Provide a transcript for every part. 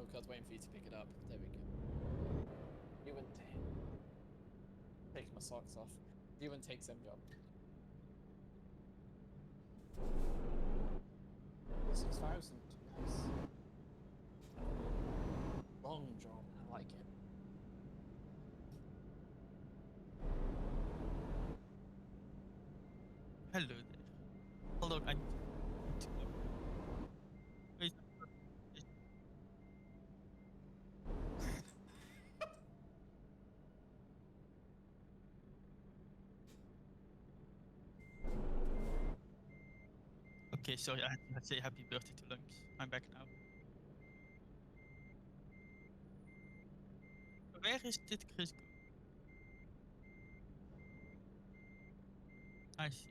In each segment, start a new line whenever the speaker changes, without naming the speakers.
Oh, I was waiting for you to pick it up. There we go. You wouldn't take my socks off. You wouldn't take some job. 6,000. Nice. Long job. I like it.
Hello there. Hello, I'm. Wait, okay, sorry, I had to say happy birthday to Lunks. I'm back now. Where is dit Chris go? I see.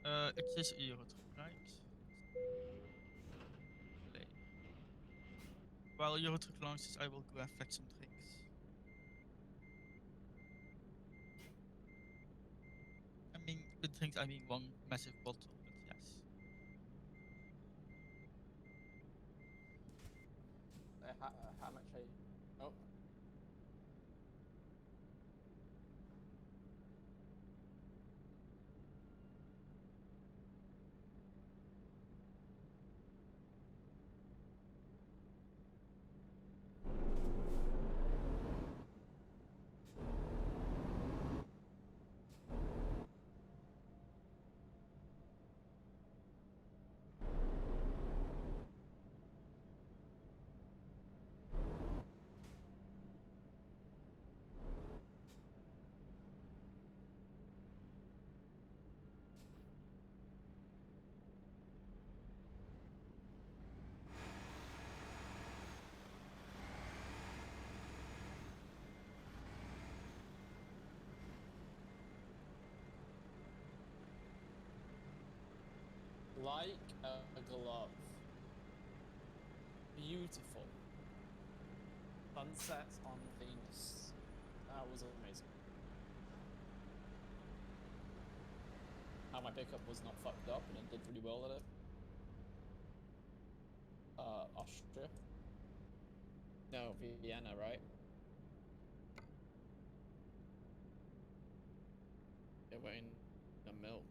Het is Eurotruck, right? Play. While Eurotruck launches, I will go and fetch some drinks. I mean, with drinks, I mean one massive bottle, but yes.
How much are you? Oh. Like a glove. Beautiful. Sunset on Venus. That was amazing. How my pickup was not fucked up and it did really well at it. Austria. No, Vienna, right? They're waiting the milk.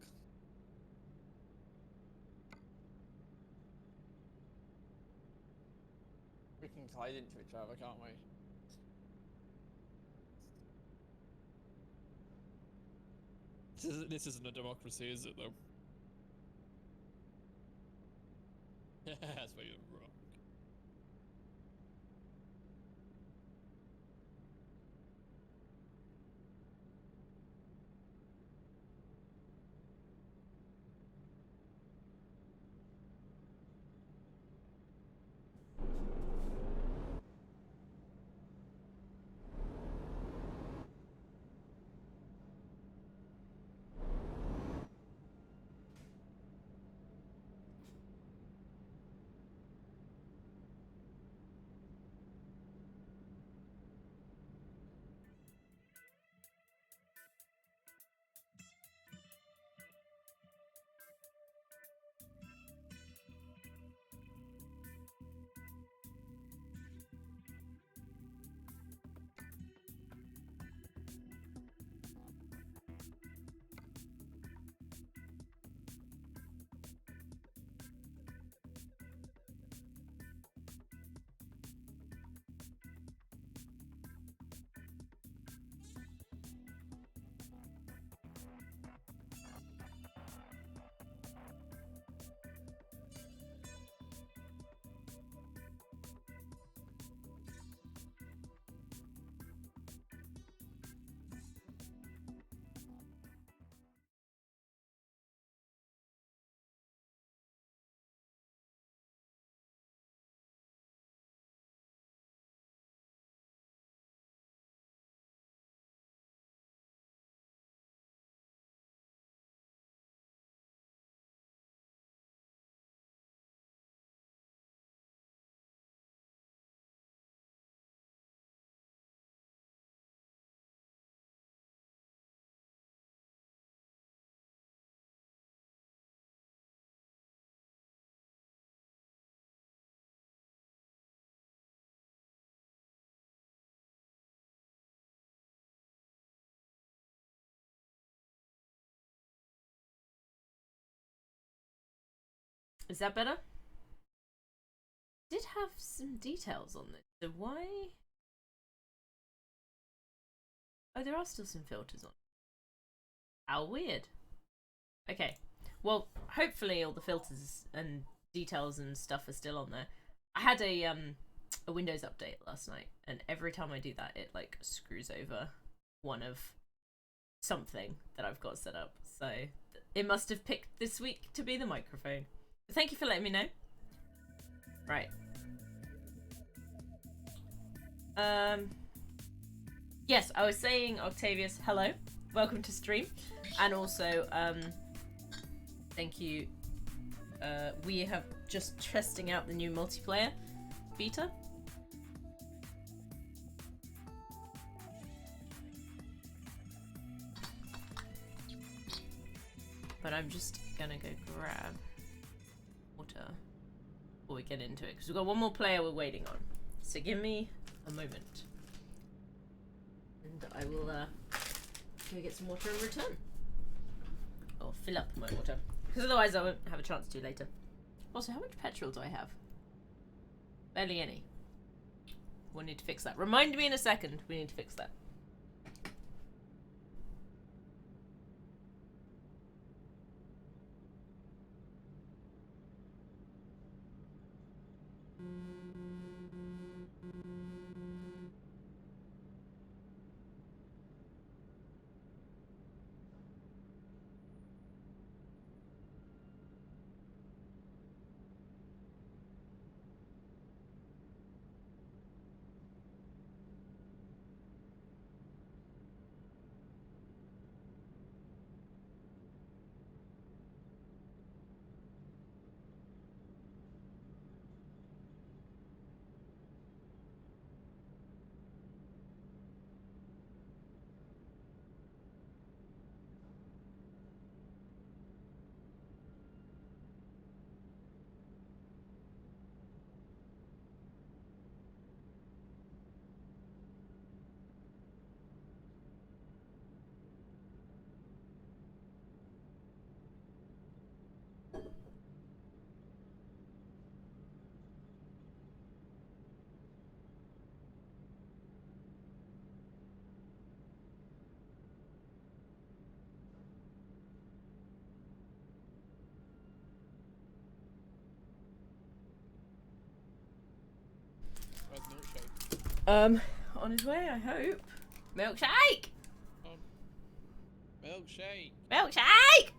We can glide into each other, can't we? This isn't a democracy, is it, though? That's where you're wrong.
Is that better? Did have some details on this. So why? Oh, there are still some filters on. How weird. Okay. Well, hopefully all the filters and details and stuff are still on there. I had a Windows update last night, and every time I do that, it like screws over one of something that I've got set up. So it must have picked this week to be the microphone. But thank you for letting me know. Right. Yes, I was saying, Octavius, hello, welcome to stream, and also thank you. We have just testing out the new multiplayer beta. But I'm just gonna go grab water before we get into it, because we've got one more player we're waiting on. So give me a moment. And I will go get some water in return. Or fill up my water. Because otherwise I won't have a chance to later. Also, how much petrol do I have? Barely any. We'll need to fix that. Remind me in a second, we need to fix that.
Where's milkshake?
On his way, I hope. Milkshake!
Milkshake!
Milkshake!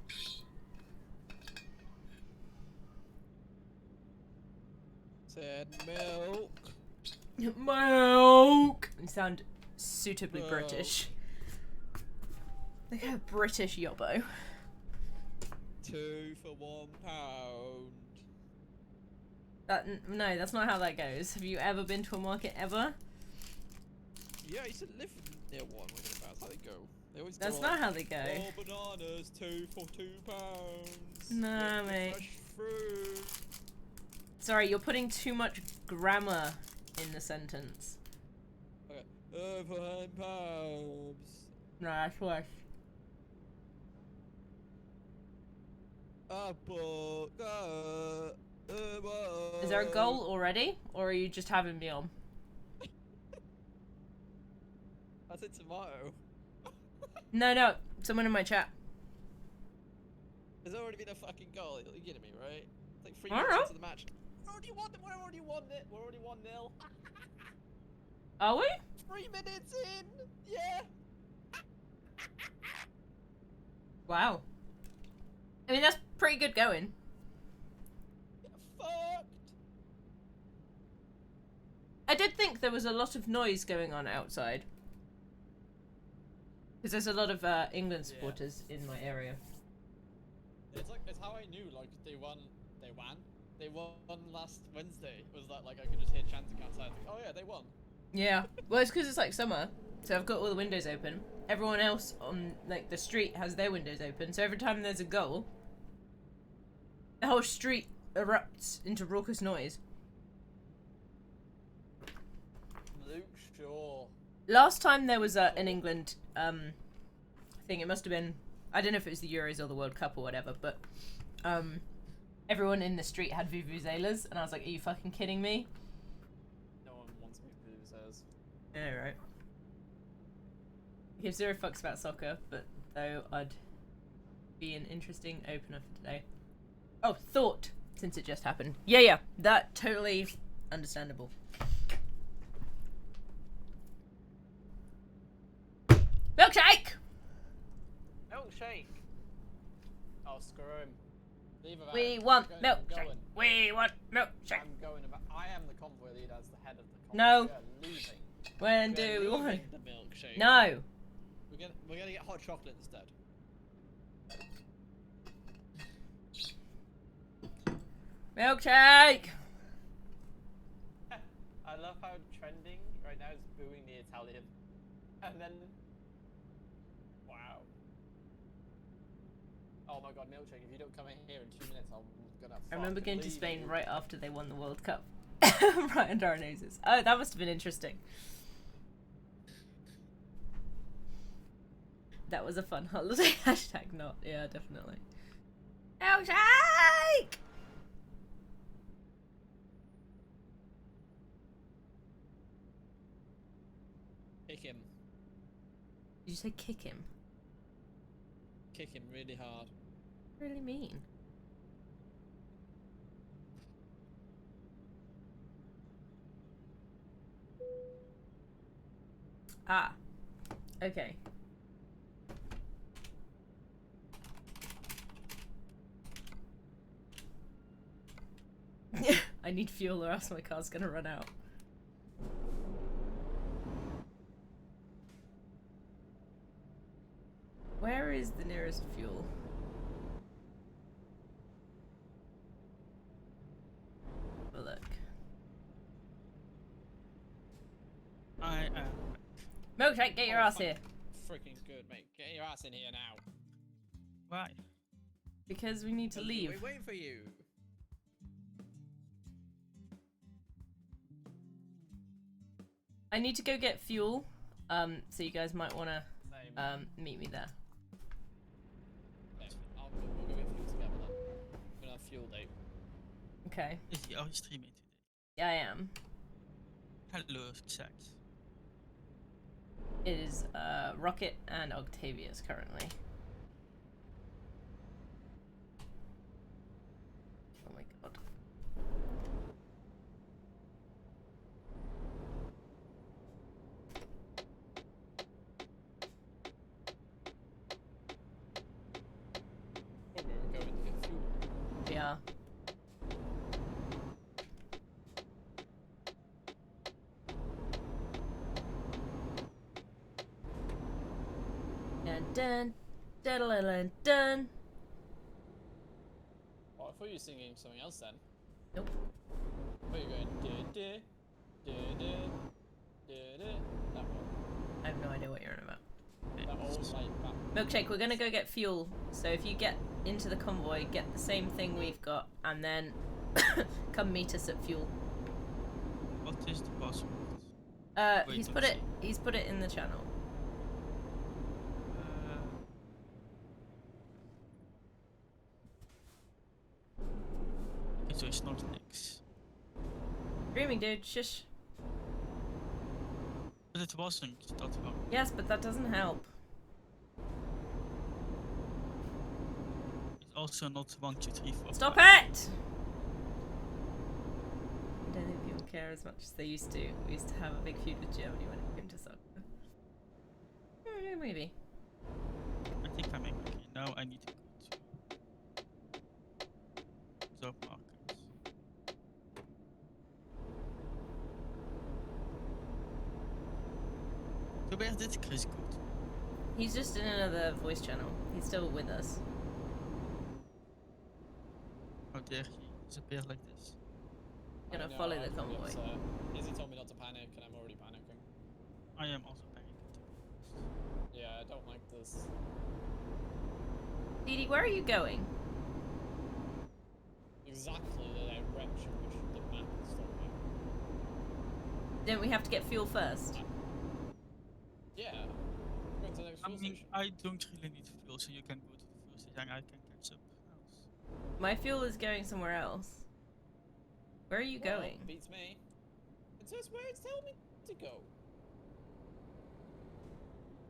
Said milk.
Milk! You sound suitably British. Like a British yobbo.
2 for £1.
No, that's not how that goes. Have you ever been to a market ever?
Yeah, I used to live near one. That's how they go. They always
That's
go
not
like,
how they go.
4 bananas, 2 for £2.
Nah,
Get the
mate.
fresh fruit.
Sorry, you're putting too much grammar in the sentence.
Okay. For £10.
No, that's worse.
Apple.
Is there a goal already? Or are you just having me on?
I said tomato.
No, someone in my chat.
There's already been a fucking goal. You're kidding me, right? It's like 3
I don't
minutes
know.
into the match. We're already 1-0.
Are we?
3 minutes in. Yeah.
Wow. I mean, that's pretty good going.
Get fucked.
I did think there was a lot of noise going on outside. Because there's a lot of England supporters in my area.
It's how I knew, like, they won last Wednesday. Was that, like, I could just hear chanting outside. Like, oh yeah, they won.
Yeah. Well, it's because it's like summer. So I've got all the windows open. Everyone else on, like, the street has their windows open. So every time there's a goal, the whole street erupts into raucous noise.
Luke Shaw.
Last time there was an England thing, it must have been, I don't know if it was the Euros or the World Cup or whatever, but everyone in the street had vuvuzelas, and I was like, are you fucking kidding me?
No one wants me to do this.
Yeah, right. I give zero fucks about soccer, but though I'd be an interesting opener for today. Oh, thought, since it just happened. Yeah, that totally understandable. Milkshake!
Milkshake! Oh, screw him. Leave him out.
We want
I'm going.
milkshake. We want milkshake.
I'm going about. I am the convoy leader as the head of the convoy.
No.
We are leaving.
When do we want?
The milkshake.
No.
We're gonna get hot chocolate instead.
Milkshake!
I love how trending right now is booing the Italian. And then... Wow. Oh my god, milkshake, if you don't come in here in 2 minutes, I'm gonna
I remember
fucking
going to
leave
Spain
you.
right after they won the World Cup. Right under our noses. Oh, that must have been interesting. That was a fun holiday. Hashtag not. Yeah, definitely. Milkshake!
Kick him.
Did you say kick him?
Kick him really hard.
What do you really mean? Ah. Okay. I need fuel or else my car's gonna run out. Where is the nearest fuel? Have a look.
I am.
Milkshake, get your ass here.
Freaking good, mate. Get your ass in here now.
Why?
Because we need to leave.
We're waiting for you.
I need to go get fuel. So you guys might wanna
Same.
meet me there.
We'll go get fuel together then. We're gonna have fuel date.
Okay.
Is he always streaming today?
Yeah, I am.
Hello, sex.
It is Rocket and Octavius currently. Oh my god.
Oh, we're going to get fuel.
Yeah. Dun dun dun dun dun.
Oh, I thought you were singing something else then.
Nope.
I thought you were going da da da da da. That one.
I have no idea what you're on about.
That old like that.
Milkshake, we're gonna go get fuel. So if you get into the convoy, get the same thing we've got, and then come meet us at fuel.
What is the password? Wait,
He's
let's
put it.
see.
He's put it in the channel.
Okay, so it's not Nix.
Dreaming, dude. Shush.
But it wasn't. That's wrong.
Yes, but that doesn't help.
It's also not 1, 2, 3, 4.
Stop
5.
it! I don't think people care as much as they used to. We used to have a big feud with Germany when it came to soccer. Maybe.
I think I'm angry. Now I need to go to job markers. So where did Chris go to?
He's just in another voice channel. He's still with us.
How dare he disappear like this?
Gonna
I know,
follow the
I'm really
convoy.
upset. Izzy told me not to panic, and I'm already panicking.
I am also panicking.
Yeah, I don't like this.
Didi, where are you going?
Exactly the direction which the map is talking.
Don't we have to get fuel first?
Yeah. Going to the next
I
fuel
mean,
station.
I don't really need fuel, so you can go to the fuel station. I can catch up else.
My fuel is going somewhere else. Where are you
Well,
going?
beats me. It's just where it's telling me to go.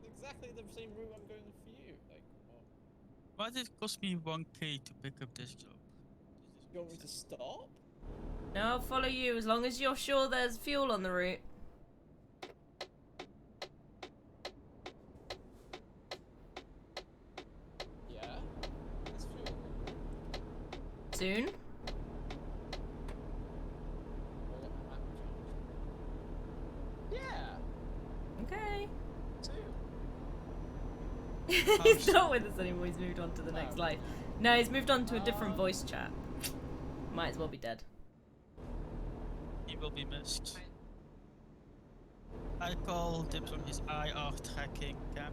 It's exactly the same route I'm going for you. Like, what?
Why did it cost me 1k to pick up this job?
You want me to stop?
No, I'll follow you as long as you're sure there's fuel on the route.
Yeah. There's fuel.
Soon?
I'll get my map changed. Yeah.
Okay.
Two.
He's not with us anymore, he's moved on to the next
Oh.
life. No, he's moved on to a different voice chat. Might as well be dead.
He will be missed. I call dibs on his IR tracking cam.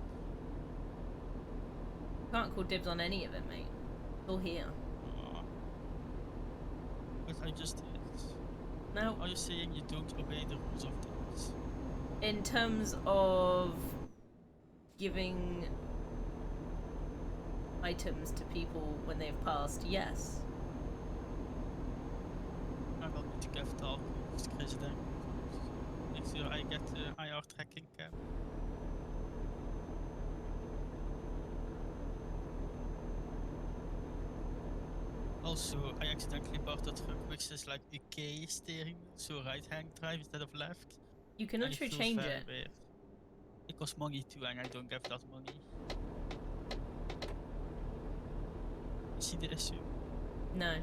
Can't call dibs on any of it, mate. It's all here.
Aw. But I just did.
No,
Are you saying you don't obey the rules of this?
in terms of giving items to people when they've passed, yes.
I will need to give talk to president. Make sure I get the IR tracking cam. Also, I accidentally bought a truck which is like a K steering wheel, so right hand drive instead of left.
You can
And
literally
feels
change
very
it.
weird. It costs money too, and I don't give that money. You see the issue?
No.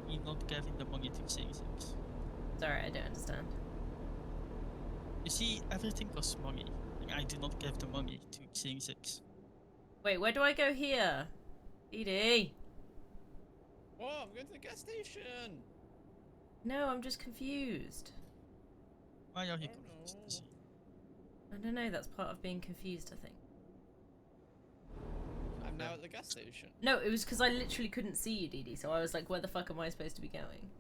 Me not giving the money to things.
Sorry, I don't understand.
You see, everything costs money, and I do not give the money to things.
Wait, where do I go here? Edie!
Oh, I'm going to the gas station.
No, I'm just confused.
Why are you
Oh,
confused?
no.
Izzy?
I don't know, that's part of being confused, I think.
I'm now at the gas station.
No, it was because I literally couldn't see you, Dee Dee, so I was like, where the fuck am I supposed to be going?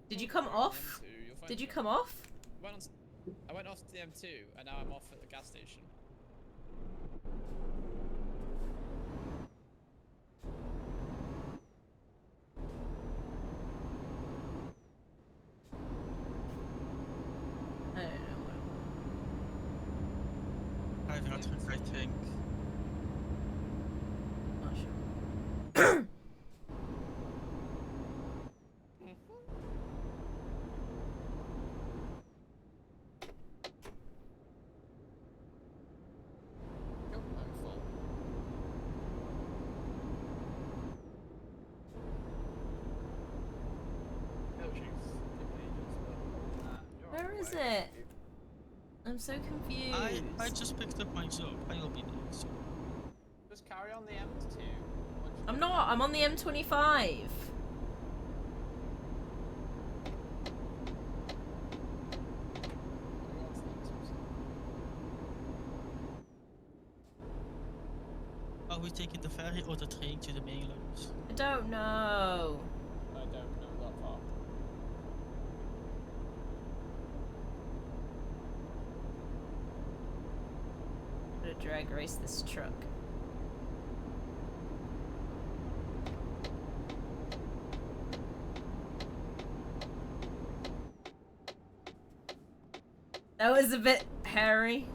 Did you come
You're on the
off?
M2, you'll find
Did you
it.
come off?
I went off to the M2, and now I'm off at the gas station.
I don't know.
I've not I think.
Not sure.
Nope, I'm full. No juice.
Where is it? I'm so confused.
I just picked up my job. I will be there soon.
Just carry on the M2.
I'm not, I'm on the M25.
Are we taking the ferry or the train to the mainland?
I don't know.
I don't know that far.
I'm gonna drag race this truck. That was a bit hairy.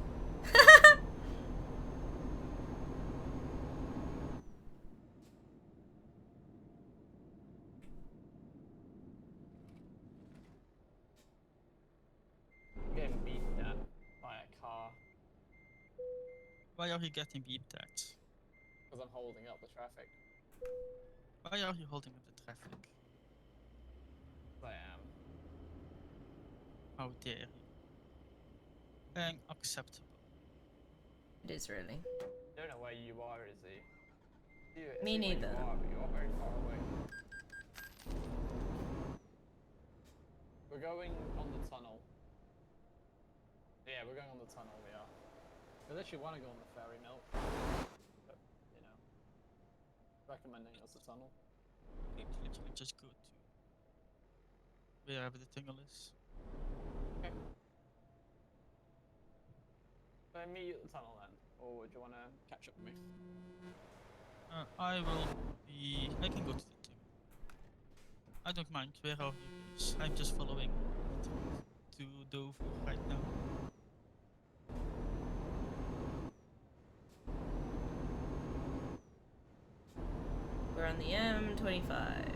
Getting beaten at by a car
Why are you getting beeped at?
because I'm holding up the traffic.
Why are you holding up the traffic?
I am.
How dare you? Unacceptable.
It is really.
Don't know where you are, is he?
Me neither.
You are, but you are very far away. We're going on the tunnel. Yeah, we're going on the tunnel, we are. I literally want to go on the ferry, Milk. But, you know. Recommending us the tunnel.
Literally just go to wherever the tunnel is.
Okay. So I meet you at the tunnel then. or would you want to catch up with me?
I will be. I can go to the team. I don't mind. Where are you guys? I'm just following to Dover right now.
We're on the M25.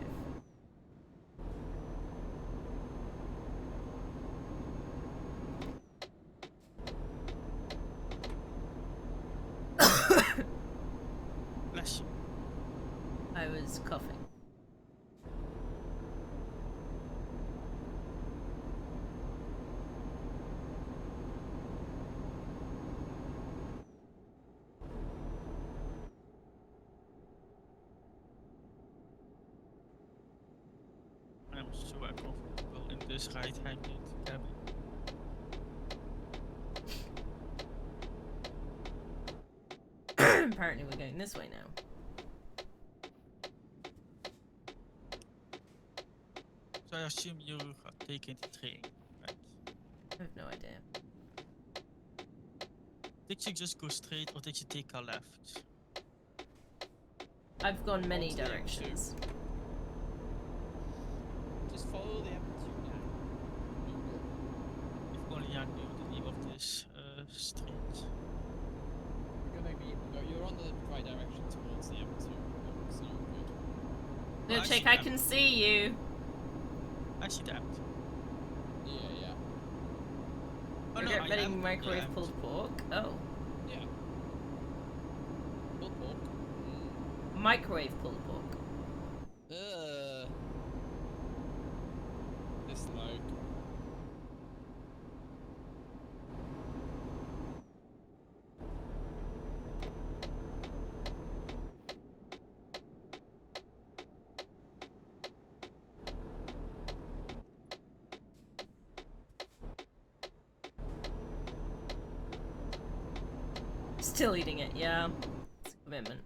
Bless you.
I was coughing.
I'm so uncomfortable in this right-handed cabin.
Apparently we're going this way now.
So I assume you are taking the train, right?
I have no idea.
Did you just go straight or did you take a left?
I've gone many
Onto the M2.
directions.
Just follow the M2 now.
If only I knew the name of this street.
You're gonna be. No, you're on the right direction towards the M2. So you're good.
Well,
Milkshake,
I
I
see
can
that.
see you.
I see that.
Yeah, yeah.
Oh,
You're
no, I
getting
am
microwave
the
pulled pork. Oh.
Yeah. Pulled pork.
Microwave pulled pork.
Dislike.
Still eating it, yeah. It's a commitment.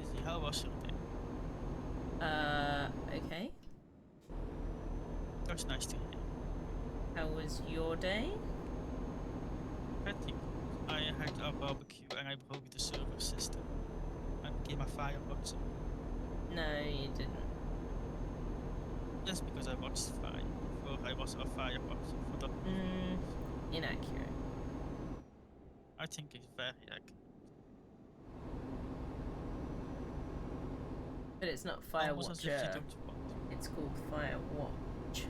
Izzy, how was your day?
Okay.
That's nice to hear.
How was your day?
Pretty good. I had a barbecue and I broke the server system and became a fireboxer.
No, you didn't.
Just because I watched Fire before I was a fireboxer for that.
Inaccurate.
I think it's very accurate.
But it's not
Almost as if you
Firewatcher.
don't want.
It's called Firewatch.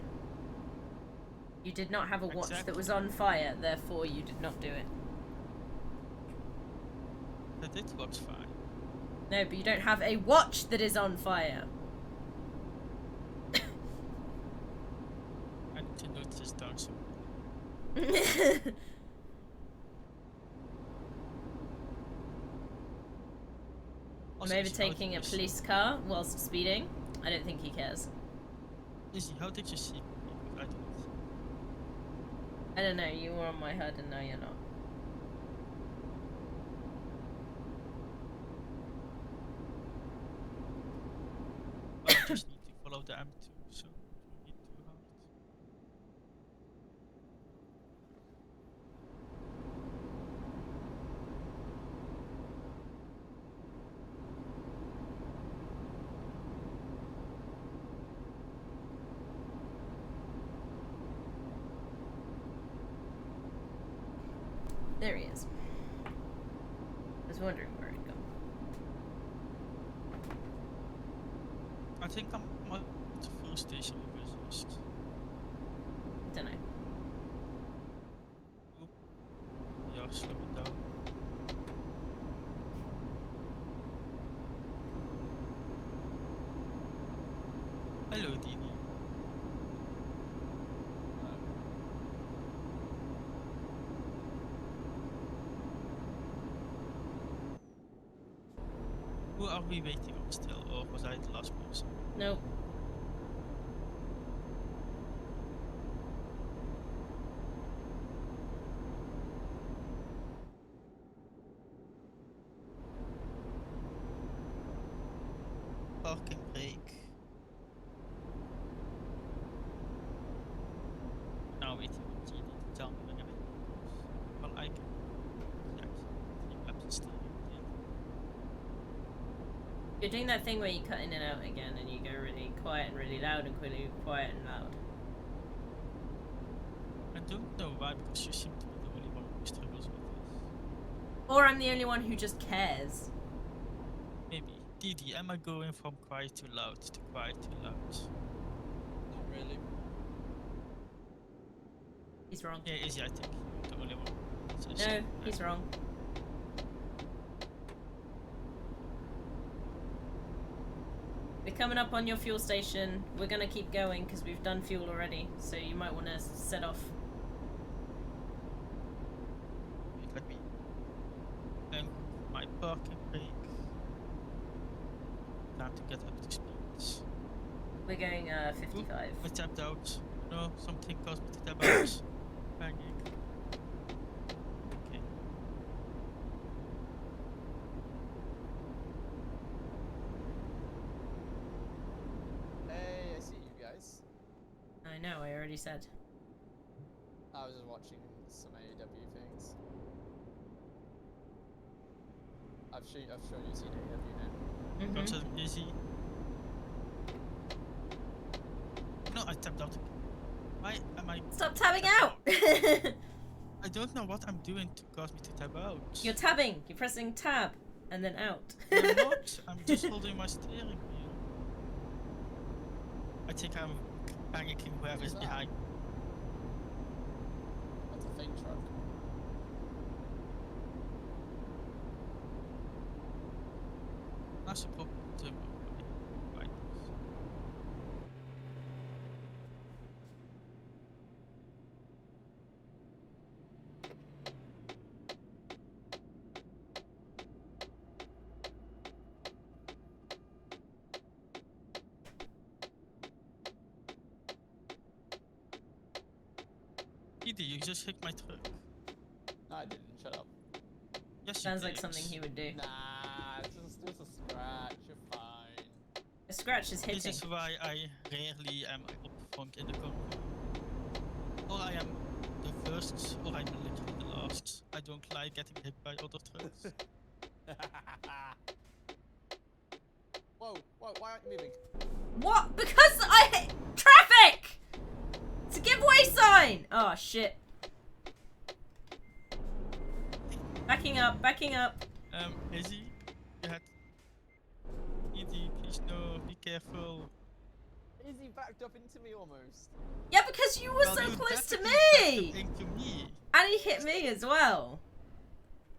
You did not have a watch that
Exactly.
was on fire, therefore you did not do it.
I did watch Fire.
No, but you don't have a watch that is on fire.
I need to note this down soon.
I'm overtaking a police car whilst speeding. I don't think he cares.
Izzy, how did you see me? I don't.
I don't know, you were on my HUD and now you're not.
I just need to follow the M2, so it won't be too hard.
There he is. I was wondering where he'd gone.
I think I'm at the fuel station reversed.
Don't know.
Yeah, slow it down. Hello, Dini. Who are we waiting on still, or was I the last person?
Nope.
Parking brake. Now waiting on Genie.
You're doing that thing where you cut in and out again, and you go really quiet and really loud, and really quiet and loud.
I don't know why, because you seem to be the only one who struggles with this.
Or I'm the only one who just cares.
Maybe. Didi, am I going from quiet to loud to quiet to loud?
Not really.
He's wrong.
Yeah, Izzy, I think you're the only one. So
No, he's wrong. We're coming up on your fuel station. We're gonna keep going because we've done fuel already, so you might want to set off.
Wait, let me. My parking brake. Time to get up to speed.
We're going 55.
I tapped out. No, something caused me to tap out. Panic. Okay.
Hey, I see you guys.
I know, I already said.
I was just watching some AEW things. I've shown you seen AEW now.
Mm-hmm.
Got some easy. No, I tapped out. Why am I?
Stop tabbing out!
I don't know what I'm doing to cause me to tap out.
You're tabbing. You're pressing tab and then out.
I'm not. I'm just holding my steering wheel. I think I'm panicking whoever's
that?
behind.
That's a fake truck.
That's a problem. Right. Edie, you just hit my truck.
No, I didn't. Shut up.
Yes,
Sounds
you
like
did.
something he would do.
Nah, it's just a scratch. You're fine.
A scratch is hitting.
This is why I rarely am up front in the convoy. Or I am the first, or I'm literally the last. I don't like getting hit by other trucks.
Whoa, why aren't you moving?
What? Because I hit traffic! It's a giveaway sign! Oh, shit. Backing up, backing up.
Izzy, you had... Edie, please no, be careful.
Izzy backed up into me almost.
Yeah, because you were
Well,
so
you
close to
definitely backed
me!
up into me.
And he hit me as well.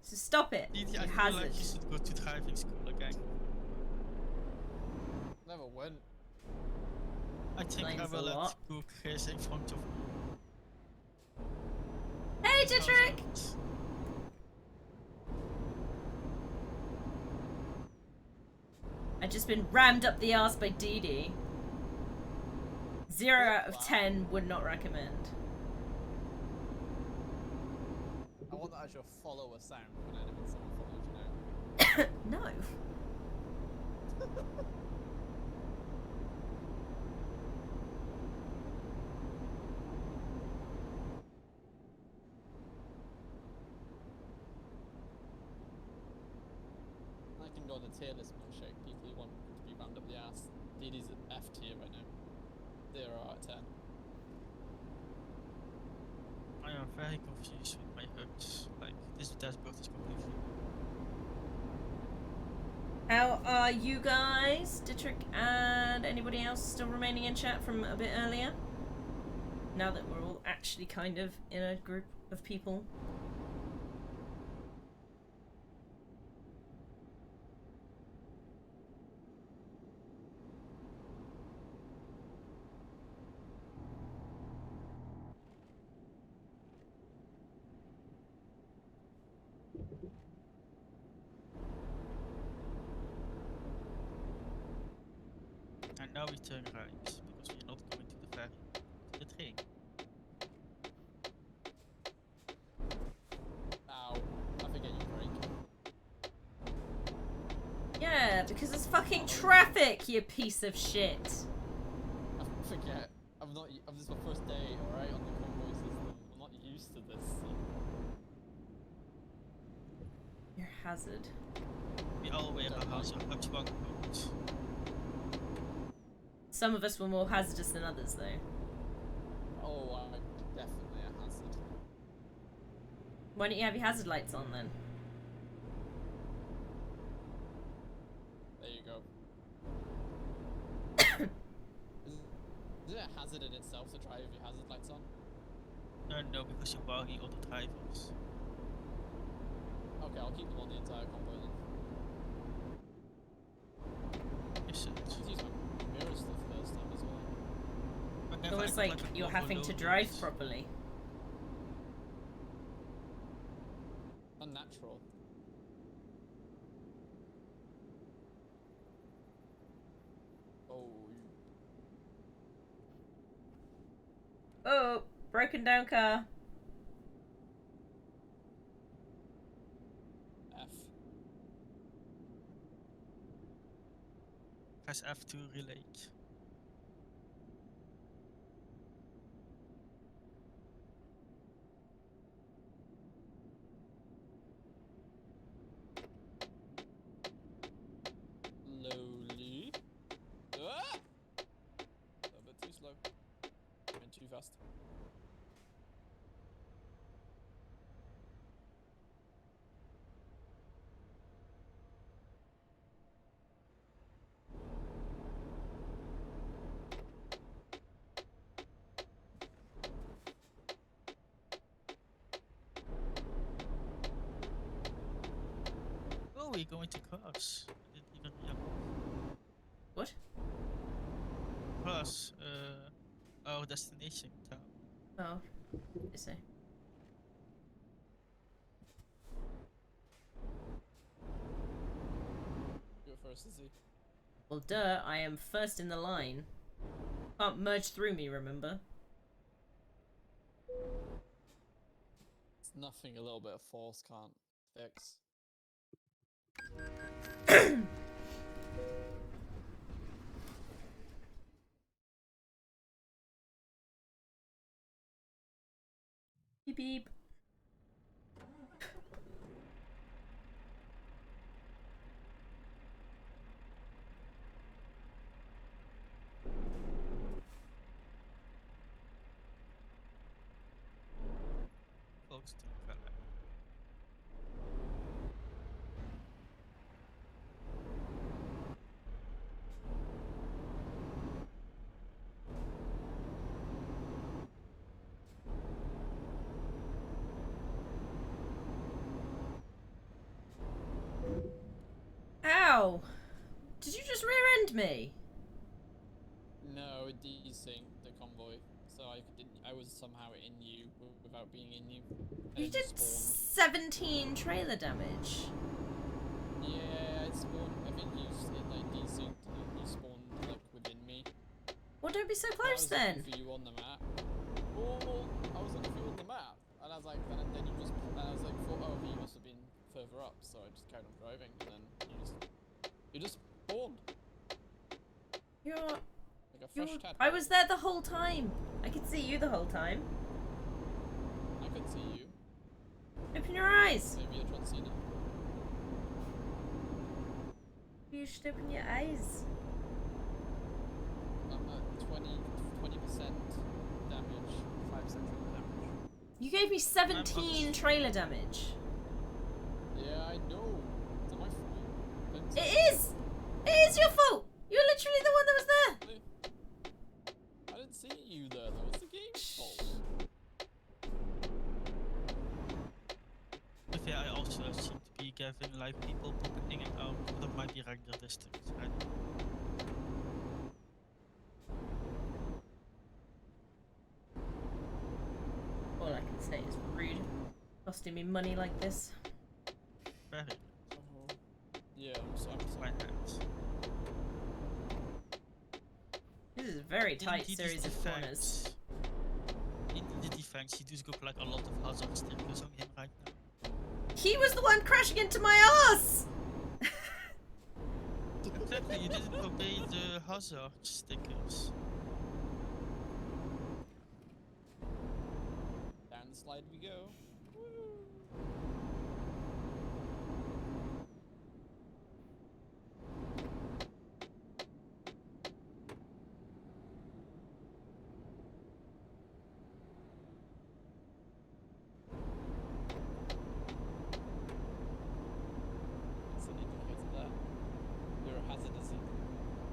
So stop it,
Edie,
you
I feel
hazard.
like you should go to driving school again.
Never went.
I think I
Explains
will
a
let
lot.
Cook race in front of
Hey, Dietrich! I've just been rammed up the arse by Dee Dee. 0 out of 10 would not recommend.
I want that as your follower sound when someone follows you now.
No.
I can go on the tier list milkshake. People who want to be rammed up the ass. DD's at F tier right now. 0 out of 10.
I am very confused with my hooks. Like, this dashboard is completely...
How are you guys? Dietrich and anybody else still remaining in chat from a bit earlier? Now that we're all actually kind of in a group of people.
And now we turn right, because we're not going to the ferry, to the train.
Ow. I forget you break.
Yeah, because it's fucking traffic, you piece of shit.
I forget. This is my first day, alright, on the convoy system. I'm not used to this.
Your hazard.
We all wear a hazard at one point.
Some of us were more hazardous than others, though.
Oh, definitely a hazard.
Why don't you have your hazard lights on then?
There you go. Is it a hazard in itself to drive your hazard lights on?
No, because you're buggy other drivers.
Okay, I'll keep them on the entire convoy then.
Is it?
I've used my mirrors for the first time as well.
Whenever
It's almost
I
like
got,
you're having to
overloaded-
drive properly.
Unnatural. Oh,
Oh, broken down car.
F.
Press F to relate.
Slowly. Ah! A bit too slow. And too fast.
Oh, we're going to cross. I didn't even realize.
What?
Cross, our destination town.
Oh, you say.
Go first, Izzy.
Well, duh, I am first in the line. Can't merge through me, remember?
It's nothing a little bit of force can't fix.
Beep beep.
Close to Calais.
Ow! Did you just rear end me?
No, it desynced the convoy, so I was somehow in you without being in you. And
You
it
did
spawned.
17 trailer damage.
Yeah, it spawned. I think it like desynced and you spawned like within me.
Well, don't be so
I
close
was
then.
looking for you on the map. Oh, I was looking for you on the map, and I was like, then you just, and I was like, thought, oh, okay, you must have been further up, so I just carried on driving, and then you just spawned
You're.
like a fresh tadpole.
I was there the whole time. I could see you the whole time.
I could see you.
Open your eyes.
Maybe you're John Cena.
You should open your eyes.
I'm at 20% damage, 5% damage.
You gave me 17 trailer damage.
Yeah, I know. It's my fault.
It is! It is your fault! You're literally the one that was there!
I didn't see you there, though. It's the game's fault.
But yeah, I also seem to be getting like people popping in and out, but that might be render distance. I don't know.
All I can say is rude. Costing me money like this.
Very
Yeah, I'm sorry.
my hands.
This is a very
In
tight
the
series of corners.
defense- In the defense, he does go for like a lot of hazard stickers on him right now.
He was the one crashing into my ass!
Exactly, you didn't obey the hazard stickers.
Down the slide we go.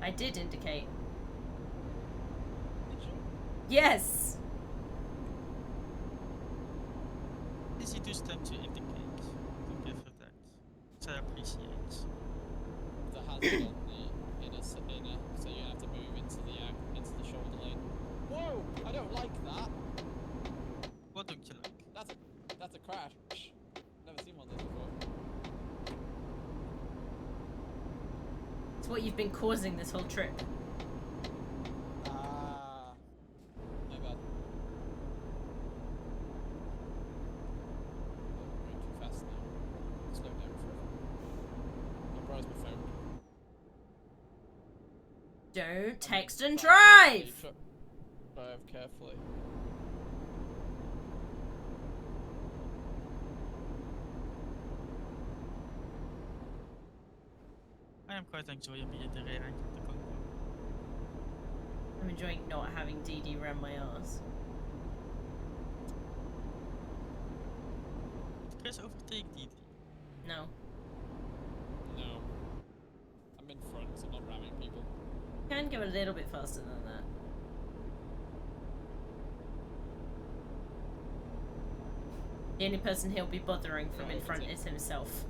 I did indicate.
Did you?
Yes!
Easy to step to indicate. To give her that. Which I appreciate.
The hazard on the inner, so you have to move into the shoulder lane. Whoa! I don't like that.
What don't you like?
That's a crash. Never seen one of those before.
It's what you've been causing this whole trip.
Ah, my bad. Oh, going too fast now. Slow down forever. I browse my phone.
Don't text and
Drive carefully.
I am quite enjoying being the rear end of the convoy.
I'm enjoying not having DD ram my ass.
Did Chris overtake DD?
No.
No. I'm in front, so I'm not ramming people.
Can go a little bit faster than that. The only person he'll be bothering from in front is himself.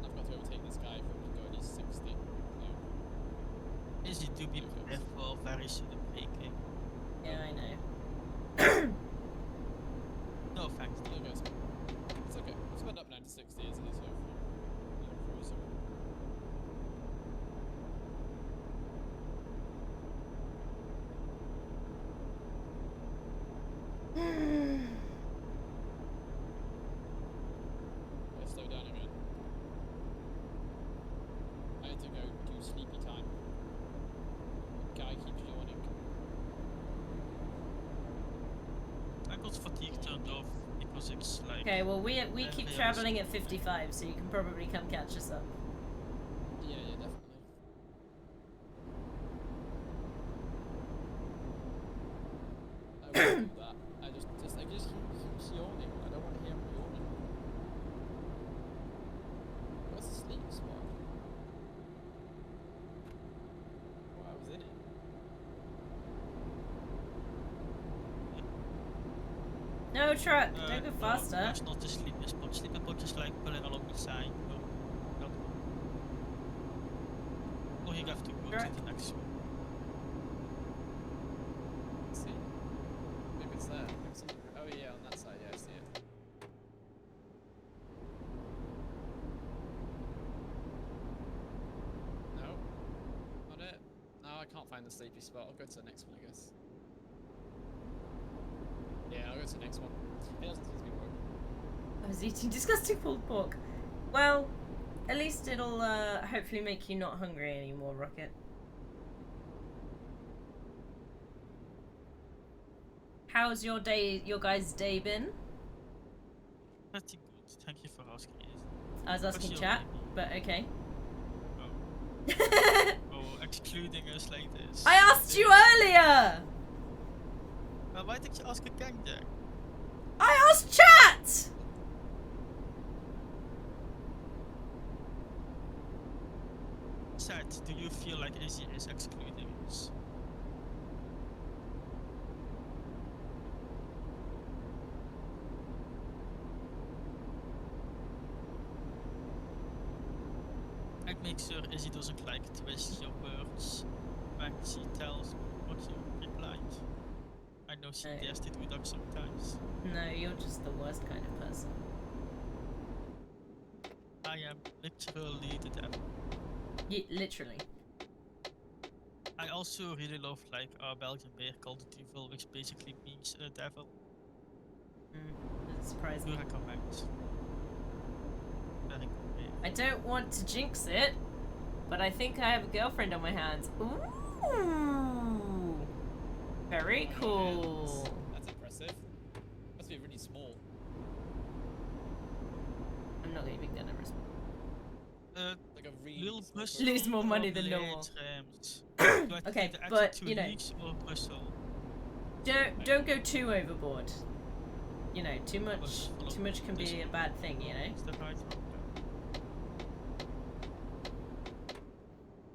I've got to overtake this guy from going to 60. So.
Easy to be prepared for very sudden braking.
Yeah, I know.
No offense.
There goes. It's okay. We'll spend up 9 to 60 as it is over. Cruiser. Let's slow down again. I had to go do sleepy time. Guy keeps yawning.
I got fatigue turned off because it's like.
Okay, well we keep
yeah,
traveling at 55, so you can probably come catch us up.
Yeah, definitely. I won't do that. I just keeps yawning. I don't want to hear him yawning. Where's the sleep spot? Oh, I was in it.
No truck, don't go
No,
faster.
that's not the sleeping spot. Sleeping spot is like pulling along the side. No, not. Or you have to go
Right.
to the next one.
Let's see. Maybe it's there. Maybe it's on the, oh yeah, on that side. Yeah, I see it. No, not it. No, I can't find the sleepy spot. I'll go to the next one, I guess. Yeah, I'll go to the next one. It doesn't seem to be working.
I was eating disgusting pulled pork. Well, at least it'll hopefully make you not hungry anymore, Rocket. How's your guys' day been?
Pretty good. Thank you for asking.
I was asking
What's your
chat,
day?
but okay.
Oh. Oh, excluding us like this.
I asked you earlier!
Why did you ask again, Jack?
I asked chat!
Sad, do you feel like Izzy is excluding us? I'd make sure Izzy doesn't like twist your words when she tells me what you replied. I know she
No.
dares to do that sometimes.
No, you're just the worst kind of person.
I am literally the devil.
Literally.
I also really love like our Belgian beer called the Duvel, which basically means devil.
Doesn't surprise
Do
me.
recommend. Very good beer.
I don't want to jinx it, but I think I have a girlfriend on my hands. Ooh! Very cool.
That's impressive. Must be really small.
I'm not even gonna respond.
Like a really
Little
small
Brussels.
Lose more money than
or
normal.
Blades, Do I
Okay,
take the exit
but,
to
you know.
Leeds or Brussels?
Don't go too overboard. You know, too much can be a bad thing, you know?
Is that right?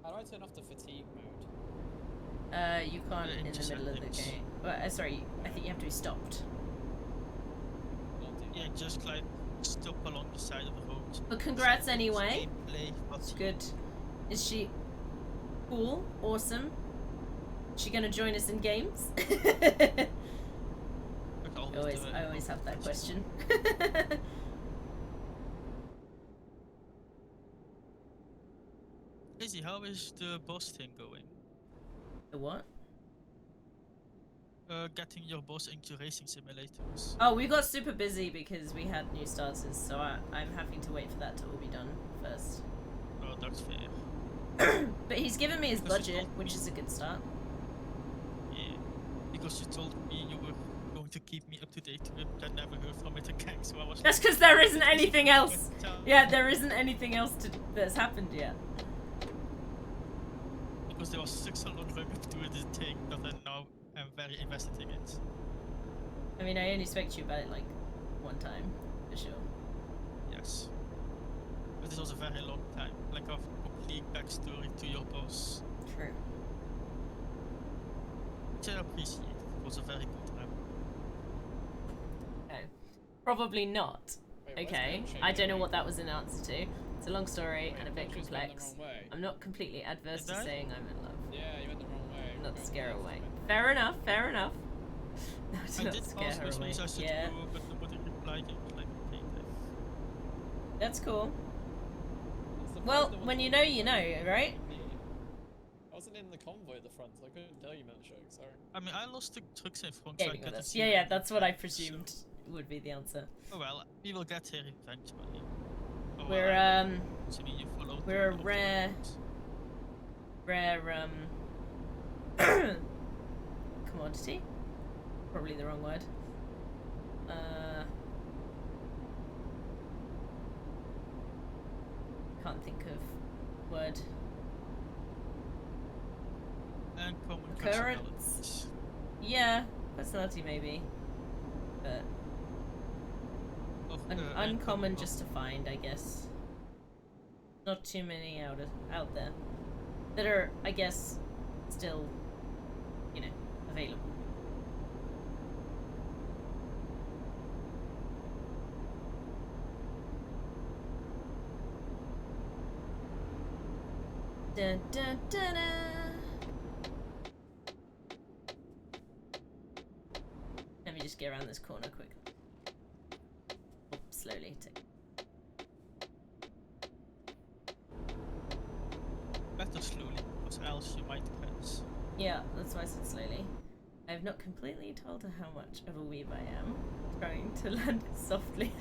I turn off the fatigue mode?
You can't in the
Into
middle of the
settings.
game. Well, sorry, I think you have to be stopped.
Don't do
Yeah,
that.
just like stop along the side of the road.
But congrats
Settings,
anyway.
Gameplay,
It's
but
good. Is she cool? Awesome? She gonna join us in games? I always have that question.
Izzy, how is the boss thing going?
The what?
Getting your boss into racing simulators.
Oh, we got super busy because we had new starters, so I'm having to wait for that to all be done first.
Oh, that's fair.
But he's given me his
Because you
budget,
told
which is a good start.
Yeah, because you told me you were going to keep me up to date with it. I never heard from it again, so I was.
That's because there isn't
like,
anything else.
Tell-
Yeah, there isn't anything else that's happened yet.
Because there was such a long run up to this thing that now I'm very invested in it.
I mean, I only spoke to you about it like one time, for sure.
Yes. But this was a very long time, like a complete backstory to your boss,
True.
which I appreciate. It was a very good run.
Okay. Probably not.
Wait, where's
Okay.
Milkshake
I don't know
going?
what that was an answer to. It's a long story
Wait,
and a bit
Milkshake's going the
complex.
wrong way.
I'm not completely adverse
Did
to
I?
saying I'm in love.
Yeah, you went the wrong way.
Not to
Going
scare her
left,
away.
I meant.
Fair enough, fair enough. No, to
I
not
did
scare
ask
her
which
away.
ways I should
Yeah,
go, but nobody replied. It was like, okay, then.
that's cool.
It's the
Well,
first
when
one
you
that
know, you know,
was
right?
me. I wasn't in the convoy at the front, so I couldn't tell you Milkshake, sorry.
I mean, I lost the trucks in front, so I
Gaming with
couldn't
us.
see
Yeah,
where
yeah,
they
that's what I
went,
presumed
so-
would be the answer.
Oh well, we will get here eventually. Oh,
We're,
well, I
um,
will. Assuming you follow
we're a
the
rare-
directions.
Rare, commodity? Probably the wrong word. Can't think of word.
And common
Occurrence?
personalities.
Yeah, personality maybe. But
Of,
uncommon just to find, I guess. Not too many out there that are, I guess, still, you know, available. Dun, dun, dun, dun. Let me just get around this corner quick. Oh, slowly.
Better slowly, because else you might crash.
Yeah, that's why I said slowly. I have not completely told her how much of a weeb I am. Trying to land it softly.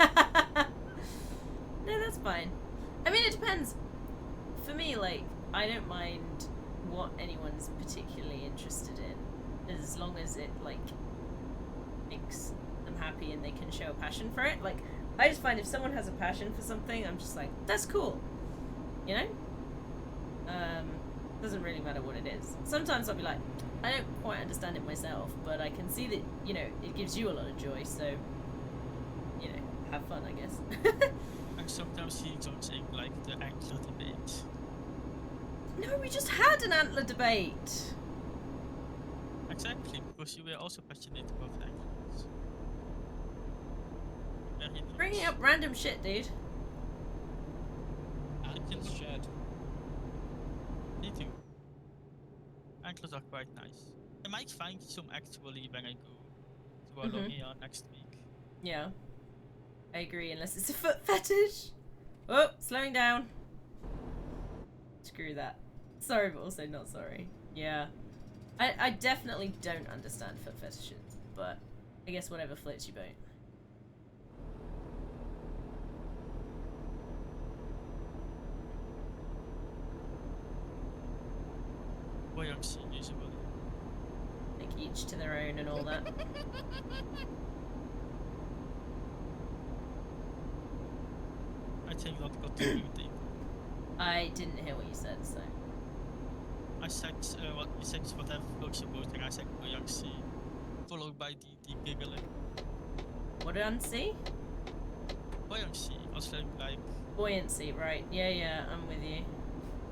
No, that's fine. I mean, it depends. For me, like, I don't mind what anyone's particularly interested in, as long as it, like, makes them happy and they can show a passion for it. Like, I just find if someone has a passion for something, I'm just like, that's cool. You know? Doesn't really matter what it is. Sometimes I'll be like, I don't quite understand it myself, but I can see that, you know, it gives you a lot of joy, so, you know, have fun, I guess.
And sometimes he joins in like the antler debate.
No, we just had an antler debate.
Exactly, because you were also passionate about antlers. Very nice.
Bringing up random shit, dude.
Antler's shed.
Me too. Antlers are quite nice. I might find some actually when I go to Alomia next week.
Yeah. I agree, unless it's a foot fetish. Oh, slowing down. Screw that. Sorry, but also not sorry. Yeah. I definitely don't understand foot fetishes, but I guess whatever floats your boat.
Buoyancy, usually.
Like each to their own and all that.
I think that got too muted.
I didn't hear what you said, so.
I said what you said, whatever floats your boat, and I said buoyancy, followed by the giggling.
What did I see?
Buoyancy, also like,
Buoyancy, right. Yeah, yeah, I'm with you.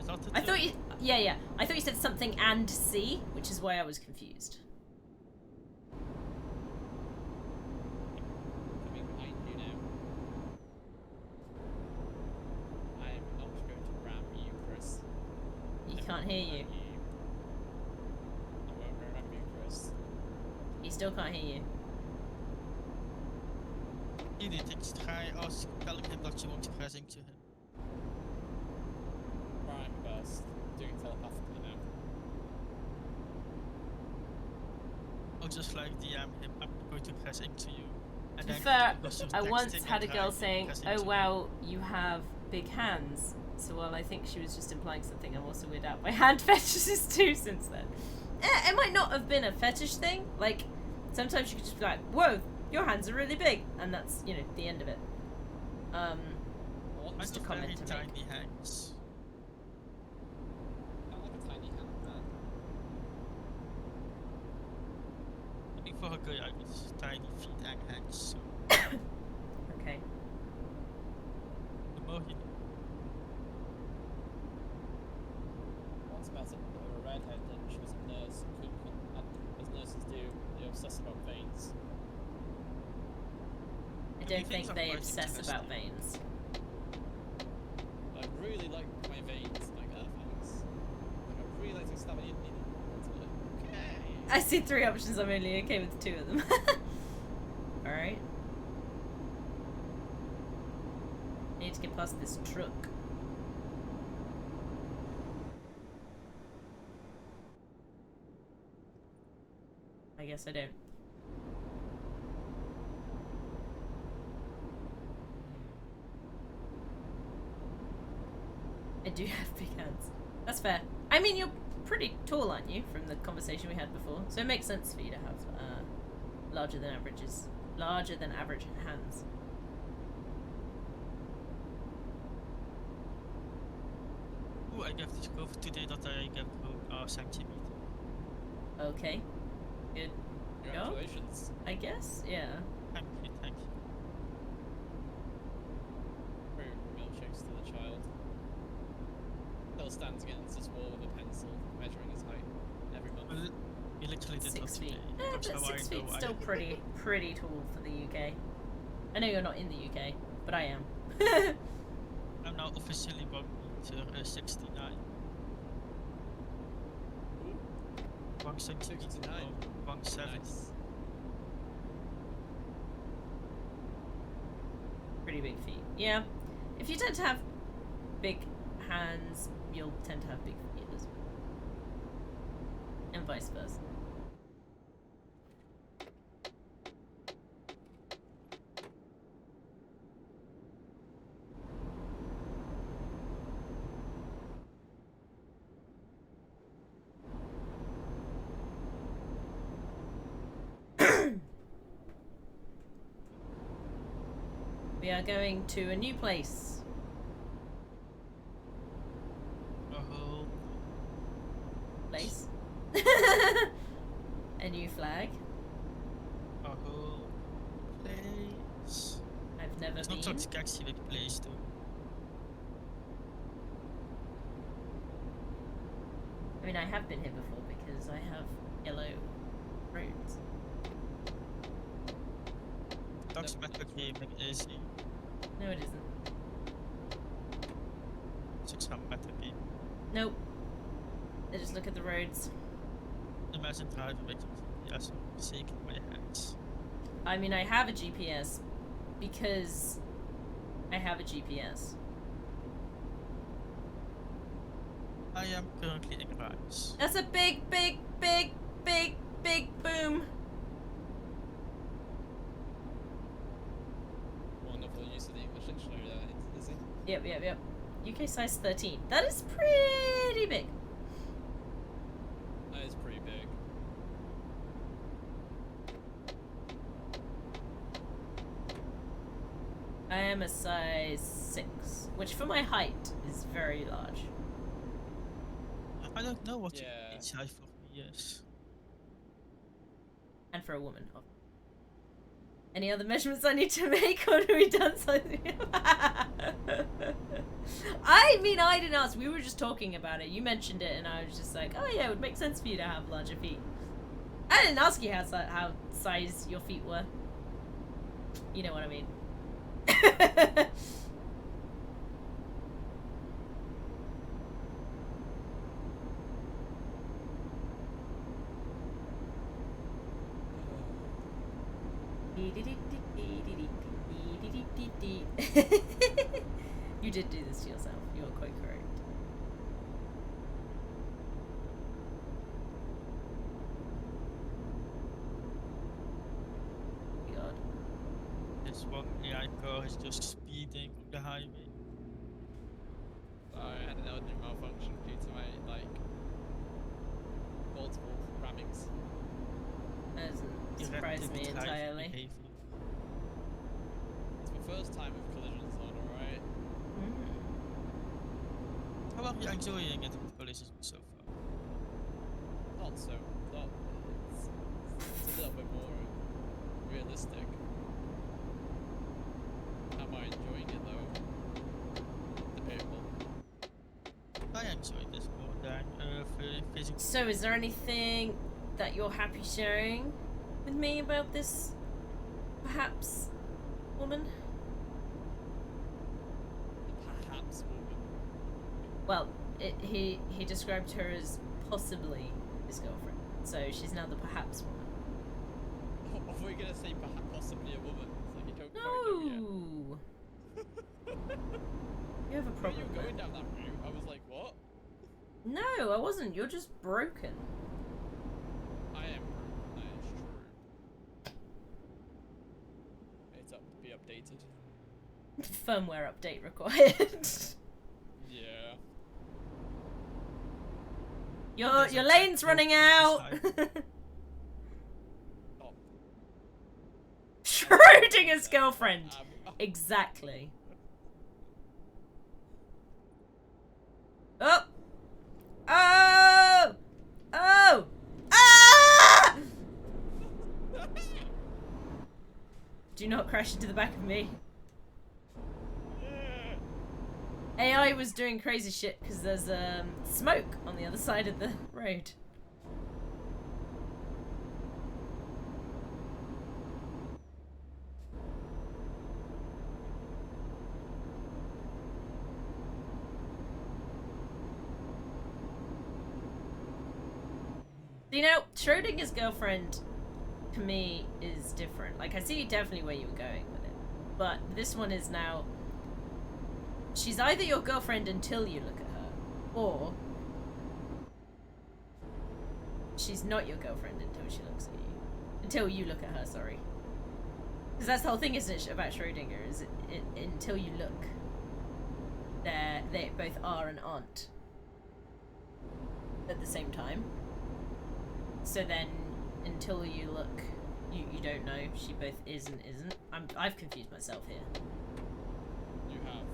is that the
I thought
term?
you... yeah. I thought you said something and C, which is why I was confused.
Coming behind you now. I am not going to ram you, Chris.
He can't hear you.
I won't ram you, Chris.
He still can't hear you.
Idiots, try us telling him that you want to press into him.
Trying my best. Doing telepathically now.
I'll just like DM him, I'm going to press into you. And
To be
then
fair,
because of
I once
texting
had a
and
girl
trying to
saying,
press
"Oh
into
wow, you have big hands." So well, I think she was just implying something. I'm also weirded out by hand fetishes too since then. It might not have been a fetish thing. Like, sometimes you could just be like, "Whoa, your hands are really big," and that's, you know, the end of it.
I
Just a
have
comment
very
to make.
tiny hands.
I like a tiny hand, man.
I think for a girl, I need tiny feet and hands, so
Okay.
the more you know.
Once met a redhead and she was a nurse and as nurses do, they obsess about veins.
I
mean,
don't
things
think
are
they
quite
obsess about
interesting.
veins.
I really like my veins, like thanks. Like, I really like to stab a needle. Okay.
I see 3 options. I'm only okay with 2 of them. All right. I need to get past this truck. I guess I don't. I do have big hands. That's fair. I mean, you're pretty tall, aren't you, from the conversation we had before? So it makes sense for you to have larger than average hands.
Ooh, I got discovered today that I can grow a centimeter.
Okay. Good.
Congratulations.
I guess. Yeah.
Thank you, thank you.
Through milkshakes to the child. Phil stands against this wall with a pencil, measuring his height every month.
Well, we literally did
6
that
feet.
today.
But
That's how
6
I
feet
know
still pretty tall for the UK. I know you're not in the UK, but I am.
I'm now officially 1 meter 69. 1 centimeter
69.
or 170.
Nice.
Pretty big feet. Yeah. If you tend to have big hands, you'll tend to have big feet as well. And vice versa. We are going to a new place.
Oh,
Place? A new flag.
a whole place.
I've never
It's
been.
not such a catchy big place though.
I mean, I have been here before because I have yellow roads.
That's
Nope,
meta
that's
gaming is
No, it isn't.
such a meta game.
Nope. I just look at the roads.
Imagine driving with your GPS shaking my hands.
I mean, I have a GPS because I have a GPS.
I am currently in rise.
That's a big boom.
Wonderful use of the English dictionary there, Izzy.
Yep. UK size 13. That is pretty big.
That is pretty big.
I am a size 6, which for my height is very large.
I don't know what
Yeah.
each size for me is.
And for a woman. Any other measurements I need to make, or do we done something? I mean, I didn't ask. We were just talking about it. You mentioned it, and I was just like, oh yeah, it would make sense for you to have larger feet. I didn't ask you how size your feet were. You know what I mean. You did do this to yourself. You are quite correct. God.
This one AI car is just speeding on the highway.
I had an engine malfunction due to my multiple rammings.
That doesn't surprise me entirely.
It's my first time with collisions on, alright?
How are you enjoying it with collisions so far?
Not so. It's a little bit more realistic. Am I enjoying it though? Debatable.
I enjoy this more than physical.
So, is there anything that you're happy sharing with me about this, perhaps, woman?
Perhaps woman.
Well, he described her as possibly his girlfriend, so she's now the perhaps woman.
I thought you were gonna say possibly a woman. It's like you don't
No. You have a
When
problem.
you were going
there.
down that route, I was like, what?
No, I wasn't. You're just broken.
I am rude. That is true. It's up to be updated.
Firmware update required.
Yeah.
Your lane's running out.
Oh.
Schrodinger's girlfriend. Exactly. Oh. Oh. Oh. Ah! Do not crash into the back of me. AI was doing crazy shit because there's smoke on the other side of the road. You know, Schrodinger's girlfriend, to me, is different. Like, I see definitely where you were going with it. But this one is now... She's either your girlfriend until you look at her, or... she's not your girlfriend until she looks at you. Until you look at her, sorry. Because that's the whole thing, isn't it, about Schrodinger, is until you look, they both are and aren't at the same time. So then, until you look, you don't know. She both is and isn't. I've confused myself here.
You have.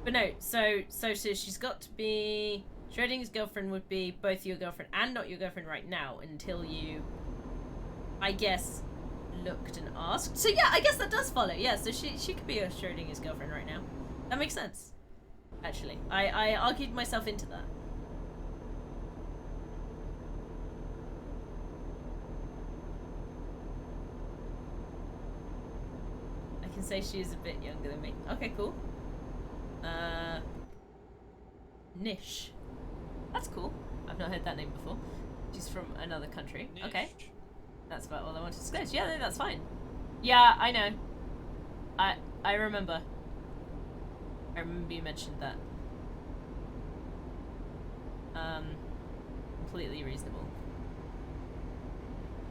But no, so she's got to be... Schrodinger's girlfriend would be both your girlfriend and not your girlfriend right now until you, I guess, looked and asked. So yeah, I guess that does follow. Yeah, so she could be a Schrodinger's girlfriend right now. That makes sense. Actually, I argued myself into that. I can say she is a bit younger than me. Okay, cool. Nish. That's cool. I've not heard that name before. She's from another country.
Niche.
Okay. That's about all I wanted to disclose. Yeah, no, that's fine. Yeah, I know. I remember. I remember you mentioned that. Completely reasonable.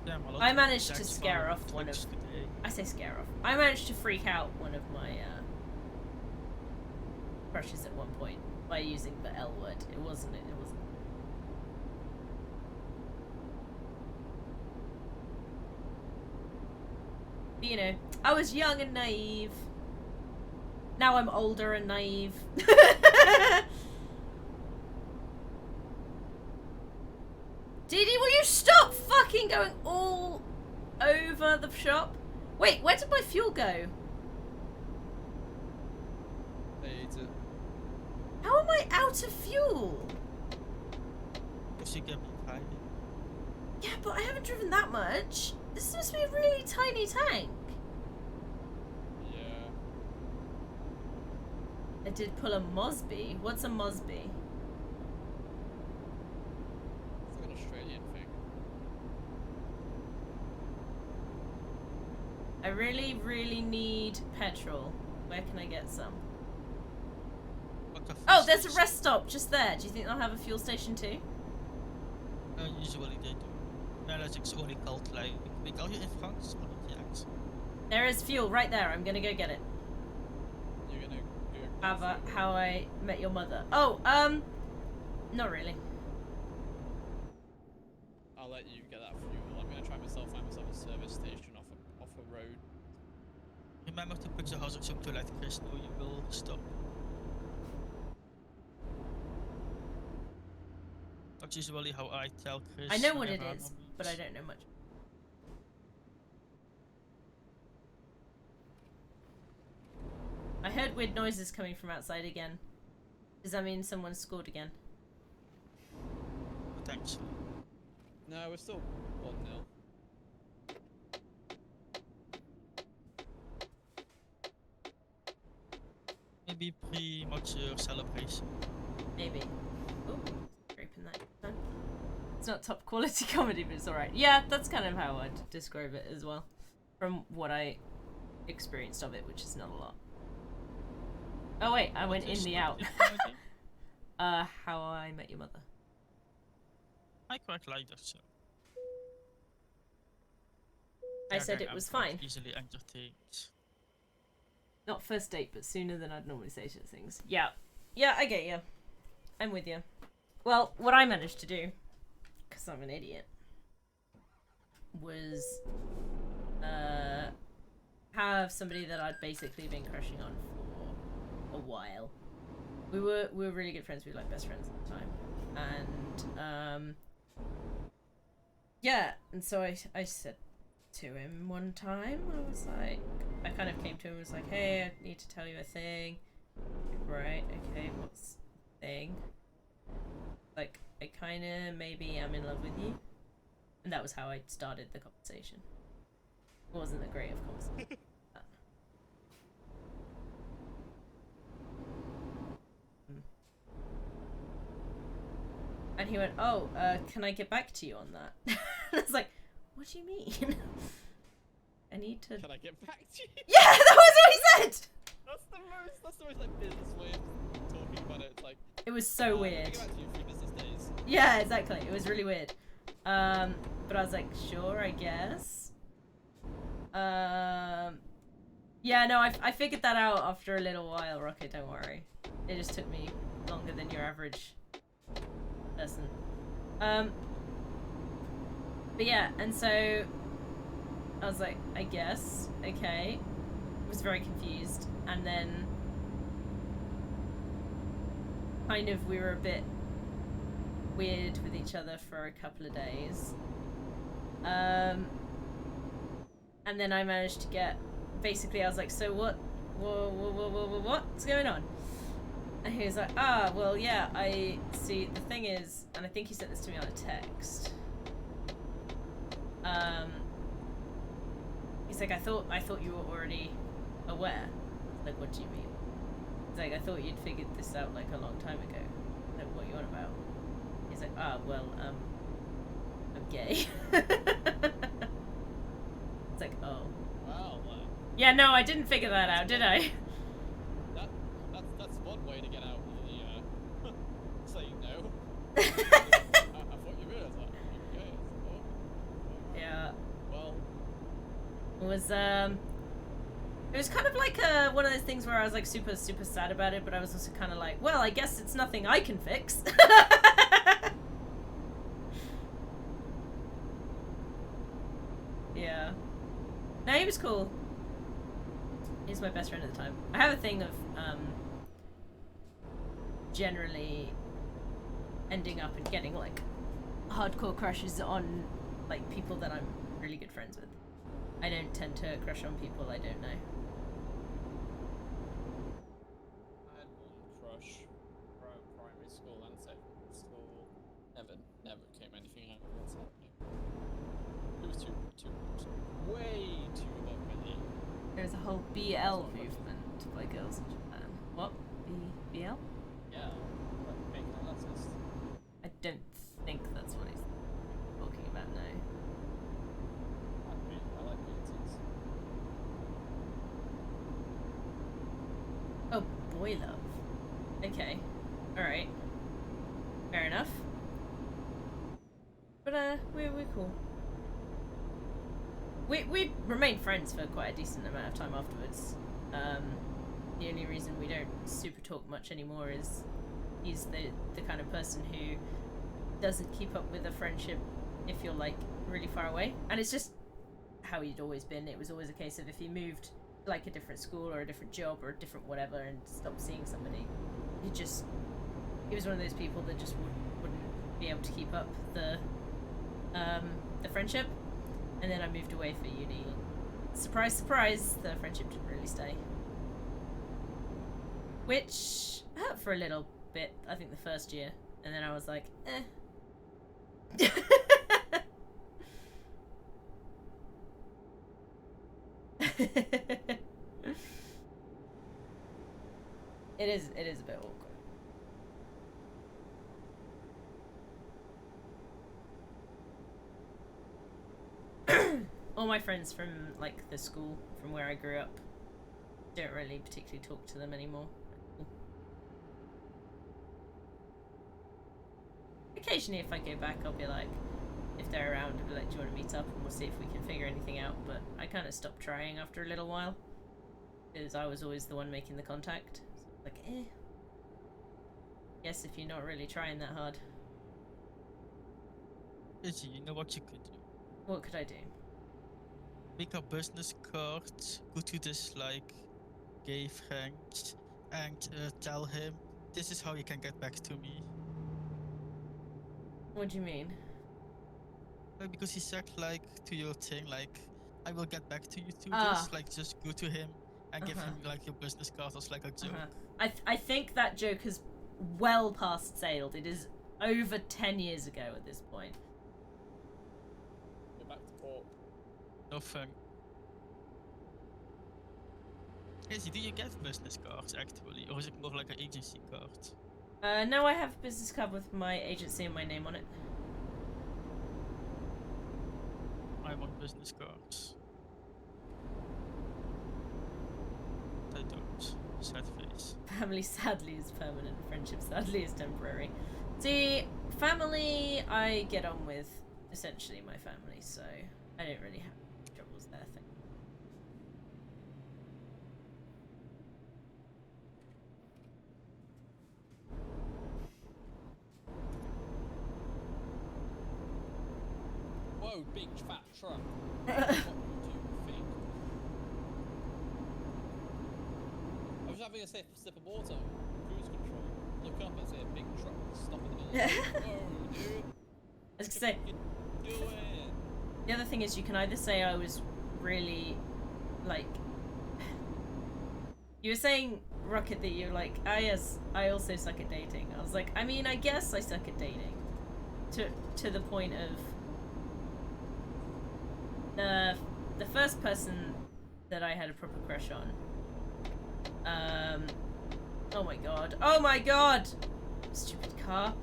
Damn, a lot
I
of
managed to
text
scare
file
off one of...
clicks today.
I say scare off. I managed to freak out one of my crushes at one point by using the L word. It wasn't. But, you know, I was young and naive. Now I'm older and naive. Didi, will you stop fucking going all over the shop? Wait, where did my fuel go?
They ate it.
How am I out of fuel?
Because you get me tired.
Yeah, but I haven't driven that much. This must be a really tiny tank.
Yeah.
I did pull a Mosby. What's a Mosby?
It's like an Australian thing.
I really, really need petrol. Where can I get some? Oh, there's a rest stop just there. Do you think they'll have a fuel station too?
Usually they do. It's only called like, we call you in France, or not yet.
There is fuel right there. I'm gonna go get it.
You're gonna do a
How I Met Your Mother. Oh, not really.
I'll let you get that fuel. I'm gonna try find myself a service station off a road.
Remember to put the hazards up to let Chris know you will stop. That's usually how I tell Chris.
I know what it
whenever I'm
is,
on
but I
meetings.
don't know much. I heard weird noises coming from outside again. Does that mean someone scored again?
Potentially.
No, we're still 1-0.
Maybe premature celebration.
Maybe. Oh, scraping that done. It's not top quality comedy, but it's alright. Yeah, that's kind of how I'd describe it as well. From what I experienced of it, which is not a lot. Oh wait, I went in the out. How I Met Your Mother.
I quite like that show.
I said it was fine.
Easily entertained.
Not first date, but sooner than I'd normally say such things. Yeah. Yeah, I get you. I'm with you. Well, what I managed to do, because I'm an idiot, was have somebody that I'd basically been crushing on for a while. We were really good friends. We were like best friends at the time. And yeah, and so I said to him one time, I was like, I kind of came to him and was like, hey, I need to tell you a thing. Right, okay, what's the thing? Like, I kind of maybe am in love with you. And that was how I started the conversation. It wasn't that great, of course. And he went, oh, can I get back to you on that? And I was like, what do you mean? I need to...
Can I get back to you?
Yeah, that was what he said!
That's the most like business way of talking about it. It's like...
It was so weird.
I'll get back to you in 3 business days.
Yeah, exactly. It was really weird. But I was like, sure, I guess. Yeah, no, I figured that out after a little while, Rocket, don't worry. It just took me longer than your average person. But yeah, and so I was like, I guess, okay. I was very confused. And then kind of we were a bit weird with each other for a couple of days. And then I managed to get, basically I was like, so what's going on? And he was like, ah, well, yeah, I see, the thing is, and I think he sent this to me on a text. He's like, I thought you were already aware. Like, what do you mean? He's like, I thought you'd figured this out like a long time ago. Like, what are you on about? He's like, ah, well, I'm gay. It's like, oh.
Well,
yeah, no, I didn't figure that out, did I?
That's one way to get out of the saying no. I thought you realized that. Okay. Oh.
Yeah.
Well.
It was kind of like one of those things where I was like super sad about it, but I was also kind of like, well, I guess it's nothing I can fix. Yeah. No, he was cool. He's my best friend at the time. I have a thing of generally ending up and getting like hardcore crushes on like people that I'm really good friends with. I don't tend to crush on people I don't know.
I had one crush throughout primary school and secondary school. Never came anything out of what's happening. It was way too lovely.
There's a whole BL movement by girls in Japan. What? BL?
Yeah, like making an artist.
I don't think that's what he's talking about now.
I like beauties.
Oh, boy love. Okay. Alright. Fair enough. But, we're cool. We remained friends for quite a decent amount of time afterwards. The only reason we don't super talk much anymore is he's the kind of person who doesn't keep up with a friendship if you're, like, really far away. And it's just how he'd always been. It was always a case of if he moved to, like, a different school or a different job or a different whatever and stopped seeing somebody, he was one of those people that just wouldn't be able to keep up the friendship. And then I moved away for uni. Surprise, surprise, the friendship didn't really stay. Which hurt for a little bit, I think the first year. And then I was like, eh. It is a bit awkward. All my friends from, like, the school from where I grew up don't really particularly talk to them anymore. Occasionally, if I go back, I'll be like, if they're around, I'll be like, do you want to meet up and we'll see if we can figure anything out. But I kind of stopped trying after a little while because I was always the one making the contact. So like, guess if you're not really trying that hard.
Izzy, you know what you could do?
What could I do?
Make a business card, go to this, like, gay friend, and tell him, this is how you can get back to me.
What do you mean?
Because he said, like, to your thing, like, I will get back to you to
Ah.
this, like, just go to him and give him, like, your business card as, like, a joke.
I think that joke has well past sailed. It is over 10 years ago at this point.
Go back to port.
No fun. Izzy, do you get business cards, actually? Or is it more like an agency card?
No, I have a business card with my agency and my name on it.
I want business cards. I don't. Sad face.
Family sadly is permanent, friendship sadly is temporary. See, family I get on with essentially my family, so I don't really have troubles there.
Whoa, big fat truck. What do you think? I was having a sip of water. Cruise control. Look up and see a big truck stop in the middle. Whoa, dude.
I was gonna say,
Doing.
the other thing is you can either say I was really, like, you were saying, Rocket, that you're like, ah yes, I also suck at dating. I was like, I mean, I guess I suck at dating. To the point of the first person that I had a proper crush on. Oh my god! Stupid car.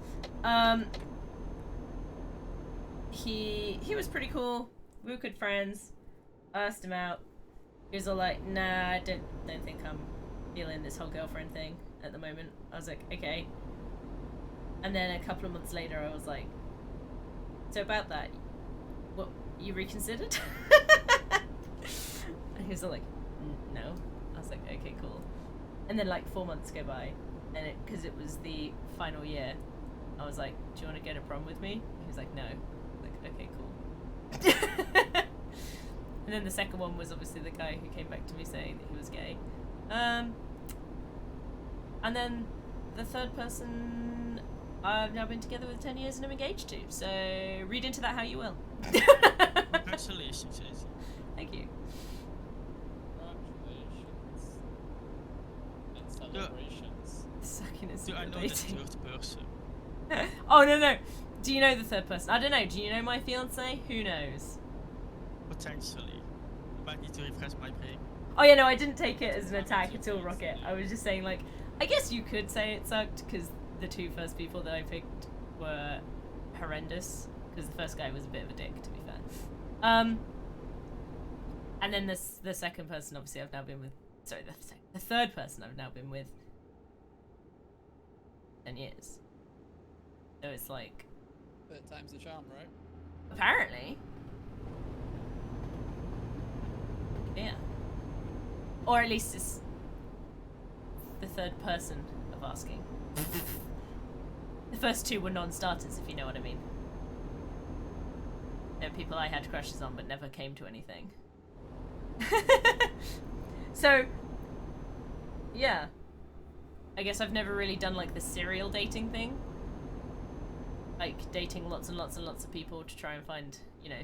He was pretty cool. We were good friends. I asked him out. He was all like, nah, I don't think I'm feeling this whole girlfriend thing at the moment. I was like, okay. And then a couple of months later I was like, so about that, what, you reconsidered? And he was all like, no. I was like, okay, cool. And then like 4 months go by, and because it was the final year, I was like, do you want to go to prom with me? He was like, no. I was like, okay, cool. And then the second one was obviously the guy who came back to me saying that he was gay. And then the third person, I've now been together with 10 years and I'm engaged to. So read into that how you will.
Congratulations, Izzy.
Thank you.
Congratulations. And celebrations.
Sucking
Do I know the third person?
Oh no. Do you know the third person? I don't know. Do you know my fiance? Who knows?
Potentially. Might need to refresh my brain.
Oh yeah, no, I didn't take it as an attack at all, Rocket. I was just saying, like, I guess you could say it sucked because the two first people that I picked were horrendous. Because the first guy was a bit of a dick, to be fair. And then the second person, obviously, I've now been with. Sorry, the third person I've now been with 10 years. So it's like.
Third time's the charm, right?
Apparently. Yeah. Or at least it's the third person of asking. The first two were non-starters, if you know what I mean. They're people I had crushes on but never came to anything. So, yeah. I guess I've never really done like the serial dating thing. Like dating lots and lots and lots of people to try and find, you know,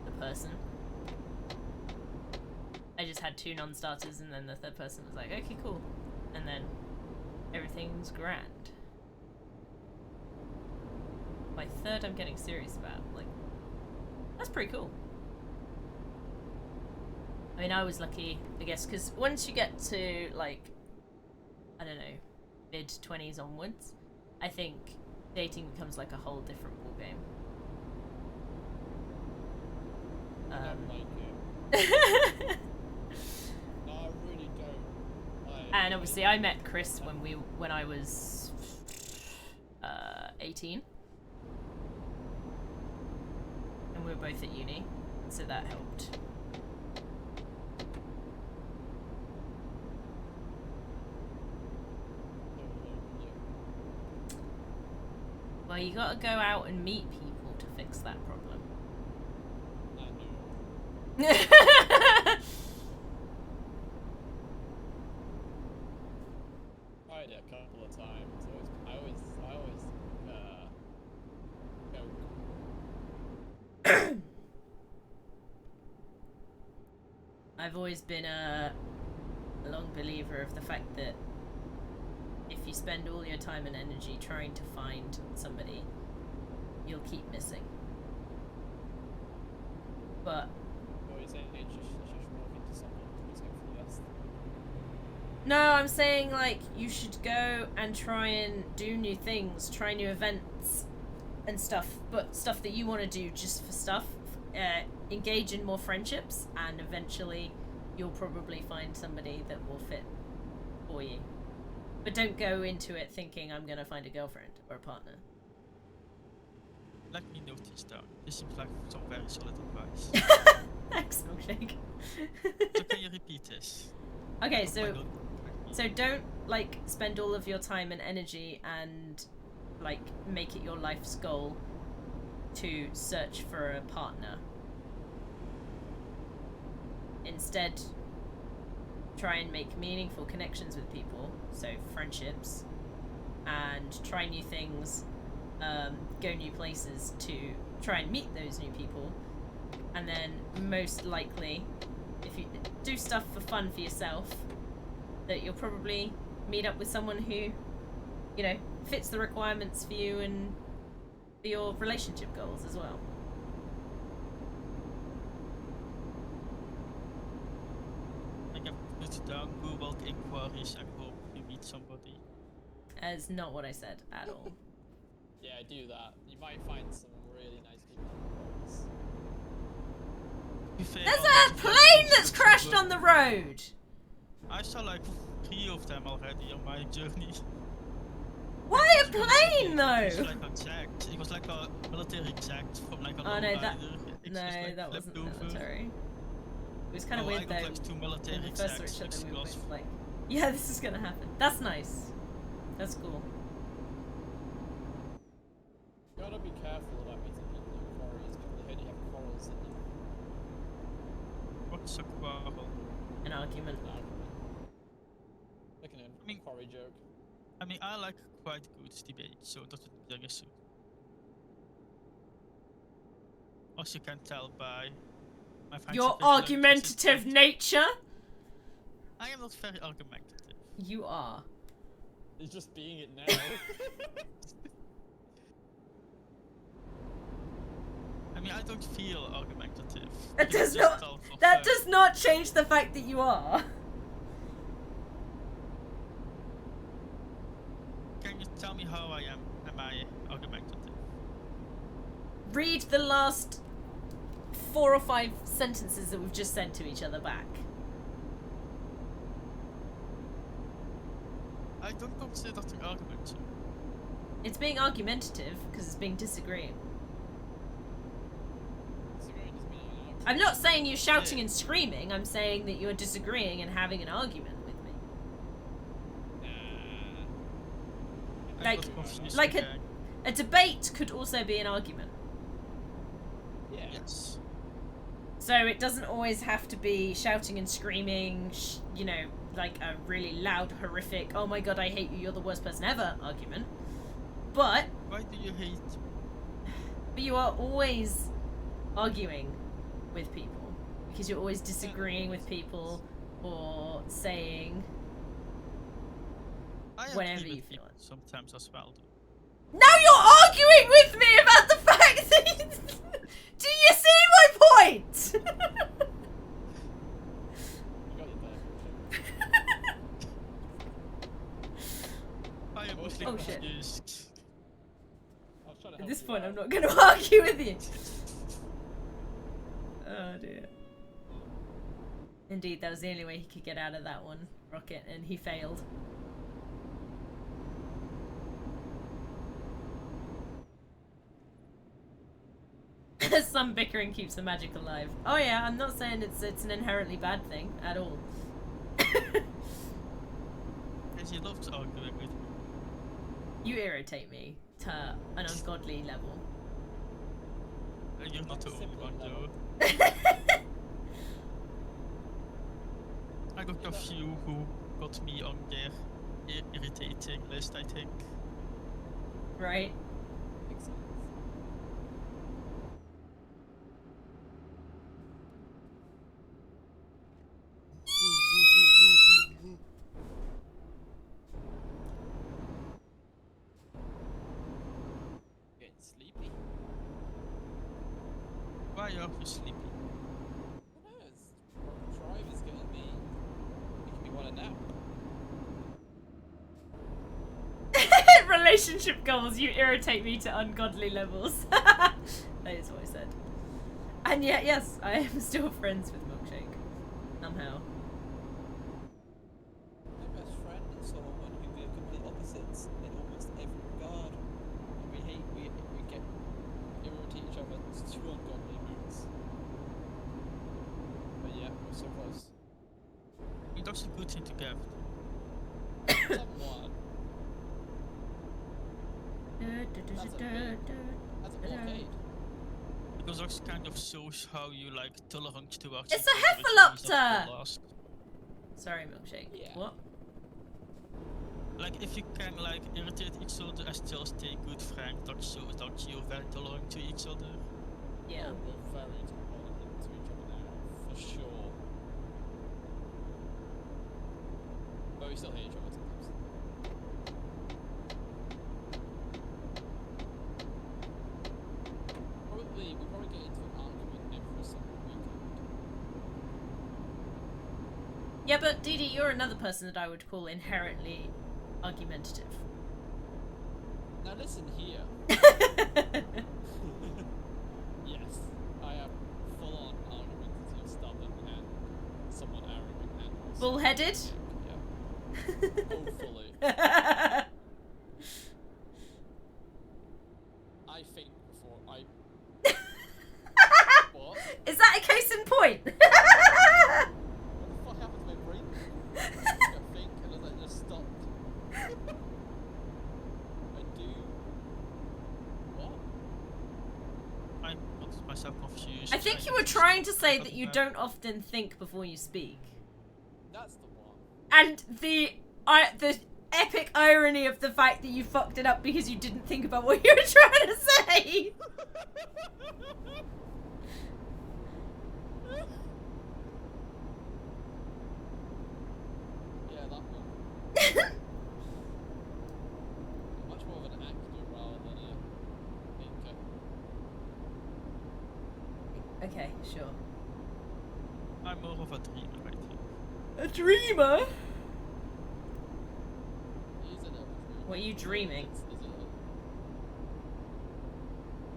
the person. I just had two non-starters and then the third person was like, okay, cool. And then everything's grand. My third I'm getting serious about. Like, that's pretty cool. I mean, I was lucky, I guess, because once you get to, like, I don't know, mid-20s onwards, I think dating becomes like a whole different ballgame.
I don't like it. No, I really don't.
And obviously I met Chris when I was 18. And we were both at uni, so that helped. Well, you gotta go out and meet people to fix that problem.
I know. I did a couple of times. I always go.
I've always been a long believer of the fact that if you spend all your time and energy trying to find somebody, you'll keep missing. But
Always say you just walk into someone who's going for yes.
no, I'm saying like you should go and try and do new things, try new events and stuff, but stuff that you want to do just for stuff. Engage in more friendships, and eventually you'll probably find somebody that will fit for you. But don't go into it thinking I'm gonna find a girlfriend or a partner.
Let me note this down. This seems like some very solid advice.
Thanks, Milkshake.
So can you repeat this?
Okay, so don't like spend all of your time and energy and like make it your life's goal to search for a partner. Instead, try and make meaningful connections with people, so friendships, and try new things, go new places to try and meet those new people, and then most likely, if you do stuff for fun for yourself, that you'll probably meet up with someone who, you know, fits the requirements for you and for your relationship goals as well.
I can put down Google inquiries and hope you meet somebody.
That's not what I said at all.
Yeah, do that. You might find some really nice people.
There's a plane that's crashed on the road!
I saw like 3 of them already on my journey.
Why a plane though?
It was like a jet. It was like a military jet from like a
Oh no, that
It
no,
just, like,
that
flipped
wasn't
over.
military. It was kind of
Oh,
weird
I got
though.
like 2 military
When we first saw
jets
each other, we were both
explosive.
like, "Yeah, this is gonna happen." That's nice. That's cool.
You gotta be careful about meeting people in quarries because they only have quarrels in them.
What's a quarrel?
An argument.
Like a quarry joke.
I mean, I like quite good debate, so that would be aggressive. As you can tell by my
Your
facial
argumentative
expression.
nature?
I am not very argumentative.
You are.
He's just being it now.
I mean, I don't feel argumentative.
It
It's
does
just
not.
all for
That
fun.
does not change the fact that you are.
Can you tell me how I am? Am I argumentative?
Read the last 4 or 5 sentences that we've just sent to each other back.
I don't consider that an argument.
It's being argumentative because it's being disagreeing.
Disagreeing doesn't mean I'm
I'm not saying you're shouting and screaming. I'm saying that you're disagreeing and having an argument with me.
I
Like-
got confused
like
again.
A debate could also be an argument.
Yeah.
Yes.
So it doesn't always have to be shouting and screaming, you know, like a really loud, horrific, oh my god, I hate you, you're the worst person ever argument. But
Why do you hate?
you are always arguing with people. Because you're always disagreeing with people or saying
I
whatever
agree
you
with
feel
people
it.
sometimes as well.
Now you're arguing with me about the fact that do you see my point?
You got it there.
I am mostly
Oh, shit.
confused.
I was trying to
At
help
this
you
point,
out.
I'm not going to argue with you. Oh dear. Indeed, that was the only way he could get out of that one, Rocket, and he failed. Some bickering keeps the magic alive. Oh yeah, I'm not saying it's an inherently bad thing at all.
Because he loves arguing with me.
You irritate me to an ungodly level.
And you're not the only
Simple
one
level.
though. I got a few who got me on their irritating list, I think.
Right?
Makes sense. Getting sleepy.
Why are you sleepy?
Who knows? Drive is getting me. Making me want to nap.
Relationship goals, you irritate me to ungodly levels. That is what I said. And yet, yes, I am still friends with Milkshake. Somehow.
My best friend is someone who we are complete opposites in almost every regard. And we get irritate each other to ungodly moods. But yeah, we're so close.
It does a good thing together.
Somewhat. That's a blockade.
Because that kind of shows how you like tolerant towards
It's
each
a
other, which means that
heffalopter!
people ask.
Sorry, Milkshake.
Yeah.
What?
Like if you can like irritate each other and still stay good friends, that shows that you're very tolerant to each other.
Yeah.
Oh, we're very tolerant to each other now, for sure. But we still hate each other sometimes. We probably get into an argument every single weekend.
Yeah, but Dee Dee, you're another person that I would call inherently argumentative.
Now listen here. Yes, I am full on argumentative, stubborn, and somewhat arrogant and also
Bullheaded?
Yeah. Hopefully. I think before I. What?
Is that a case in point?
What the fuck happened to my brain? I think, and then I just stopped. I do. What?
I got myself confused.
I think you were trying to say that you don't often think before you speak.
That's the one.
And the epic irony of the fact that you fucked it up because you didn't think about what you were trying to say.
Yeah, that one. Much more of an actor rather than a thinker.
Okay, sure.
I'm more of a dreamer, I think.
A dreamer?
He's an dreamer.
What are you dreaming?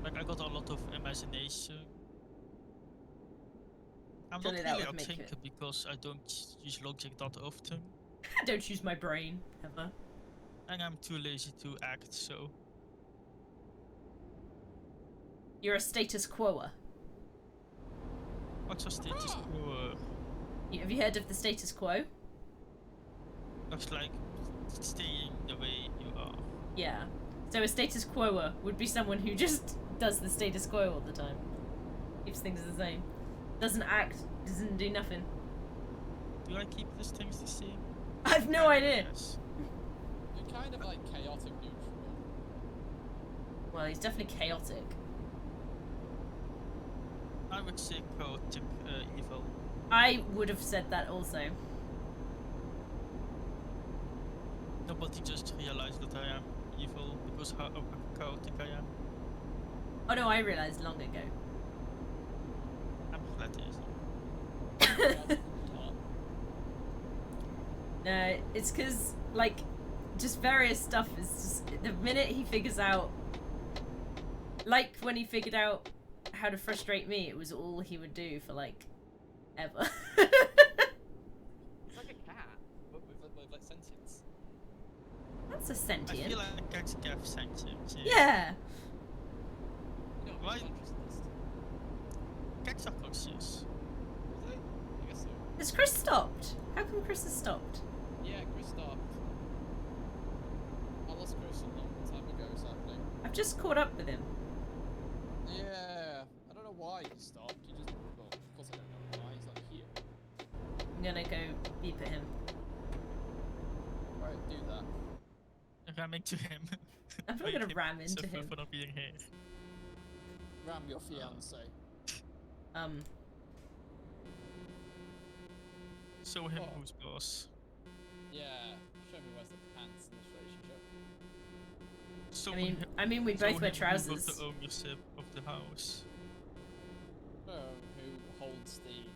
Like, I got a lot of imagination. I'm
Surely
not
that
really a
would make
thinker
it-
because I don't use logic that often.
I don't use my brain, ever.
And I'm too lazy to act, so...
You're a status quoer.
What's your status quo?
Have you heard of the status quo?
Looks like staying the way you are.
Yeah. So a status quoer would be someone who just does the status quo all the time. Keeps things the same. Doesn't act, doesn't do nothing.
Do I keep these things the same?
I've no idea.
Yes.
You're kind of like chaotic neutral.
Well, he's definitely chaotic.
I would say chaotic evil.
I would have said that also.
Nobody just realized that I am evil because how chaotic I am.
Oh no, I realised long ago.
I'm glad it is.
No, it's because, like, just various stuff is just... The minute he figures out... Like, when he figured out how to frustrate me, it was all he would do for, like, ever.
It's like a cat, but with like sentience.
That's a
I
sentient.
feel like cats have sentience.
Yeah.
You know,
Why-
consciousness.
Cats are conscious.
Was it? I guess so.
Has Chris stopped? How come Chris has stopped?
Yeah, Chris stopped. I lost Chris a long time ago, sadly.
I've just caught up with him.
Yeah, I don't know why he stopped. He just, well, of course I don't know why. He's not here.
I'm gonna go beep at him.
Right, do that.
Ramming to him.
I'm not
Make
gonna
him
ram into
suffer
him.
for not being here.
Ram your fiance.
Show him
Oh.
who's boss.
Yeah, show me where's the pants in this relationship.
Show
I mean, we
show
both wear
him who got
trousers.
the ownership of the house.
Who holds the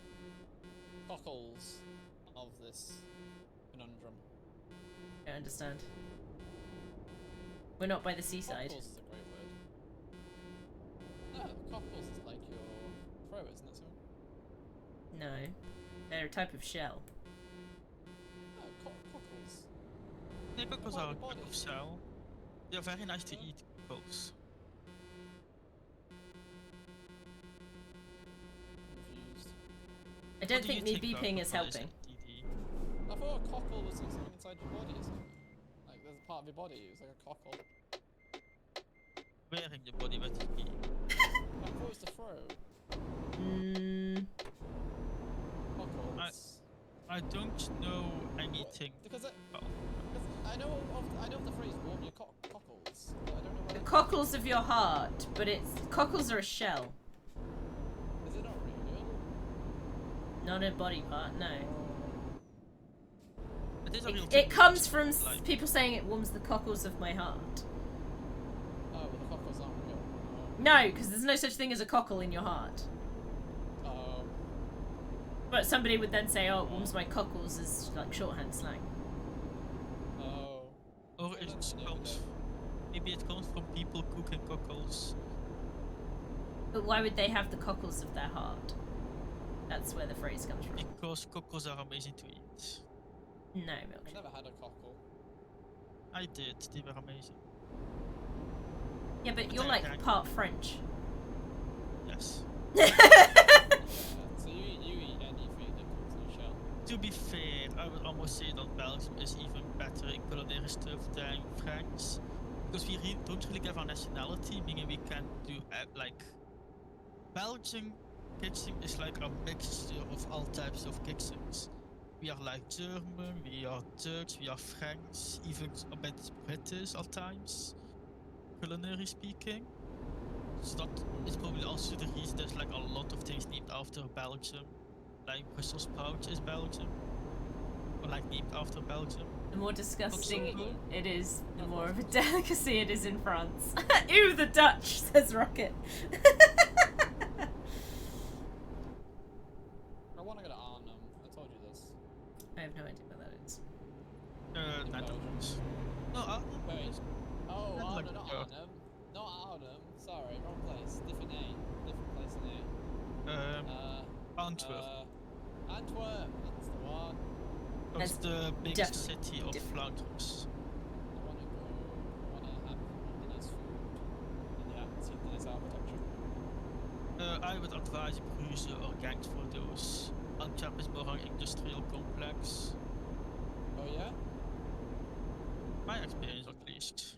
cockles of this conundrum?
I don't understand. We're not by the seaside.
Cockles is a great word. No, cockles is like your throw, isn't it? So?
No. They're a type of shell.
No, cockles.
Yeah, cockles
What
are a
about
type
the
of
body?
shell. They're very nice to eat, cockles.
Confused.
I don't
What do
think
you
me
think
beeping is
cockle
helping.
DD?
I thought a cockle was like something inside your body or something. Like there's a part of your body, it was like a cockle.
Where in your body would it be?
I thought it was the throw. Cockles.
I don't know anything.
Because
Oh.
I know of the phrase warm your cockles, but I don't know
The
where.
cockles of your heart, but cockles are a shell,
Is it not real?
not a body part. No.
It is a real
It
thing,
comes
it's
from
like-
people saying it warms the cockles of my heart.
Oh, well the cockles aren't real.
No, because there's no such thing as a cockle in your heart.
Oh.
But somebody would then say, "Oh, it warms my cockles," as like shorthand slang.
Oh.
Or
Yeah,
it
that's new
comes.
though.
Maybe it comes from people cooking cockles.
But why would they have the cockles of their heart? That's where the phrase comes from.
Because cockles are amazing to eat.
No,
I
milkshake.
never had a cockle.
I did, they were amazing.
Yeah, but
But
you're
they're
like
kind-
part French.
Yes.
Yeah, so you eat anything that comes in a shell.
To be fair, I would almost say that Belgium is even better in culinary stuff than France. Because we don't really have our nationality, meaning we can do like... Belgian kitchen is like a mixture of all types of kitchens. We are like German, we are Dutch, we are French, even a bit British at times, culinary speaking. So that is probably also the reason there's like a lot of things named after Belgium. Like Brussels sprouts is Belgium. Or like named after Belgium.
The more disgusting
cool.
it is, the more of a delicacy it is in France. Ew, the Dutch, says Rocket.
I want to go to Arnhem. I told you this.
I have no idea what that is.
Netherlands. No,
Wait. Oh,
Netherlands,
Arnhem, not
yeah.
Arnhem. Not Arnhem. Sorry, wrong place. Different A. Different place in A.
Antwerp.
Antwerp. That's the one.
That's the biggest
definitely
city of
different.
Flanders.
I want to go. I want to have nice food. And yeah, see nice architecture.
I would advise Bruges or Ghent for those. Antwerp is more an industrial complex.
Oh yeah.
My experience at least.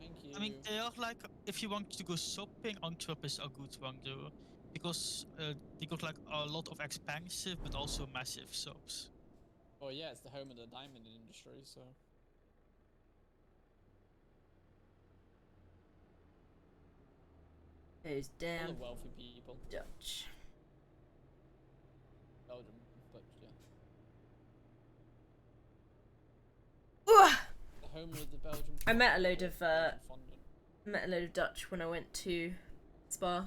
Thank you.
I mean, they are like, if you want to go shopping, Antwerp is a good one though. Because they got like a lot of expensive but also massive shops.
Oh yeah, it's the home of the diamond industry, so.
Those
Full
damn
of wealthy people.
Dutch.
Belgium, but yeah.
Ooh,
The home of the Belgian.
I met a load of
Belgian fondant.
Dutch when I went to Spa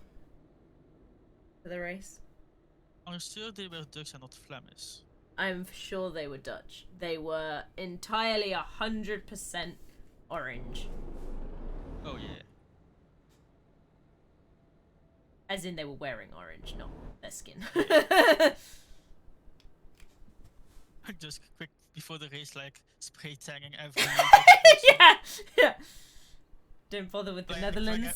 for the race.
I'm sure they were Dutch and not Flemish.
I'm sure they were Dutch. They were entirely 100% orange.
Oh yeah.
As in they were wearing orange, not their skin.
Just quick before the race, like spray tanning every.
yeah. Don't bother with the Netherlands.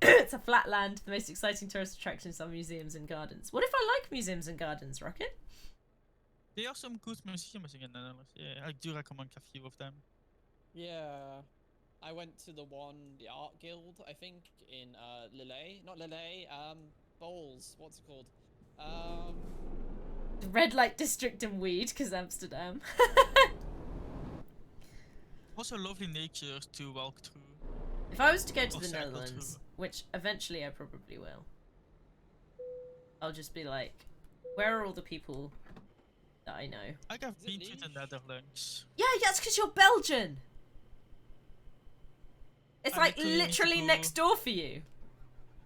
It's a flat land. The most exciting tourist attractions are museums and gardens. What if I like museums and gardens, Rocket?
There are some good museums in the Netherlands. Yeah, I do recommend a few of them.
Yeah. I went to the Art Guild, I think, in Lille. Not Lille, Bowls. What's it called?
The red light district in Weed, because Amsterdam.
Also lovely nature to walk through.
If I was to go to
Or
the
cycle
Netherlands,
through.
which eventually I probably will, I'll just be like, where are all the people that I know?
I have
Is it
been to the
Liège?
Netherlands.
Yeah, that's because you're Belgian. It's
I
like
literally need to
literally
go-
next door for you.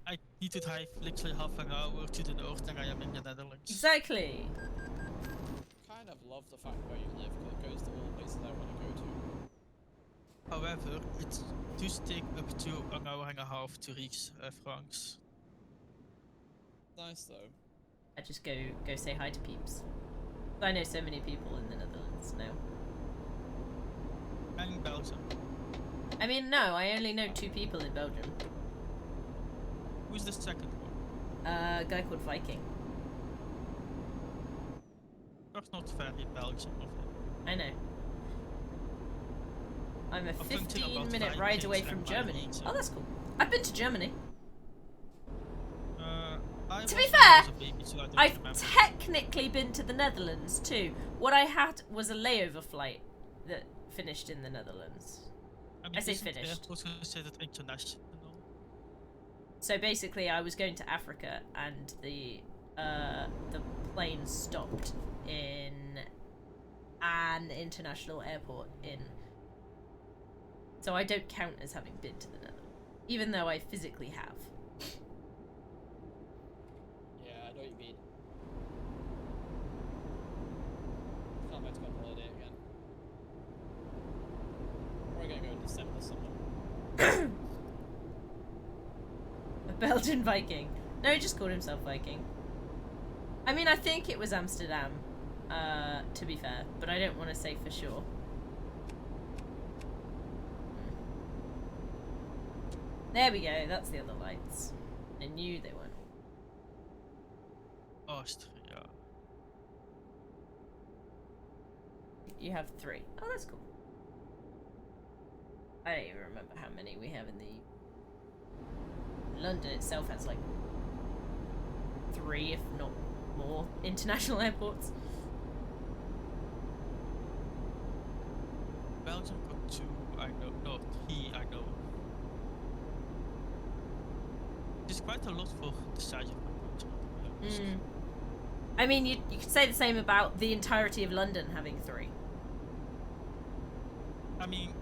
I need to drive literally half an hour to the north and I am in the Netherlands.
Exactly.
Kind of love the fact where you live, because it goes to all the places I want to go to.
However, it does take up to an hour and a half to reach France.
Nice though.
I just go say hi to peeps. I know so many people in the Netherlands now.
And Belgium.
I mean, no, I only know 2 people in Belgium.
Who's the second one?
A guy called Viking.
That's not very Belgian of him.
I know. I'm a
thinking about
15-minute
Vikings
ride away from
and
Germany.
Vikings.
Oh, that's cool. I've been to Germany.
I
To
was
be
when I was
fair,
a baby, so I don't
I've
remember.
technically been to the Netherlands too. What I had was a layover flight that finished in the Netherlands.
I, mean,
I say
isn't
finished.
airport considered international?
So basically, I was going to Africa, and the plane stopped in an international airport in. So I don't count as having been to the Netherlands, even though I physically have.
Yeah, I know what you mean. Can't wait to go on holiday again. We're gonna go in December somewhere.
A Belgian Viking. No, he just called himself Viking. I mean, I think it was Amsterdam, to be fair, but I don't want to say for sure. There we go, that's the other lights. I knew they weren't.
Austria.
You have 3. Oh, that's cool. I don't even remember how many we have in the... London itself has like 3, if not more, international airports.
Belgium got 2, I know. No, 3, I know. It's quite a lot for the size of my country, to be honest.
I mean, you could say the same about the entirety of London having 3.
I mean,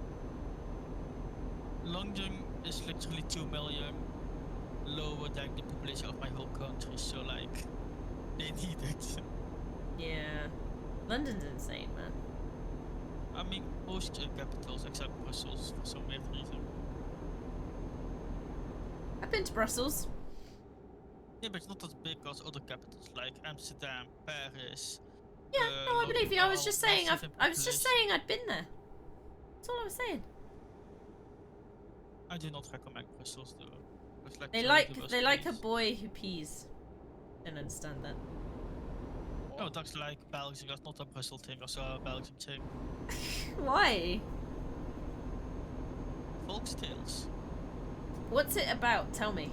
London is literally 2 million lower than the population of my whole country, so like, they need it.
Yeah. London's insane, man.
I mean, most capitals except Brussels for some weird reason.
I've been to Brussels.
Yeah, but it's not as big as other capitals like Amsterdam, Paris.
Yeah, no, I believe you. I was
all
just saying.
massive in
I was just
population.
saying I'd been there. That's all I was saying.
I do not recommend Brussels though. It's like
They
so
like
diverse
they like a
place.
boy who pees. Don't understand that.
No, that's like Belgium. That's not a Brussels thing. That's a Belgium thing.
Why?
Volkstales.
What's it about? Tell me.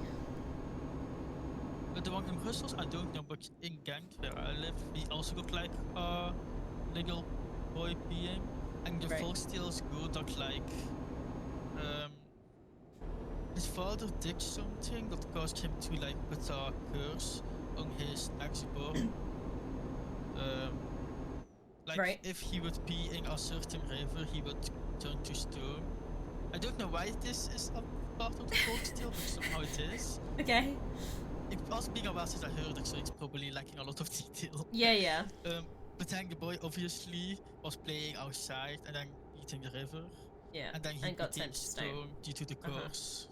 The one in Brussels, I don't know, but in Ghent, where I live, we also got like a little boy peeing, and the
Right.
Volkstales go that like his father did something that caused him to like put a curse on his next born. Like
Right.
if he would pee in a certain river, he would turn to stone. I don't know why this is a part of the Volkstale, but somehow it is.
Okay.
It was being a while since I heard it, so it's probably lacking a lot of detail.
Yeah.
But then the boy obviously was playing outside and then eating the river.
Yeah.
And then he
got
became
turned to stone.
stone due to the
Uh-huh.
curse.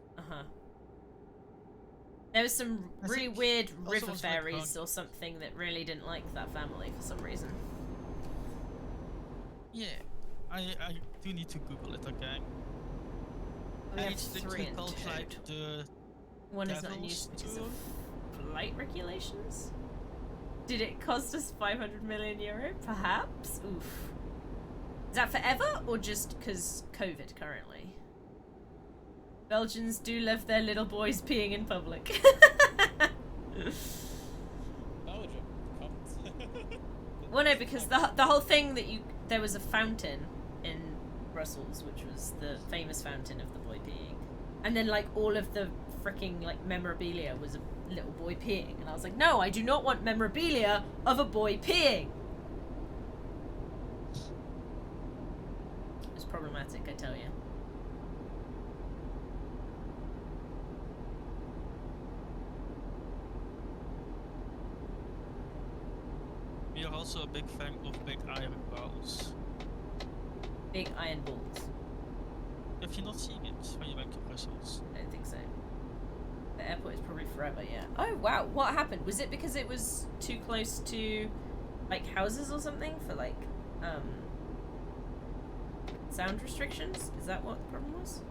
There was some
I
really
think
weird
also
river
was like
fairies or something that really didn't like that family for some reason.
Yeah, I do need to Google it again.
We
And
have
it's
3
literally
in
called
total.
like the
One is not in
Devil's
use because
Stone?
of flight regulations. Did it cost us 500 million euro? Perhaps. Oof. Is that forever or just because COVID currently? Belgians do love their little boys peeing in public.
Belgium. Cunt.
Well, no, because the whole thing that there was a fountain in Brussels, which was the famous fountain of the boy peeing, and then like all of the freaking like memorabilia was a little boy peeing, and I was like, no, I do not want memorabilia of a boy peeing. It's problematic, I tell you.
We are also a big fan of big iron balls.
Big iron balls.
Have you not seen it when you went to Brussels?
I don't think so. The airport is probably forever, yeah. Oh wow, what happened? Was it because it was too close to like houses or something for like sound restrictions? Is that what the problem was?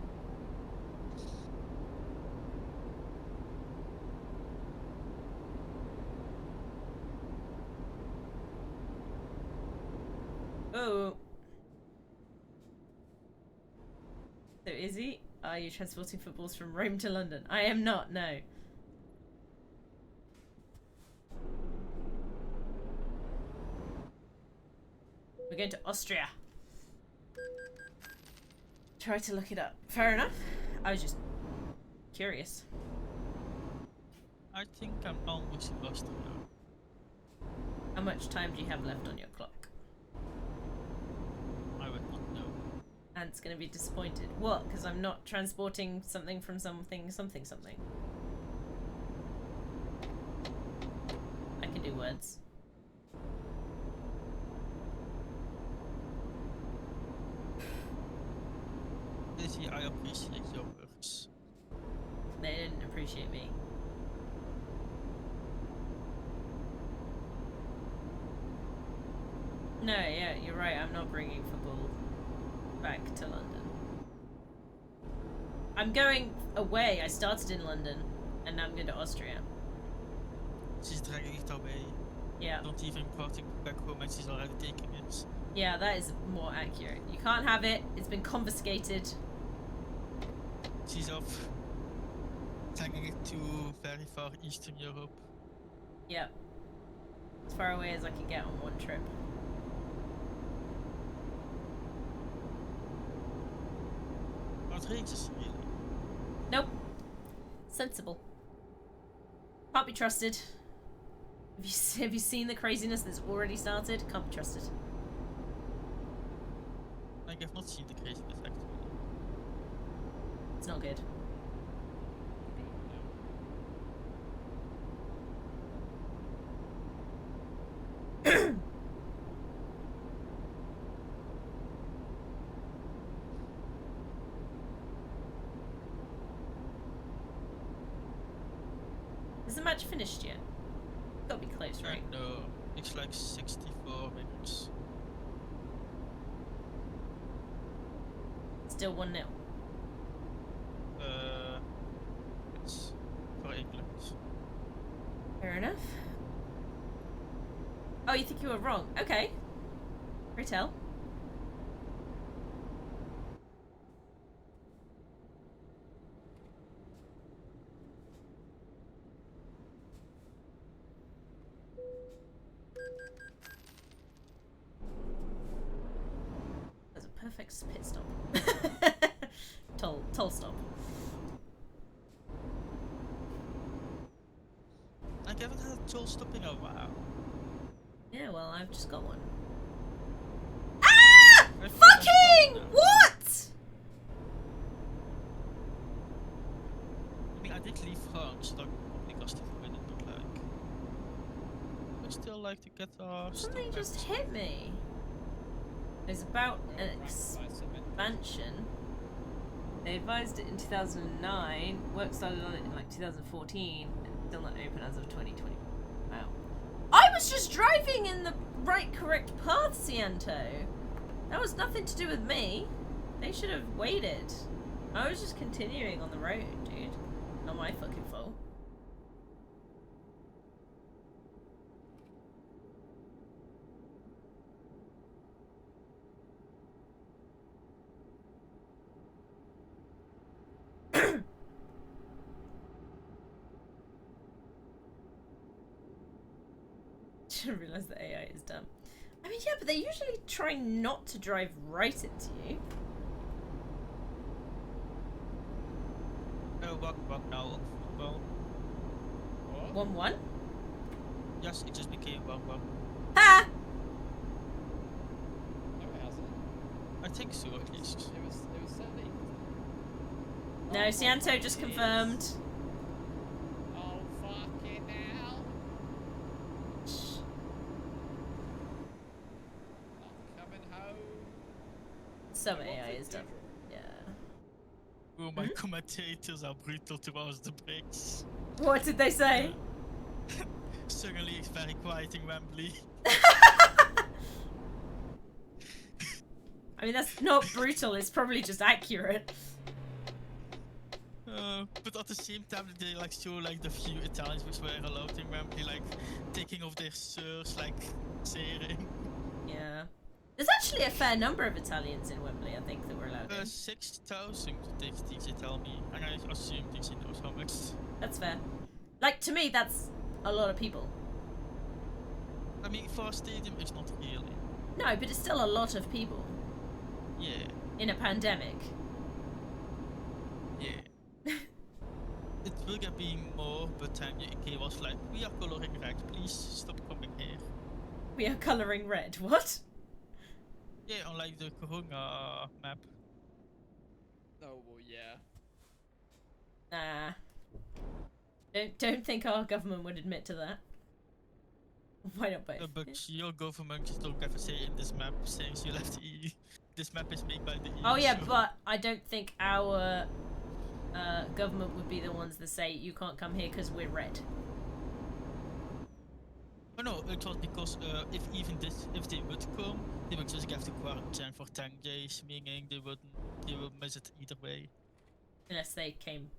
Oh. So Izzy, are you transporting footballs from Rome to London? I am not, no. We're going to Austria. Try to look it up. Fair enough. I was just curious.
I think I'm almost in Austria.
How much time do you have left on your clock?
I would not know.
Ant's gonna be disappointed. What? Because I'm not transporting something from something. I can do words.
Lizzie, I appreciate your words.
They didn't appreciate me. No, yeah, you're right. I'm not bringing football back to London. I'm going away. I started in London, and now I'm going to Austria.
She's dragging it away.
Yeah.
Not even parting back home and she's already taking it.
Yeah, that is more accurate. You can't have it. It's been confiscated.
She's off. Taking it to very far Eastern Europe.
Yep. As far away as I can get on one trip.
not racist, really.
Nope. Sensible. Can't be trusted. Have you seen the craziness that's already started? Can't be trusted.
I have not seen the craziness actually.
It's not good. Is the match finished yet? Gotta be close, right?
No, it's like 64 minutes.
Still 1-0.
It's for England.
Fair enough. Oh, you think you were wrong? Okay. Retell. That's a perfect pit stop. Toll stop.
I haven't had a toll stop in a while.
Yeah, well, I've just got one. Ah!
I feel
Fucking!
like-
What?
I mean, I did leave France, like, because the wind not like. But still like to get our
Something
stuff
just
back.
hit me. It's about an expansion. They advised it in 2009. Work started on it in like 2014, and still not open as of 2020. Wow. I was just driving in the right, correct path, Cianto. That was nothing to do with me. They should have waited. I was just continuing on the road, dude. Not my fucking fault. Didn't realize that AI is dumb. I mean, yeah, but they usually try not to drive right into you.
Oh, what now on football?
What?
1-1?
Yes, it just became 1-1.
Ha!
No, it hasn't.
I think so, at least.
It was certainly.
No,
Oh,
Cianto just
it is.
confirmed.
Oh, fucking hell. Not coming home.
Some
What's
AI
it
is
do?
dumb. Yeah.
Oh, my commentators are brutal towards the Brits.
What did they say?
Suddenly it's very quiet in Wembley.
I mean, that's not brutal, it's probably just accurate.
But at the same time, they like show like the few Italians which were allowed in Wembley, like taking off their shirts, like cheering.
Yeah. There's actually a fair number of Italians in Wembley, I think, that were allowed in.
6,000, they tell me, and I assume they knows how much.
That's fair. Like, to me, that's a lot of people.
I mean, for a stadium, it's not really.
No, but it's still a lot of people.
Yeah,
In a pandemic.
yeah. It will get being more, but then the UK was like, we are coloring red, please stop coming here.
We are colouring red. What?
Yeah, on like the Corona map.
Oh, well, yeah.
Nah. Don't think our government would admit to that. Why not both?
But your government don't have a say in this map, since you left the EU. This map is made by the EU.
Oh yeah,
so-
but I don't think our government would be the ones that say you can't come here because we're red.
Oh no, it was because if they would come, they would just have to quarantine for 10 days, meaning they would miss it either way.
Unless they came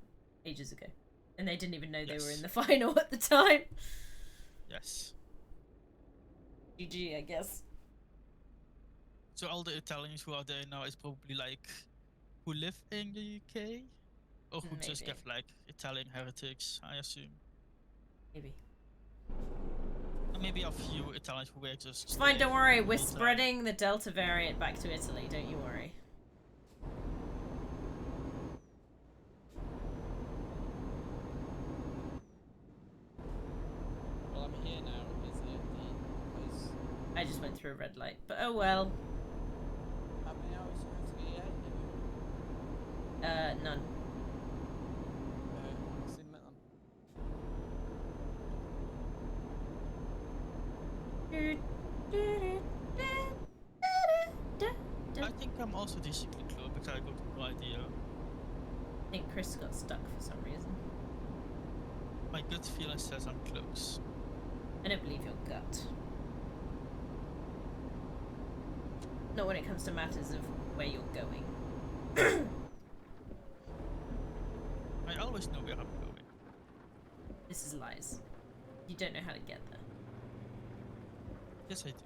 ages ago. And they didn't even know they were
Yes.
in the final at the time.
Yes.
GG, I guess.
So all the Italians who are there now is probably like who live in the UK, or who just
Maybe.
have like Italian heritage, I assume.
Maybe.
And maybe a few Italians who were just.
It's fine, don't worry. We're
full time.
spreading the Delta variant back to Italy. Don't you worry. I just went through a red light, but oh well.
How many hours do you have to get in?
None.
See the minute
I think I'm also decently close, but I got no idea.
I think Chris got stuck for some reason.
My gut feeling says I'm close.
I don't believe your gut. Not when it comes to matters of where you're going.
I always know where I'm going.
This is lies. You don't know how to get there.
Yes, I do.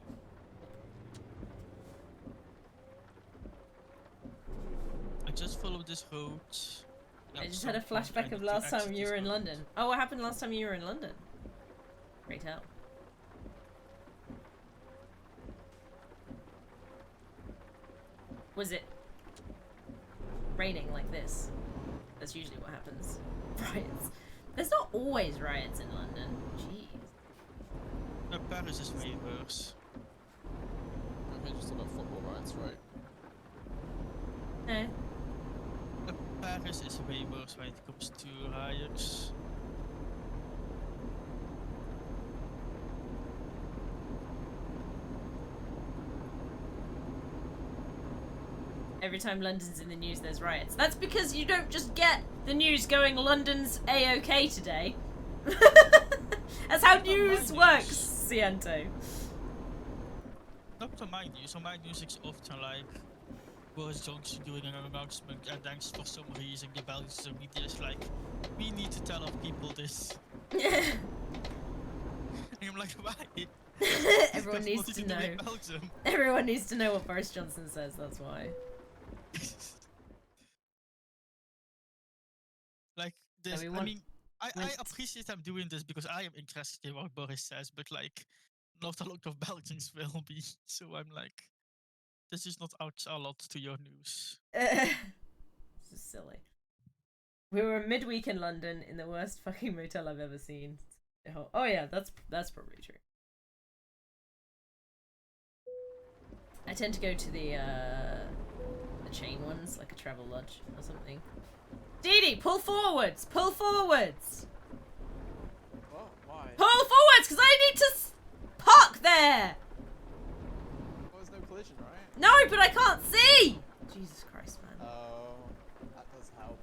I just followed this road.
I just had a flashback of last time you were in London. Oh, what happened last time you were in London? Great hell. Was it raining like this? That's usually what happens. Riots. There's not always riots in London. Jeez.
Paris is way worse.
Okay, just about football riots, right?
No.
Paris is way worse when it comes to riots.
Every time London's in the news, there's riots. That's because you don't just get the news going, London's A-OK today. That's how news works, Ciento.
Not on my news. On my news, it's often like Boris Johnson doing an announcement, and then for some reason the Belgian media is like, we need to tell our people this. And I'm like, why?
Everyone needs to know. Everyone needs to know what Boris Johnson says, that's why.
Like this, I mean, I appreciate them doing this because I am interested in what Boris says, but like, not a lot of Belgians will be. So I'm like, this is not a lot to your news.
This is silly. We were midweek in London in the worst fucking motel I've ever seen. Oh yeah, that's probably true. I tend to go to the chain ones, like a travel lodge or something. Dee Dee, pull forwards! Pull forwards!
What? Why?
Pull forwards, because I need to park there!
Well, there's no collision, right?
No, but I can't see! Jesus Christ, man.
Oh, that does help.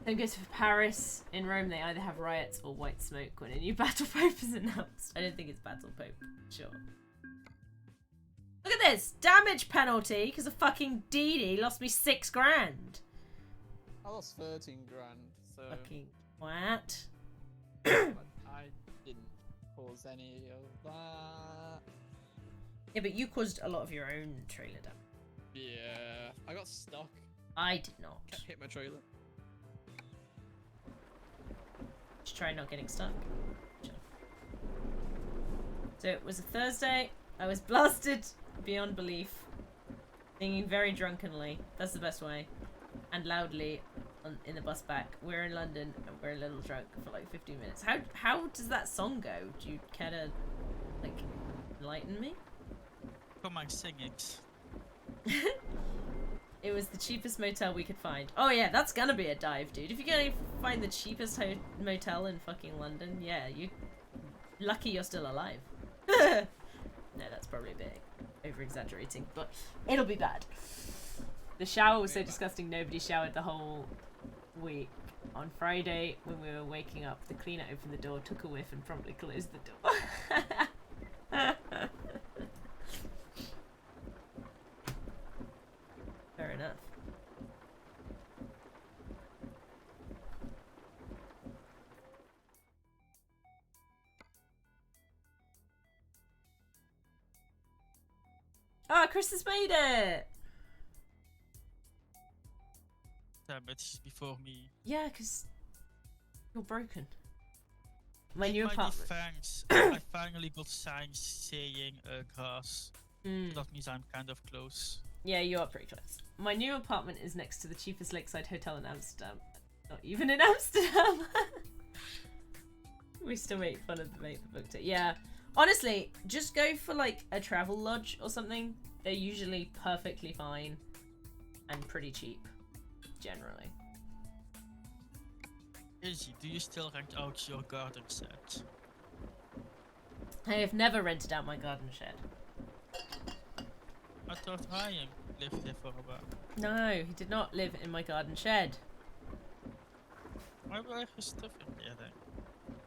Then go to Paris. In Rome, they either have riots or white smoke when a new battle pope is announced. I don't think it's battle pope. Sure. Look at this! Damage penalty because a fucking Dee Dee lost me 6 grand.
I lost 13 grand, so...
Fucking what?
I didn't cause any of that.
Yeah, but you caused a lot of your own trailer damage.
Yeah, I got stuck.
I did not.
Kept hitting my trailer.
Just try not getting stuck. Sure. So it was a Thursday. I was blasted beyond belief. Singing very drunkenly. That's the best way. And loudly in the bus back. We're in London and we're a little drunk for like 15 minutes. How does that song go? Do you care to, like, enlighten me?
Come on, sing it.
It was the cheapest motel we could find. Oh yeah, that's gonna be a dive, dude. If you're gonna find the cheapest motel in fucking London, yeah, you lucky you're still alive. No, that's probably a bit over-exaggerating, but it'll be bad. The shower was so disgusting, nobody showered the whole week. On Friday, when we were waking up, the cleaner opened the door, took a whiff, and promptly closed the door. Fair enough. Oh, Chris has made it!
Damn it, she's before me.
Yeah, because you're broken. My
In
new
my
apartment.
defense, I finally got signs saying grass.
Mm.
That means I'm kind of close.
Yeah, you are pretty close. My new apartment is next to the cheapest lakeside hotel in Amsterdam. Not even in Amsterdam! We still make fun of the book too. Yeah. Honestly, just go for like a travel lodge or something. They're usually perfectly fine and pretty cheap, generally.
Izzy, do you still rent out your garden set?
I have never rented out my garden shed.
I thought Ryan lived there for a while.
No, he did not live in my garden shed.
Why will I have stuff in there then?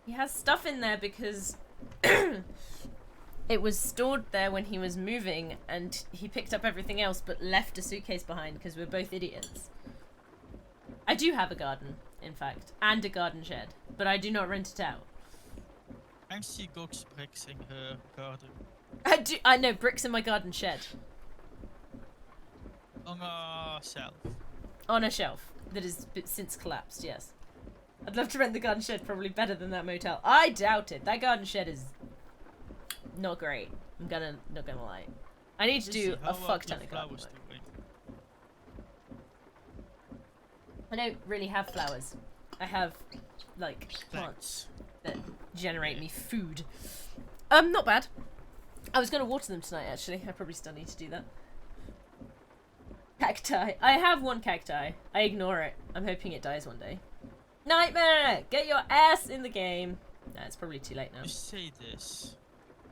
He has stuff in there because it was stored there when he was moving and he picked up everything else but left a suitcase behind because we're both idiots. I do have a garden, in fact, and a garden shed, but I do not rent it out.
I see Gog's bricks in her garden.
I know, bricks in my garden shed.
On a shelf.
On a shelf that has since collapsed, yes. I'd love to rent the garden shed, probably better than that motel. I doubt it. That garden shed is not great. I'm not gonna lie. I need to do a fuck ton of garden work. I don't really have flowers. I have, like, plants that generate me food. Not bad. I was gonna water them tonight, actually. I probably still need to do that. Cacti. I have one cacti. I ignore it. I'm hoping it dies one day. Nightmare! Get your ass in the game. Nah, it's probably too late now.
You say this.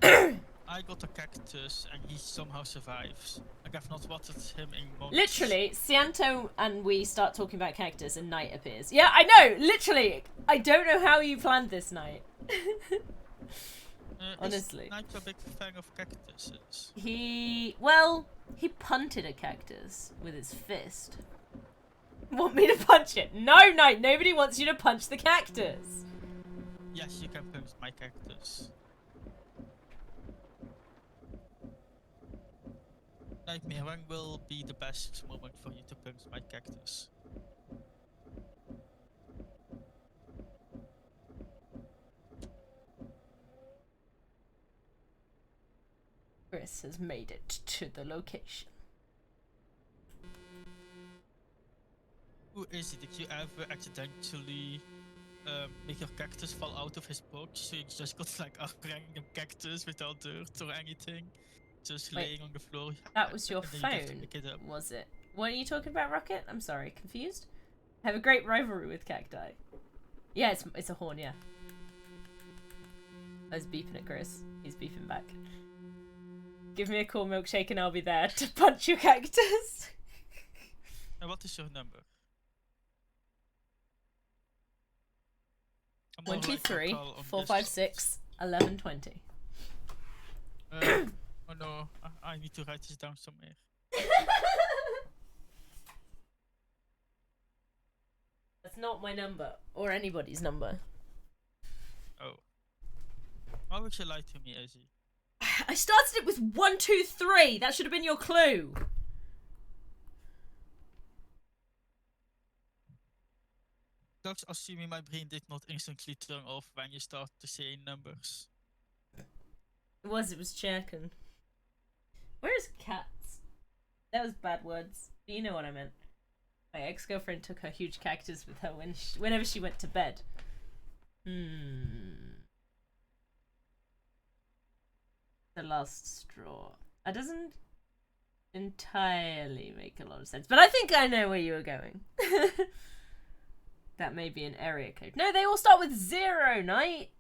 I got a cactus and he somehow survives. Like I've not watered him in months.
Literally, Cianto and we start talking about cactus and night appears. Yeah, I know! Literally! I don't know how you planned this night. Honestly.
Is Knight a big fan of cactuses?
He punted a cactus with his fist. Want me to punch it? No, Knight, nobody wants you to punch the cactus.
Yes, you can punch my cactus. Nightmare, when will be the best moment for you to punch my cactus?
Chris has made it to the location.
Who is it? Did you ever accidentally make your cactus fall out of his box? So you just got like a random cactus without dirt or anything? Just
Wait,
laying on the floor.
That was your
and then you have to
phone,
pick it up.
was it? What are you talking about, Rocket? I'm sorry, confused? I have a great rivalry with cacti. Yeah, it's a horn, yeah. I was beeping at Chris. He's beeping back. Give me a cool milkshake and I'll be there to punch your cactus.
And what is your number?
123 456 1120.
Oh no, I need to write this down somewhere.
That's not my number or anybody's number.
Oh. Why would you lie to me, Izzy?
I started it with 123. That should have been your clue.
That's assuming my brain did not instantly turn off when you start to say numbers.
It was checking. Where's cats? That was bad words. But you know what I meant. My ex-girlfriend took her huge cactus with her whenever she went to bed. The last straw. That doesn't entirely make a lot of sense. But I think I know where you were going. That may be an area code. No, they all start with 0, Knight.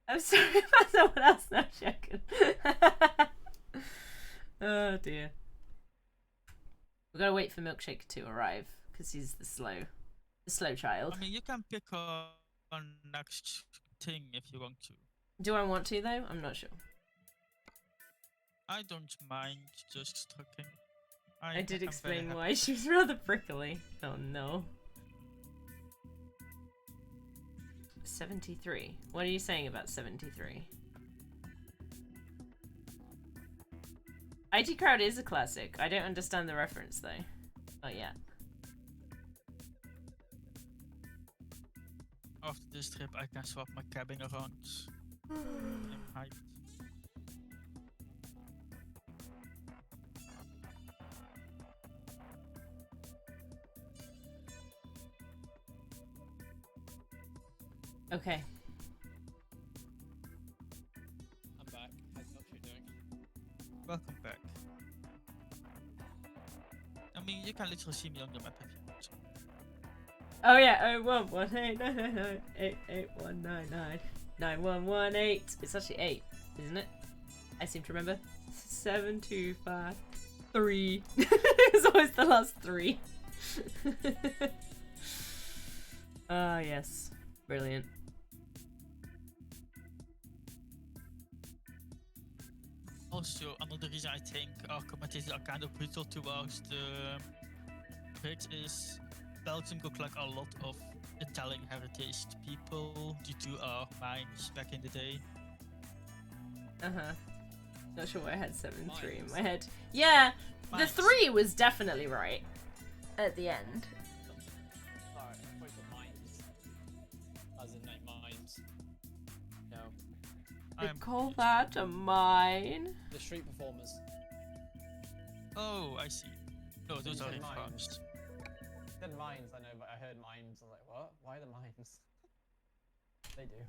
I'm sorry about someone else now checking. Oh dear. We've got to wait for Milkshake to arrive because he's the slow child.
I mean, you can pick a next thing if you want to.
Do I want to though? I'm not sure.
I don't mind just talking.
I did explain why she was rather prickly. Oh no. 73. What are you saying about 73? IT Crowd is a classic. I don't understand the reference though. Not yet.
After this trip, I can swap my cabin around. In height.
Okay.
I'm back. How's you doing?
Welcome back. I mean, you can literally see me on your map if you want.
Oh yeah, 01189998819999118. It's actually 8, isn't it? I seem to remember. 7253. It's always the last 3. Ah, yes. Brilliant.
Also, another reason I think our commentators are kind of brutal towards the Brits is Belgium got like a lot of Italian heritage people due to our mines back in the day.
Uh-huh. Not sure why I had 7-3 in
Mines.
my head. Yeah,
Mines.
the 3 was definitely right at the end.
Sorry, I thought you said mines. As in like mines. No.
They
I'm
call that a mine.
The street performers.
Oh, I see. No, those
You
are
said
in
mines.
France.
I said mines, I know, but I heard mines. I was like, what? Why the mines? They do.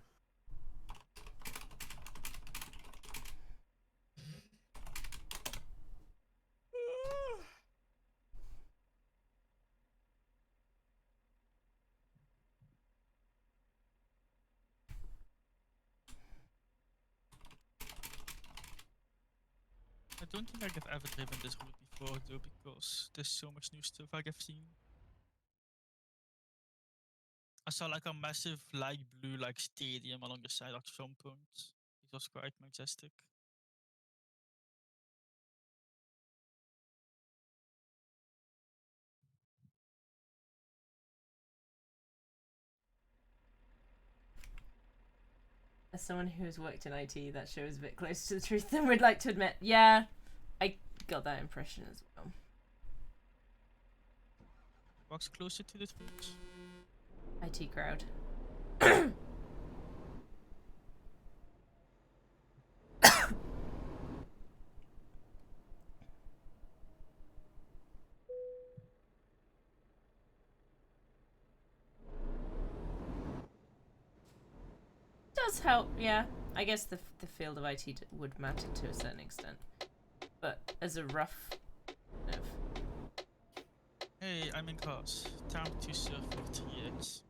I don't think I've ever driven this route before though, because there's so much new stuff I've seen. I saw like a massive light blue like stadium along the side at some point. It was quite majestic.
As someone who's worked in IT, that show is a bit closer to the truth than we'd like to admit. Yeah, I got that impression as well.
What's closer to the truth?
IT crowd. Does help, yeah. I guess the field of IT would matter to a certain extent, but as a rough kind of.
Hey, I'm in class. Time to surf for 3 years.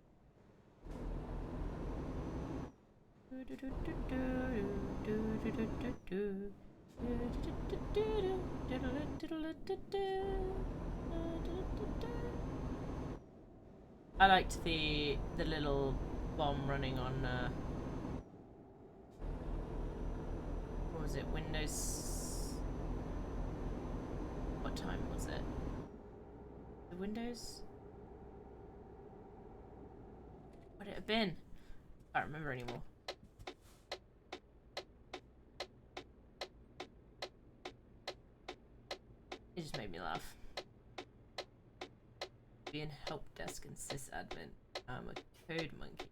I liked the little bomb running on what was it, Windows? What time was it? The Windows? What would it have been? I can't remember anymore. It just made me laugh. Being help desk and sysadmin. I'm a code monkey.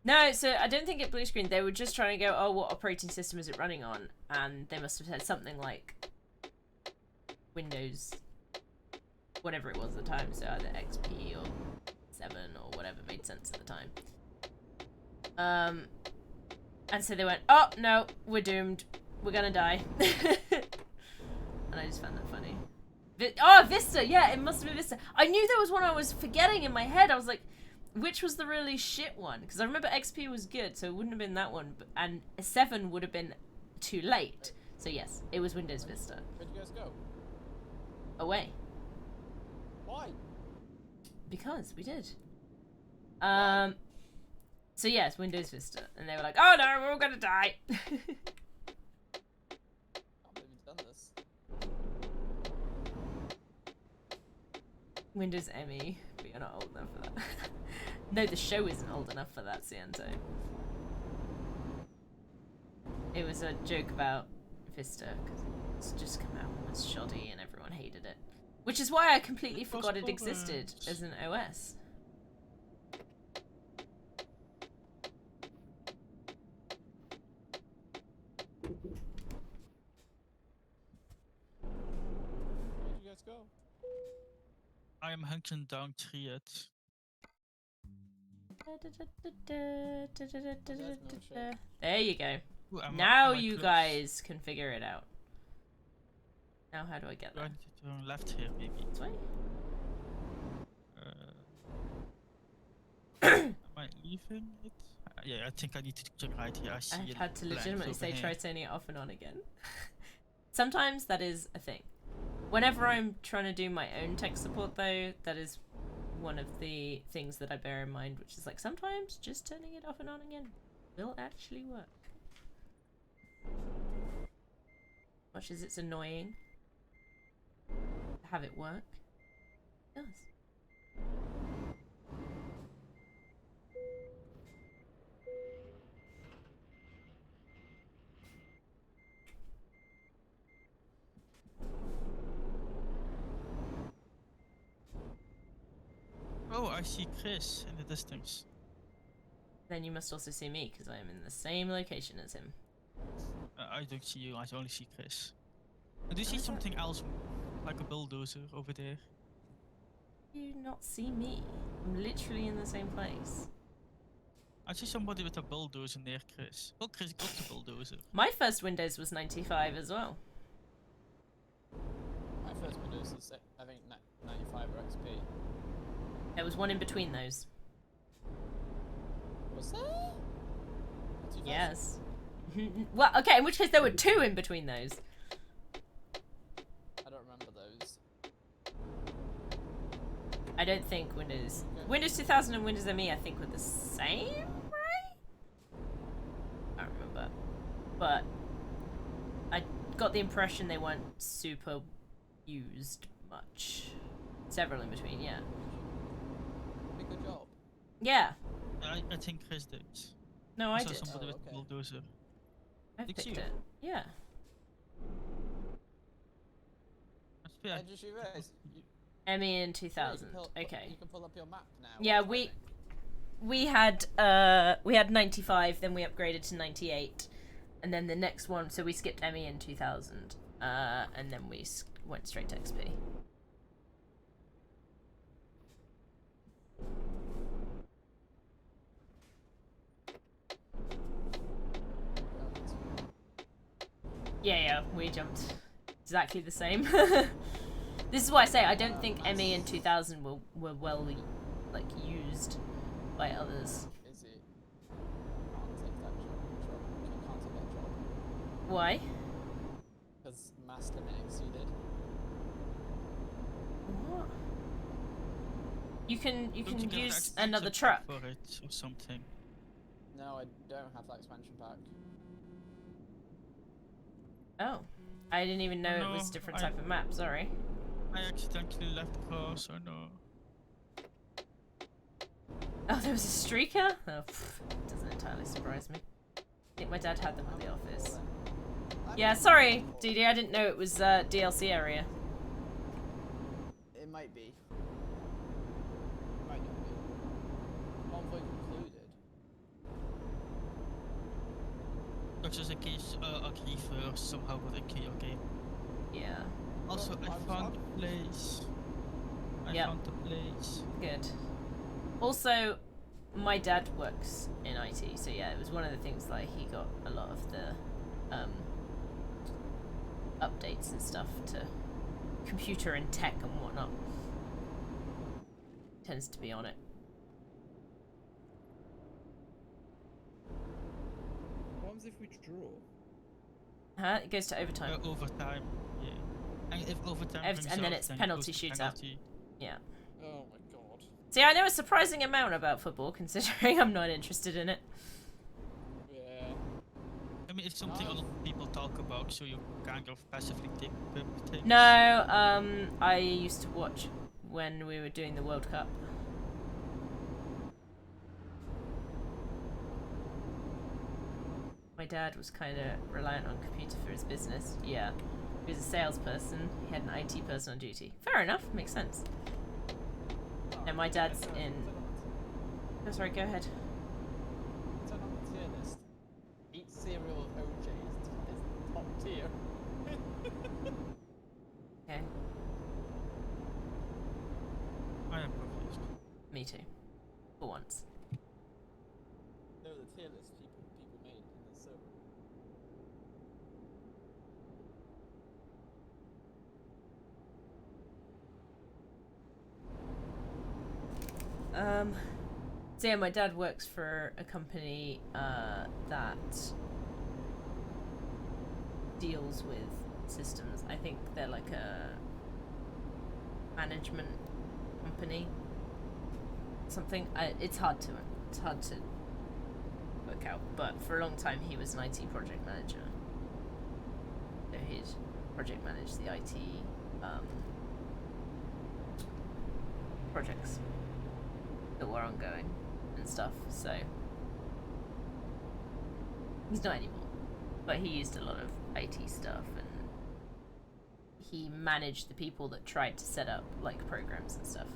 No, so I don't think it blue screen. They were just trying to go, oh, what operating system is it running on? And they must have said something like Windows, whatever it was at the time. So either XP or 7 or whatever made sense at the time. And so they went, oh, no, we're doomed. We're gonna die. And I just found that funny. Oh, Vista! Yeah, it must have been Vista. I knew there was one I was forgetting in my head. I was like, which was the really shit one? Because I remember XP was good, so it wouldn't have been that one. And 7 would have been too late. So yes, it was Windows Vista.
Where'd you guys go?
Away.
Why?
Because we did. So yes, Windows Vista. And they were like, oh no, we're all gonna die.
I can't believe you've done this.
Windows ME, but you're not old enough for that. No, the show isn't old enough for that, Ciento. It was a joke about Vista, because it's just come out and was shoddy and everyone hated it. Which is why I completely forgot it existed as an OS.
Where'd you guys go?
I am hunting down Triad.
There you go.
Ooh,
Now
am I
you
close?
guys can figure it out. Now how do I get
Do I
there?
need to turn left here, maybe?
This way?
Am I leaving it? Yeah, I think I need to turn right here. I see
I've
it
had to
blank
legitimately
over
say
here.
try turning it off and on again. Sometimes that is a thing. Whenever I'm trying to do my own tech support though, that is one of the things that I bear in mind, which is like sometimes just turning it off and on again will actually work. Much as it's annoying to have it work, it does.
Oh, I see Chris in the distance.
Then you must also see me because I am in the same location as him.
I don't see you, I only see Chris. I do see
is that?
something else, like a bulldozer over there.
You not see me? I'm literally in the same place.
I see somebody with a bulldozer near Chris. Oh, Chris got the bulldozer.
My first Windows was 95 as well.
My first Windows is, I think, 95 or XP.
There was one in between those.
Was there? 2000?
Yes. Well, okay, in which case there were two in between those.
I don't remember those.
I don't think Windows 2000 and Windows ME I think were the same, right? I don't remember. But I got the impression they weren't super used much. Several in between, yeah.
Did a good job.
Yeah.
I think Chris did.
No,
I
I
saw
did.
somebody
Oh,
with
okay.
a bulldozer.
I
Did
picked
you?
it. Yeah.
Must be,
Did you realize?
ME in
You
2000.
can
Okay.
You can pull up your map now.
Yeah,
while typing.
we had 95, then we upgraded to 98, and then the next one, so we skipped ME in 2000, and then we went straight to XP. Yeah, we jumped exactly the same. This is why I say I don't think ME in 2000 were well like used by others.
Is it? Can't take that job. Can't take that job
Why?
because mass limit exceeded.
What? You can
Don't you get
use
expansion
another
pack
truck.
for it or something.
No, I don't have that expansion pack.
Oh, I didn't even know it was
No,
different
I-
type of map. Sorry.
I accidentally left the car, so no.
Oh, there was a streaker? Oh, doesn't entirely surprise me. I think my dad had them at the office. Yeah, sorry, DD, I didn't know it was DLC area.
It might be. It might not be. Convoy concluded.
But just in case a griefer somehow got into your game.
Yeah,
Also,
Well,
I
I'm
found
sorry.
the place. I
Yep.
found the place.
good. Also, my dad works in IT, so yeah, it was one of the things like he got a lot of the updates and stuff to computer and tech and whatnot. Tends to be on it.
What happens if we draw?
Huh? It goes to overtime.
Overtime, yeah. And if overtime
And
brings
then
out,
it's
it
penalty
goes to
shootout.
penalty.
Yeah.
Oh my god.
See, I know a surprising amount about football, considering I'm not interested in it.
Yeah.
I mean, it's something a lot of people talk about, so you kind of passively take things.
No, I used to watch when we were doing the World Cup. My dad was kind of reliant on computer for his business. Yeah. He was a salesperson. He had an IT person on duty. Fair enough. Makes sense. No, my dad's in... Oh, sorry, go ahead.
Turn on the tier list. Eat cereal with OJ is top tier.
Okay.
I am confused.
Me too. For once.
tier list people made in the server.
So yeah, my dad works for a company that deals with systems. I think they're like a management company, something. It's hard to work out. But for a long time, he was an IT project manager. So he'd project manage the IT projects that were ongoing and stuff. So he's not anymore, but he used a lot of IT stuff, and he managed the people that tried to set up like programs and stuff.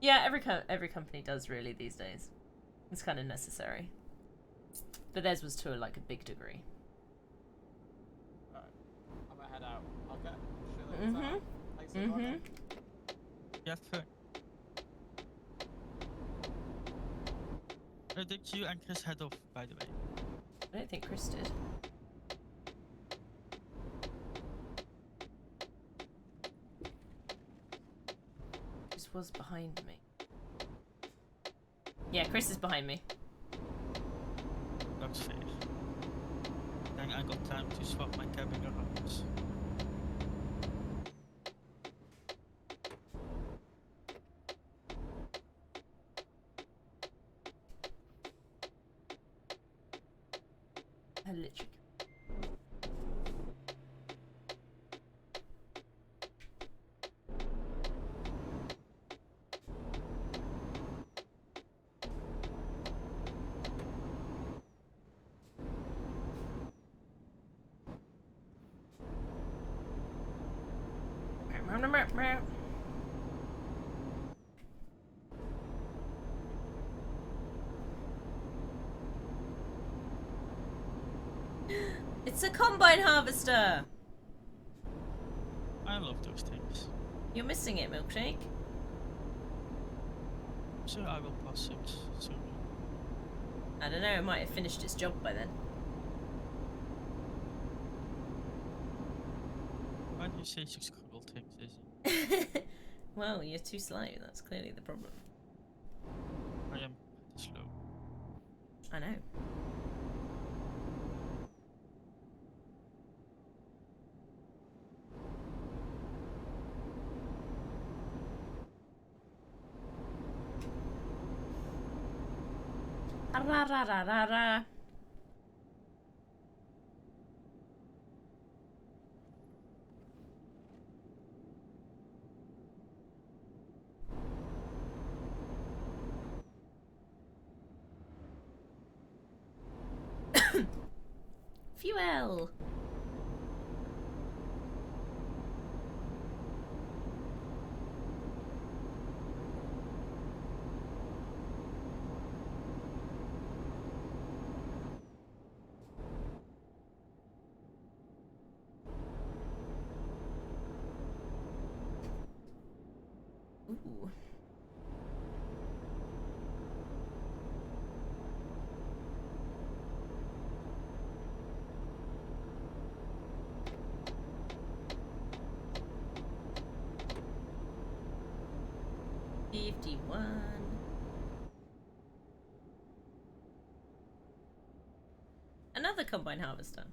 Yeah, every company does really these days. It's kind of necessary, but theirs was to like a big degree.
Alright, I'm gonna head out. Okay, see you later. Thanks everyone.
Yeah, fair. Did you and Chris head off, by the way?
I don't think Chris did. Chris was behind me. Yeah, Chris is behind me.
That's fair. Then I got time to swap my cabin around.
I literally. It's a combine harvester!
I love those things.
You're missing it, Milkshake.
So I will pass it soon.
I don't know, it might have finished its job by then.
Why do you say such cruel things, Izzy?
Well, you're too slow, that's clearly the problem.
I am pretty slow.
I know. Ra ra ra ra ra. Fuel. Ooh. $51. Another combine harvester.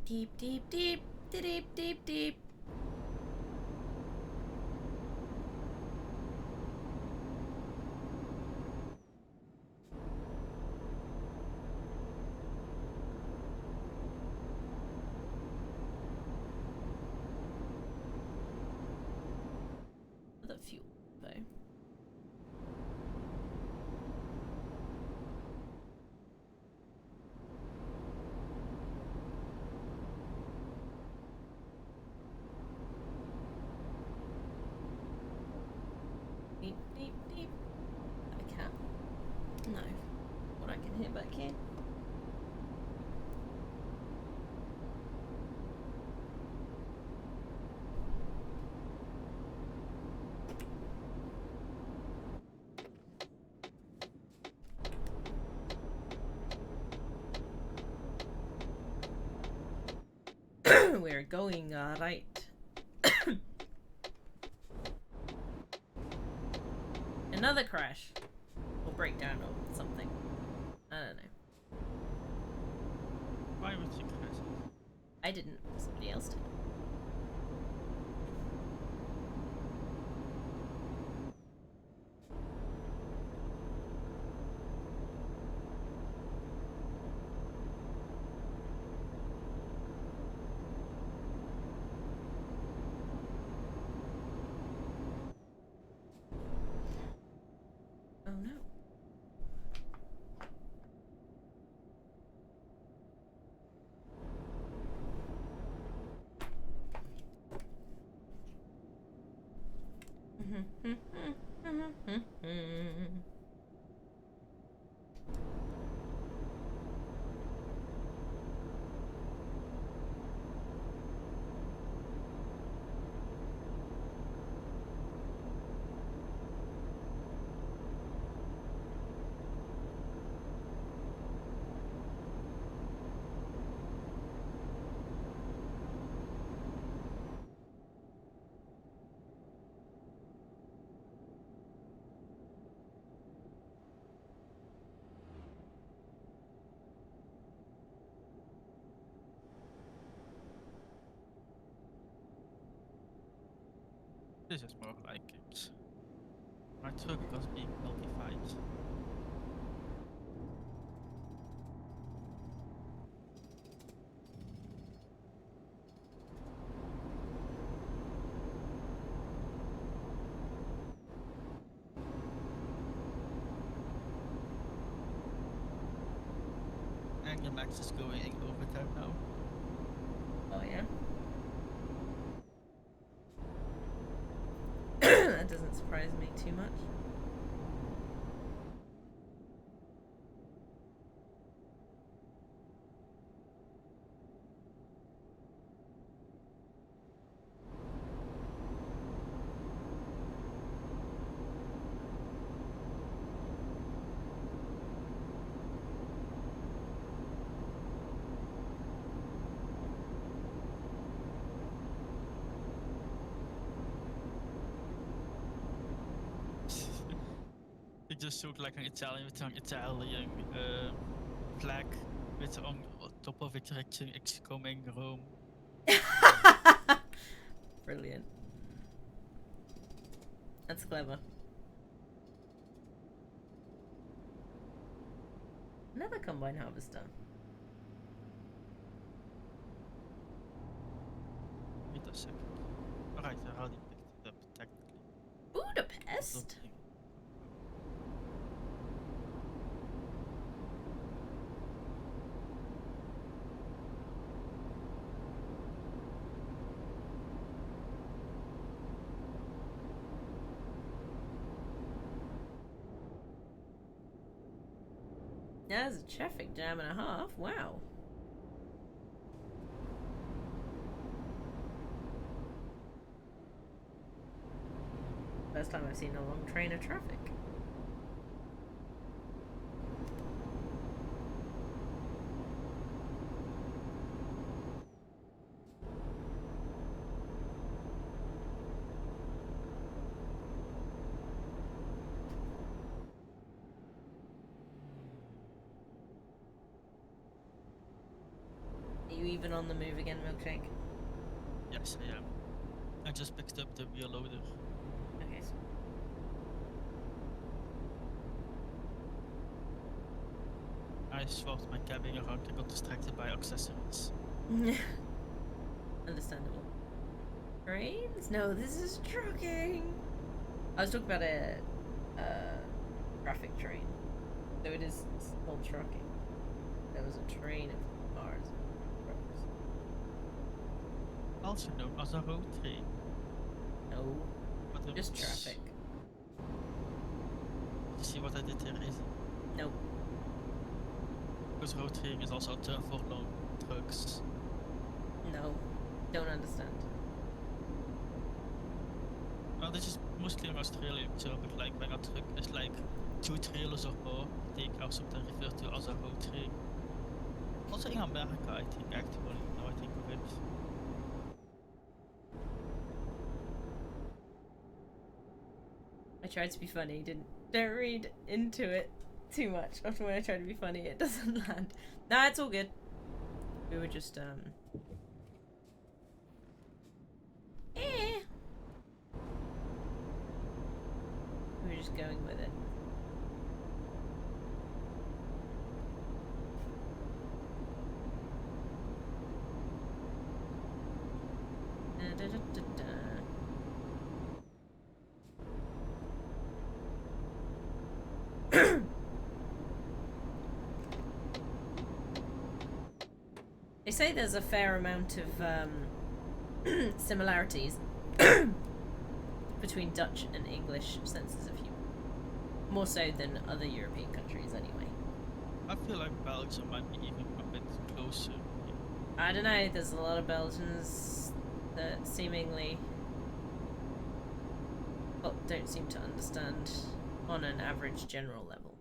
Deep, deep, deep, deep, deep, deep. The fuel, though. Deep, deep, deep. are going right. Another crash. Or breakdown or something. I don't know.
Why would you crash?
I didn't. Somebody else did. Oh no.
This is more like it. My truck was being modified. And the max is going in overtime now.
Oh yeah. That doesn't surprise me too much.
It just looked like an Italian with an Italian flag with on top of it writing excoming Rome.
Brilliant. That's clever. Another combine harvester.
Wait a second. Alright, I already picked it up technically.
Budapest? Yeah, there's a traffic jam and a half. Wow. First time I've seen a long train of traffic. Are you even on the move again, Milkshake?
Yes, I am. I just picked up the rear loader.
Okay.
I swapped my cabin around and got distracted by accessories.
Understandable. Trains? No, this is trucking. I was talking about a traffic train. So it is still trucking. There was a train of cars. Trucks.
Also known as a road train.
No,
But it
just
was-
traffic.
You see what I did there, Izzy?
Nope.
Because road train is also a term for long trucks.
No. Don't understand.
Well, this is mostly in Australia, so but like when a truck is like 2 trailers or more, they are sometimes referred to as a road train. Also in America, I think, actually, now I think of it.
tried to be funny. Don't read into it too much. Often when I try to be funny, it doesn't land. Nah, it's all good. We were just we were just going with it. Da, da, da, da. They say there's a fair amount of similarities between Dutch and English senses of humor. More so than other European countries, anyway.
I feel like Belgium might be even a bit closer.
I don't know, there's a lot of Belgians that seemingly don't seem to understand on an average general level.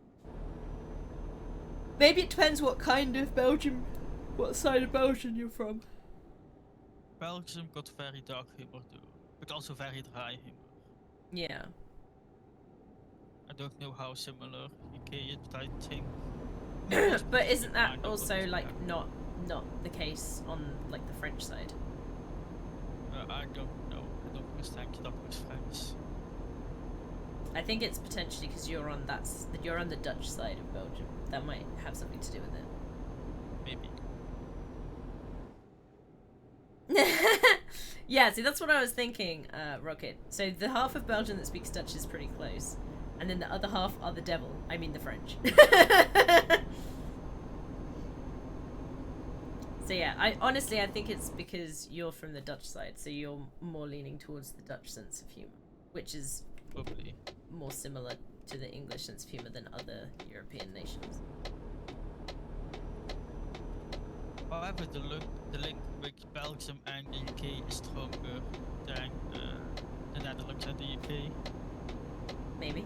Maybe it depends what kind of Belgium, what side of Belgium you're from.
Belgium got very dark humor too, but also very dry humor.
Yeah.
I don't know how similar UK is, but I think.
But isn't that
Kind of
also
what is
like
happening.
not the case on like the French side?
I don't know. I don't understand that much French.
I think it's potentially because you're on the Dutch side of Belgium. That might have something to do with it.
Maybe.
Yeah, see, that's what I was thinking, Rocket. So the half of Belgium that speaks Dutch is pretty close, and then the other half are the devil. I mean the French. So yeah, I think it's because you're from the Dutch side, so you're more leaning towards the Dutch sense of humor, which is
Probably.
more similar to the English sense of humor than other European nations.
However, the link with Belgium and the UK is stronger than the Netherlands and the UK.
Maybe.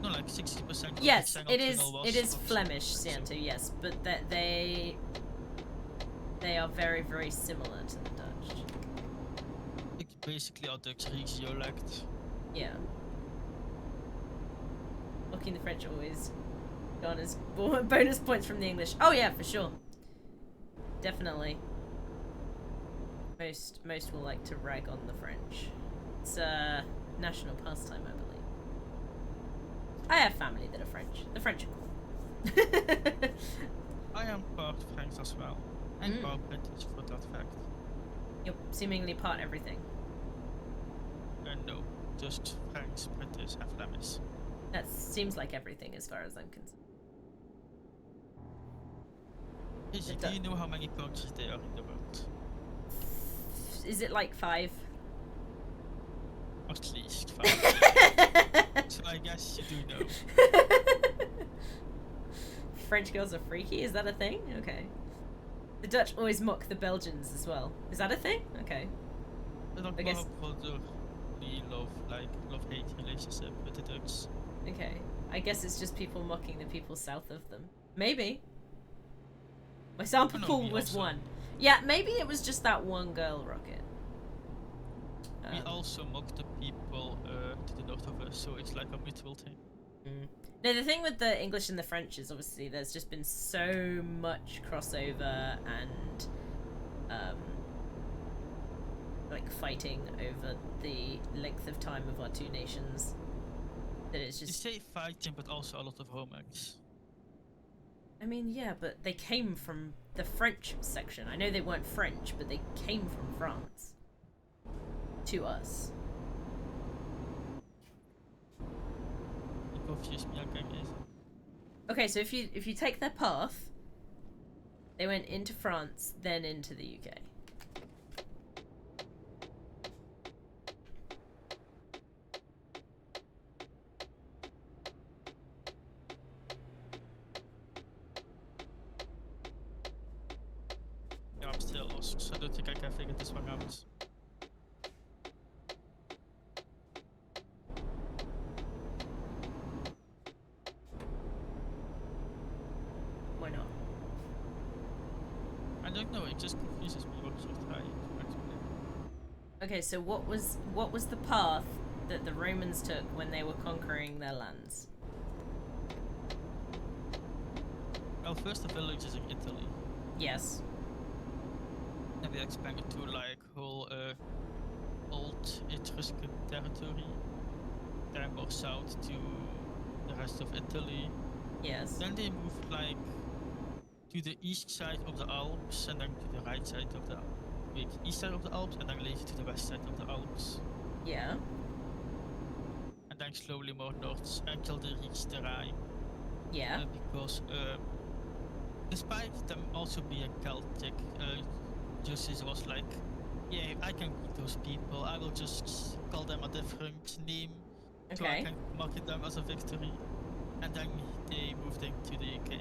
No, like 60% of
Yes,
the
it is.
channel was
It is
from
Flemish,
Belgium.
Santo. Yes, but that they are very, very similar to the Dutch.
It's basically a Dutch dialect.
Yeah. Mocking the French always gone as bonus points from the English. Oh yeah, for sure. Definitely. Most will like to rag on the French. It's a national pastime, I believe. I have family that are French. The French are cool.
I am part French as well, and
Mm.
part British for that fact.
You're seemingly part everything.
No, just French, British, and Flemish.
That seems like everything as far as I'm concerned.
Izzy, do you know how many countries there are in the world?
Is it like 5?
At least 5. So I guess you do know.
French girls are freaky? Is that a thing? Okay. The Dutch always mock the Belgians as well. Is that a thing? Okay.
I don't
I guess-
know we love-hate relationship with the Dutch.
Okay. I guess it's just people mocking the people south of them. Maybe. My sample
Oh, no,
pool
we
was
also-
1. Yeah, maybe it was just that one girl, Rocket.
We also mock the people to the north of us, so it's like a mutual thing.
No, the thing with the English and the French is obviously there's just been so much crossover and like fighting over the length of time of our two nations that it's
You
just.
say fighting, but also a lot of romance.
I mean, yeah, but they came from the French section. I know they weren't French, but they came from France to us.
You confuse me again, yes.
Okay, so if you take their path, they went into France, then into the UK.
Yeah, I'm still lost, so I don't think I can figure this one out.
Why not?
I don't know, it just confuses me what you're trying to explain.
Okay, so what was the path that the Romans took when they were conquering their lands?
Well, first the villages in Italy.
Yes.
And they expanded to like whole old Etruscan territory. Then more south to the rest of Italy.
Yes.
Then they moved like to the east side of the Alps and then to the right side of the east side of the Alps and then later to the west side of the Alps.
Yeah.
And then slowly more north until they reached the Rhine.
Yeah.
Because despite them also being Celtic, Justice was like, yeah, I can beat those people. I will just call them a different name so I
Okay.
can mark it down as a victory. And then they moved into the UK.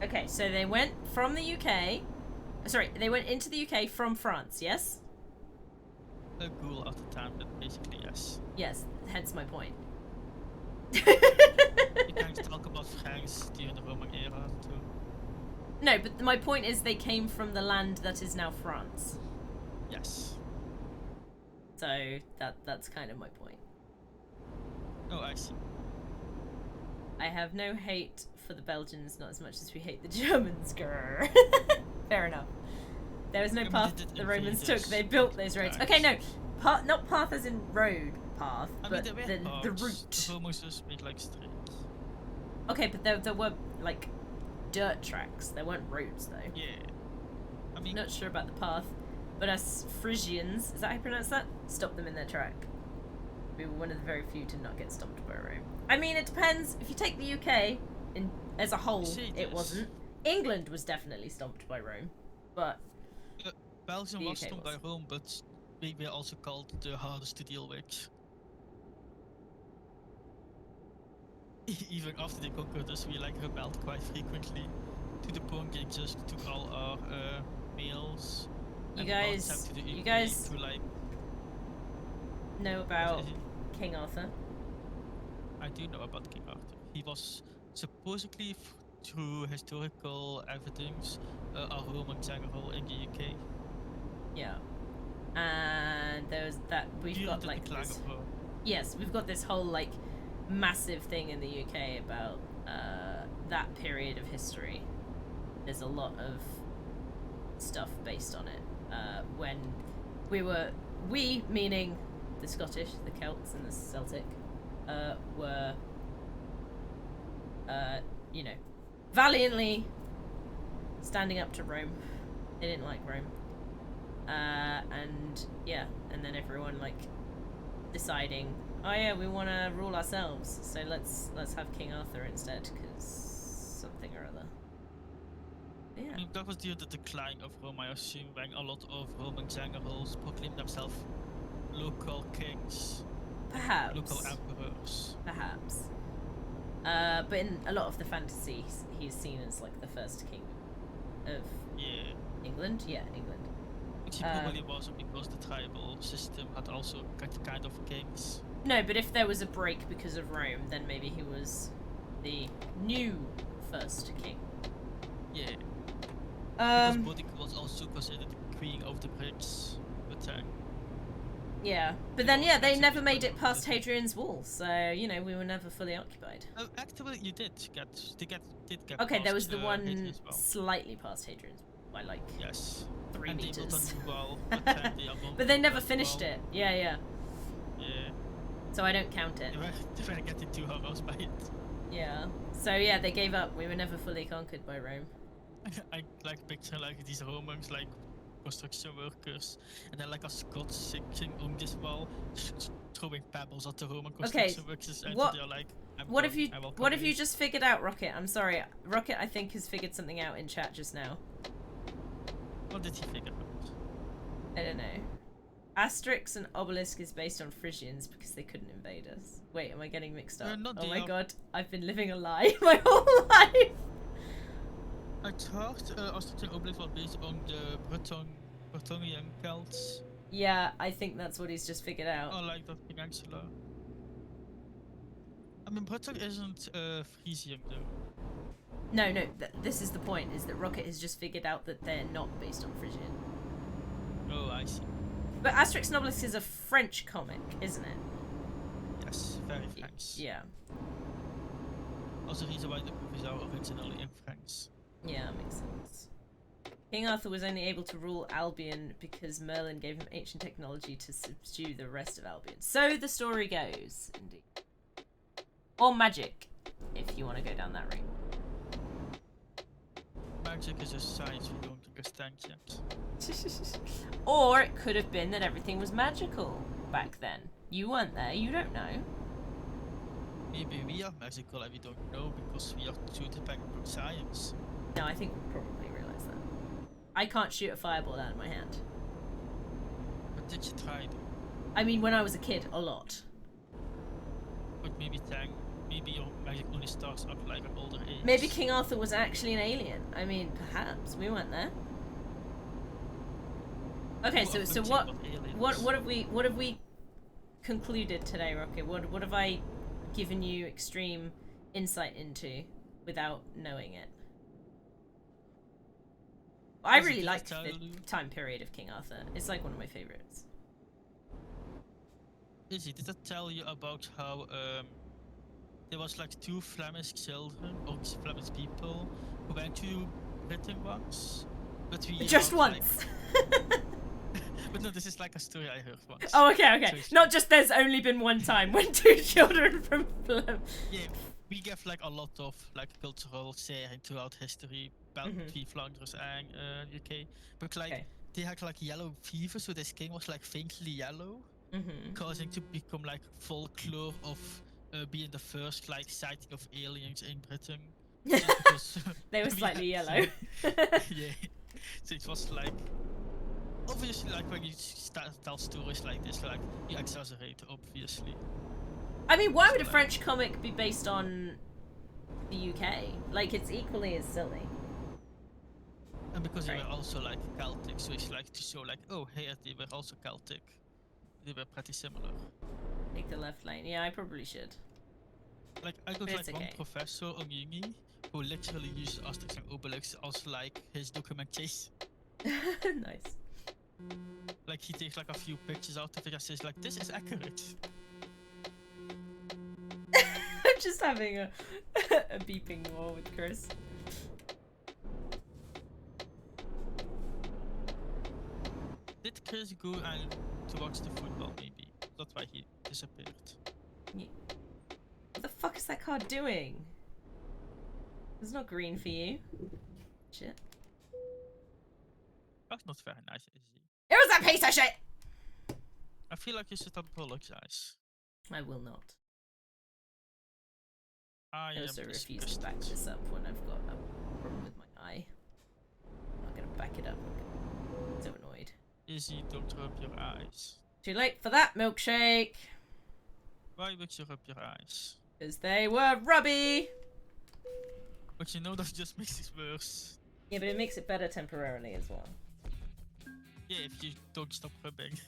Okay, so they went from the UK. Sorry, they went into the UK from France, yes?
A ghoul at the time, but basically yes.
Yes, hence my point.
You can talk about France during the Roman era too.
No, but my point is they came from the land that is now France.
Yes.
So that's kind of my point.
Oh, I see.
I have no hate for the Belgians, not as much as we hate the Germans. Grrr. Fair enough. There was no
Yeah, but
path
they did
the Romans
invade
took.
us
They built those roads.
times.
Okay, no, not path as in road path,
I mean,
but
there were
the
parts.
route.
The Romans just made like streets.
Okay, but there were like dirt tracks. There weren't roads though.
Yeah. I mean,
Not sure about the path, but us Frisians, is that how you pronounce that? Stopped them in their track. We were one of the very few to not get stomped by Rome. I mean, it depends. If you take the UK as a whole,
see
it
this.
wasn't. England was definitely stomped by Rome, but
Belgium
The
was
UK
stomped
was.
by Rome, but they were also called the hardest to deal with. Even after they conquered us, we like rebelled quite frequently, to the point they just took all our mails.
You
and brought
guys-
them to the
you
UK
guys-
to like.
know about King Arthur.
I do know about King Arthur. He was supposedly, through historical evidence, a Roman general in the UK.
Yeah. And there's that we've
During
got
the
like
decline
this,
of Rome.
yes, we've got this whole like massive thing in the UK about that period of history. There's a lot of stuff based on it. When we meaning the Scottish, the Celts, and the Celtic, were, you know, valiantly standing up to Rome. They didn't like Rome. And yeah, and then everyone like deciding, oh yeah, we want to rule ourselves, so let's have King Arthur instead, because something or other. Yeah.
I mean, that was during the decline of Rome, I assume, when a lot of Roman generals proclaimed themselves local kings,
Perhaps.
local emperors.
Perhaps. But in a lot of the fantasies, he's seen as like the first king of
Yeah.
England. Yeah, England.
Which he probably wasn't, because the tribal system had also kind of kings.
No, but if there was a break because of Rome, then maybe he was the new first king.
Yeah. Because
Um.
Boudica was also considered the queen of the Brits, but then
Yeah, but
It
then
was
yeah, they
actually
never made
quite
it past
different.
Hadrian's Wall, so you know we were never fully occupied.
actually you did get
Okay, there
past,
was the one
Hadrian's Wall.
slightly past Hadrian's Wall by like
Yes.
3
And they built
meters.
a new wall, but then they abandoned
But they never
that
finished
wall.
it. Yeah, yeah.
Yeah.
So I don't count it.
They were getting too harassed by it.
Yeah. So yeah, they gave up. We were never fully conquered by Rome.
I like picture like these Romans like construction workers, and then like a Scot sitting on this wall, throwing pebbles at the Roman construction workers, and
what-
they're like,
What if you just figured out, Rocket? I'm sorry, Rocket. I think has figured something out in chat just now.
What did he figure out?
I don't know. Asterix and Obelisk is based on Frisians because they couldn't invade us. Wait, am I getting mixed up?
not
Oh
the
my
op-
god, I've been living a lie my whole life.
I thought Asterix and Obelix was based on the Bretonnian Celts,
Yeah, I think that's what he's just figured out.
or like the peninsula. I mean, Breton isn't Frisian though.
No, this is the point, is that Rocket has just figured out that they're not based on Frisian.
Oh, I see.
But Asterix and Obelix is a French comic, isn't it?
Yes, very French.
Yeah.
Also the reason why the movies are originally in French.
Yeah, makes sense. King Arthur was only able to rule Albion because Merlin gave him ancient technology to subdue the rest of Albion. So the story goes, indeed. Or magic, if you want to go down that route.
Magic is a science we don't understand yet.
Or it could have been that everything was magical back then. You weren't there, you don't know.
Maybe we are magical and we don't know because we are too dependent on science.
No, I think we probably realise that. I can't shoot a fireball out of my hand.
But did you try though?
I mean, when I was a kid, a lot.
But maybe your magic only starts up like an older age.
Maybe King Arthur was actually an alien. I mean, perhaps. We weren't there. Okay, so what have we concluded today, Rocket? What have I given you extreme insight into without knowing it? I really liked the time period of King Arthur. It's like one of my favorites.
Izzy, did that tell you about how there was like 2 Flemish children or Flemish people who went to Britain once? But we
Just
are,
once.
Like... But no, this is like a story I heard once.
Oh, okay.
So
Not just there's only been one time when 2 children from
Yeah, we give like a lot of like cultural sharing throughout history, between Flanders and UK. But like they had like yellow fever, so their skin was like faintly yellow, causing to become like folklore of being the first like sighting of aliens in Britain.
They were slightly yellow.
Yeah, so it was like. Obviously, like when you tell stories like this, like you exaggerate, obviously.
I mean, why would a French comic be based on the UK? Like, it's equally as silly.
And because they were also like Celtic, so it's like to show like, oh, hey, they were also Celtic. They were pretty similar.
Take the left lane. Yeah, I probably should.
Like, I got like one professor on uni who literally used Asterix and Obelix as like his documentation.
Nice.
Like he takes like a few pictures out of it and says like, this is accurate.
I'm just having a beeping war with Chris.
Did Chris go and to watch the football maybe? That's why he disappeared.
Yeah. What the fuck is that card doing? It's not green for you. Shit.
That's not very nice, is he?
It was a piece of shit!
I feel like you should apologize.
I will not.
I
also refuse to back this up when I've got a problem with my eye. I'm not gonna back it up. I'm so annoyed.
Izzy, don't rub your eyes.
Too late for that, milkshake!
Why would you rub your eyes?
Because they were rubby!
But you know that just makes it worse.
Yeah, but it makes it better temporarily as well.
Yeah, if you don't stop rubbing.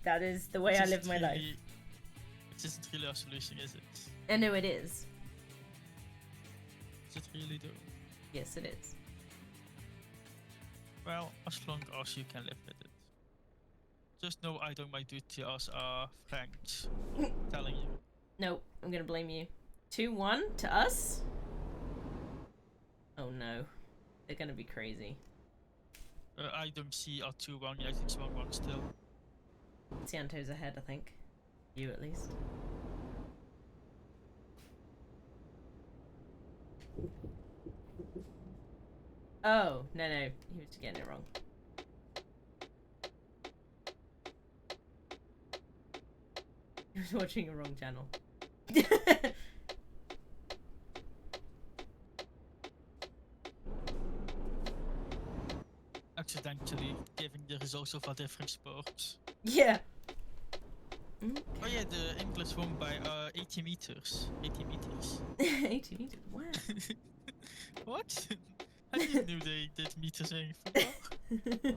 That is the way I live my life.
It isn't really a solution, is it?
I know it is.
Is it really though?
Yes, it is.
Well, as long as you can live with it. Just know I don't mind duty as a friend. Telling you.
Nope, I'm gonna blame you. 2-1 to us? Oh no. They're gonna be crazy.
I don't see a 2-1 yet, it's 1-1 still.
Cianto's ahead, I think. You at least. Oh, no, he was getting it wrong. He was watching a wrong channel.
Accidentally giving the results of a different sport.
Yeah.
Oh yeah, the English won by 80 meters. 80 meters.
80 meters, wow.
What? I didn't know they did meters in football.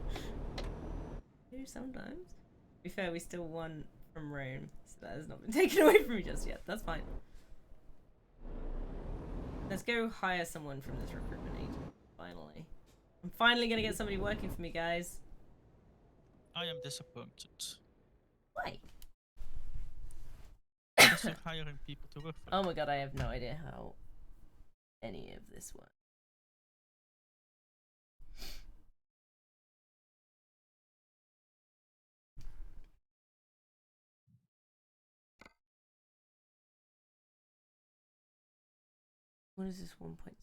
Do sometimes. To be fair, we still won from Rome, so that has not been taken away from me just yet. That's fine. Let's go hire someone from this recruitment agent. Finally. I'm finally gonna get somebody working for me, guys.
I am disappointed.
Why?
Because you're hiring people to work for
Oh
you.
my god, I have no idea how any of this works. What is this 1 point?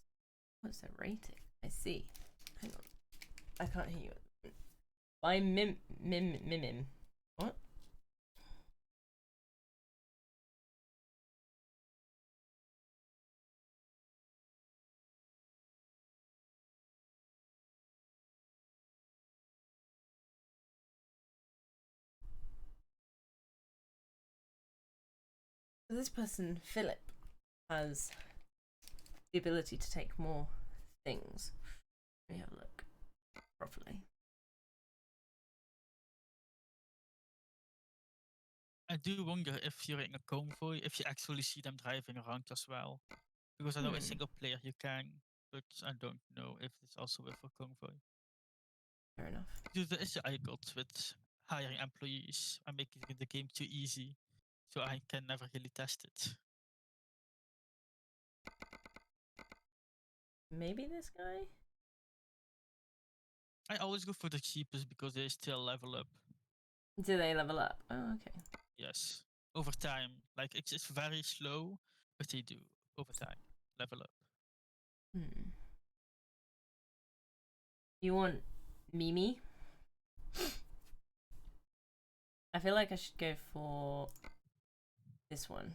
What's that rating? I see. Hang on. I can't hear you. By mim. What? This person, Philip, has the ability to take more things. Let me have a look properly.
I do wonder if you're in a convoy, if you actually see them driving around as well. Because I know a single player you can, but I don't know if it's also with a convoy.
Fair enough.
Because there is I got with hiring employees and making the game too easy, so I can never really test it.
Maybe this guy?
I always go for the cheapest because they still level up.
Do they level up? Oh, okay.
Yes, over time. Like it's very slow, but they do over time level up.
You want Mimi? I feel like I should go for this one.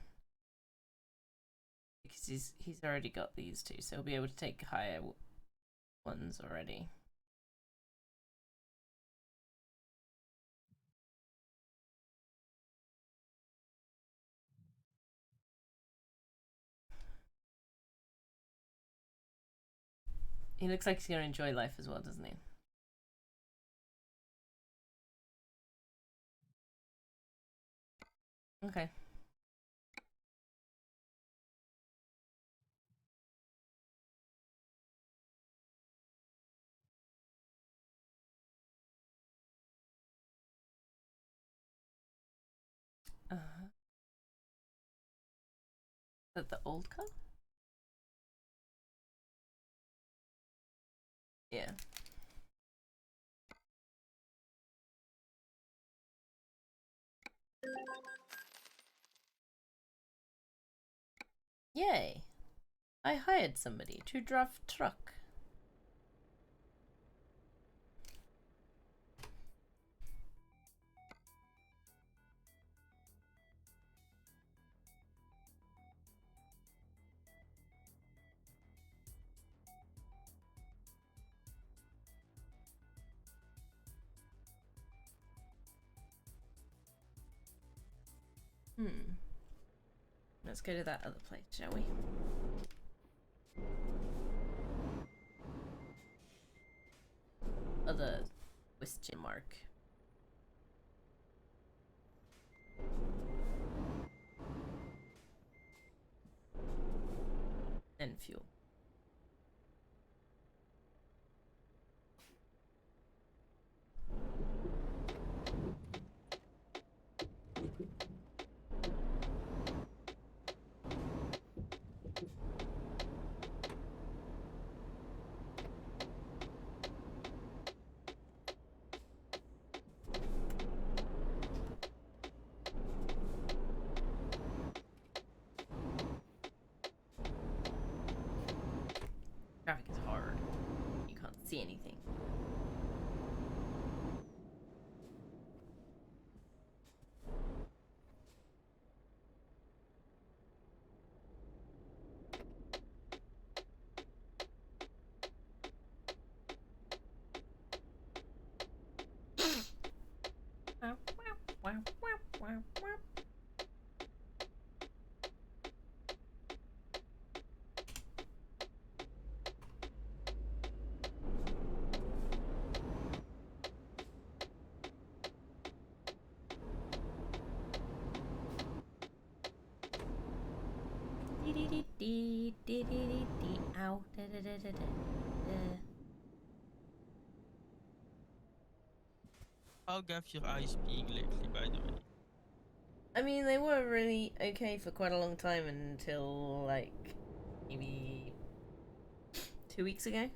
Because he's already got these two, so he'll be able to take higher ones already. He looks like he's going to enjoy life as well, doesn't he? Okay. Is that the old car? Yeah. Yay! I hired somebody to drive truck. Let's go to that other place, shall we? Other question mark. And fuel. Traffic is hard. You can't see anything. Ow.
How have your eyes been lately, by the way?
I mean, they were really okay for quite a long time until, like, maybe 2 weeks ago.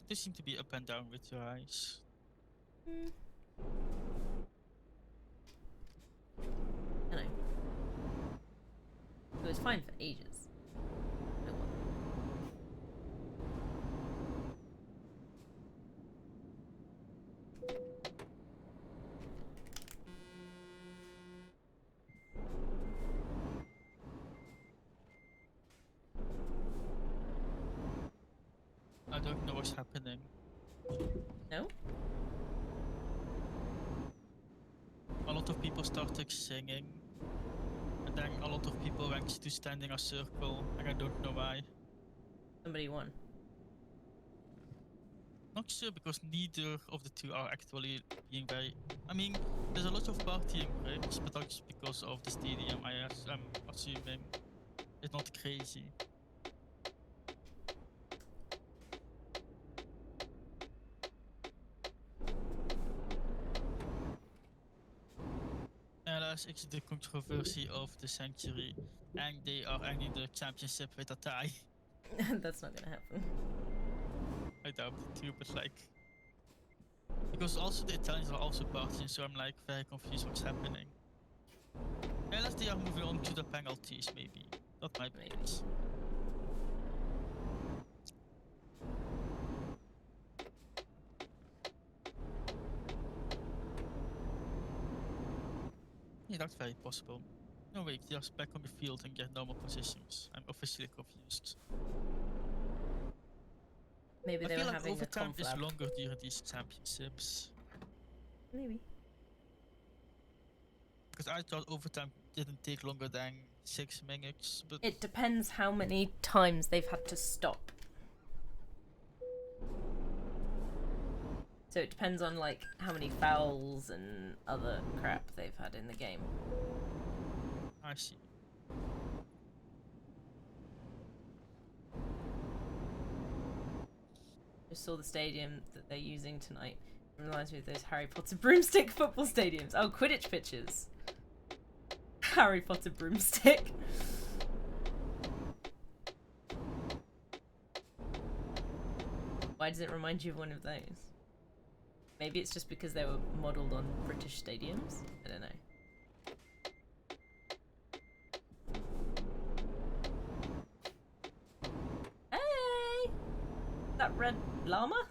They seem to be up and down with your eyes.
Hmm. I know. It was fine for ages. Oh well.
I don't know what's happening.
No?
A lot of people started singing, and then a lot of people went to stand in a circle, and I don't know why.
Somebody won.
Not sure because neither of the two are actually being very. I mean, there's a lot of partying breaks, but that's because of the stadium. I'm assuming it's not crazy. Helaas is the controversy of the century, and they are ending the championship with a tie.
That's not gonna happen.
I doubt it too, but like. Because also the Italians are also partying, so I'm like very confused what's happening. Unless they are moving on to the penalties, maybe. That might be
Maybe.
it. Yeah, that's very possible. No wait, they are back on the field and get normal positions. I'm officially confused.
Maybe
I
they
feel
were
like
having a
overtime is
conflab.
longer during these championships.
Maybe.
Because I thought overtime didn't take longer than 6 minutes, but
It depends how many times they've had to stop. So it depends on, like, how many fouls and other crap they've had in the game.
I see.
Just saw the stadium that they're using tonight. It reminds me of those Harry Potter broomstick football stadiums. Oh, Quidditch pitches. Harry Potter broomstick. Why does it remind you of one of those? Maybe it's just because they were modelled on British stadiums? I don't know. Hey! That red llama?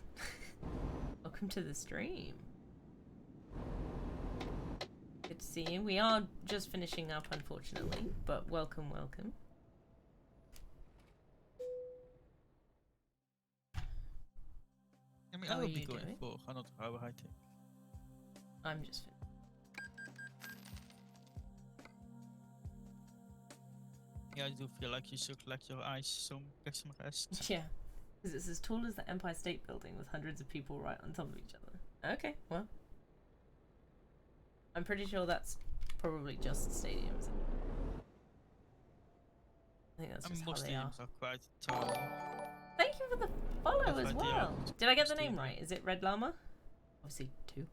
Welcome to the stream. Good to see you. We are just finishing up, unfortunately, but welcome, welcome.
I mean,
How
I
are
will be
you
going
doing?
for another hour, I think.
I'm just
Yeah, I do feel like you should let your eyes get some rest.
yeah, because it's as tall as the Empire State Building with hundreds of people right on top of each other. Okay, well, I'm pretty sure that's probably just stadiums. I think that's just how
Most
they are.
stadiums are quite tall.
Thank you for the follow
That's
as
right, they are
well. Did I get the
stadium.
name right? Is it Red Llama? Obviously, 2.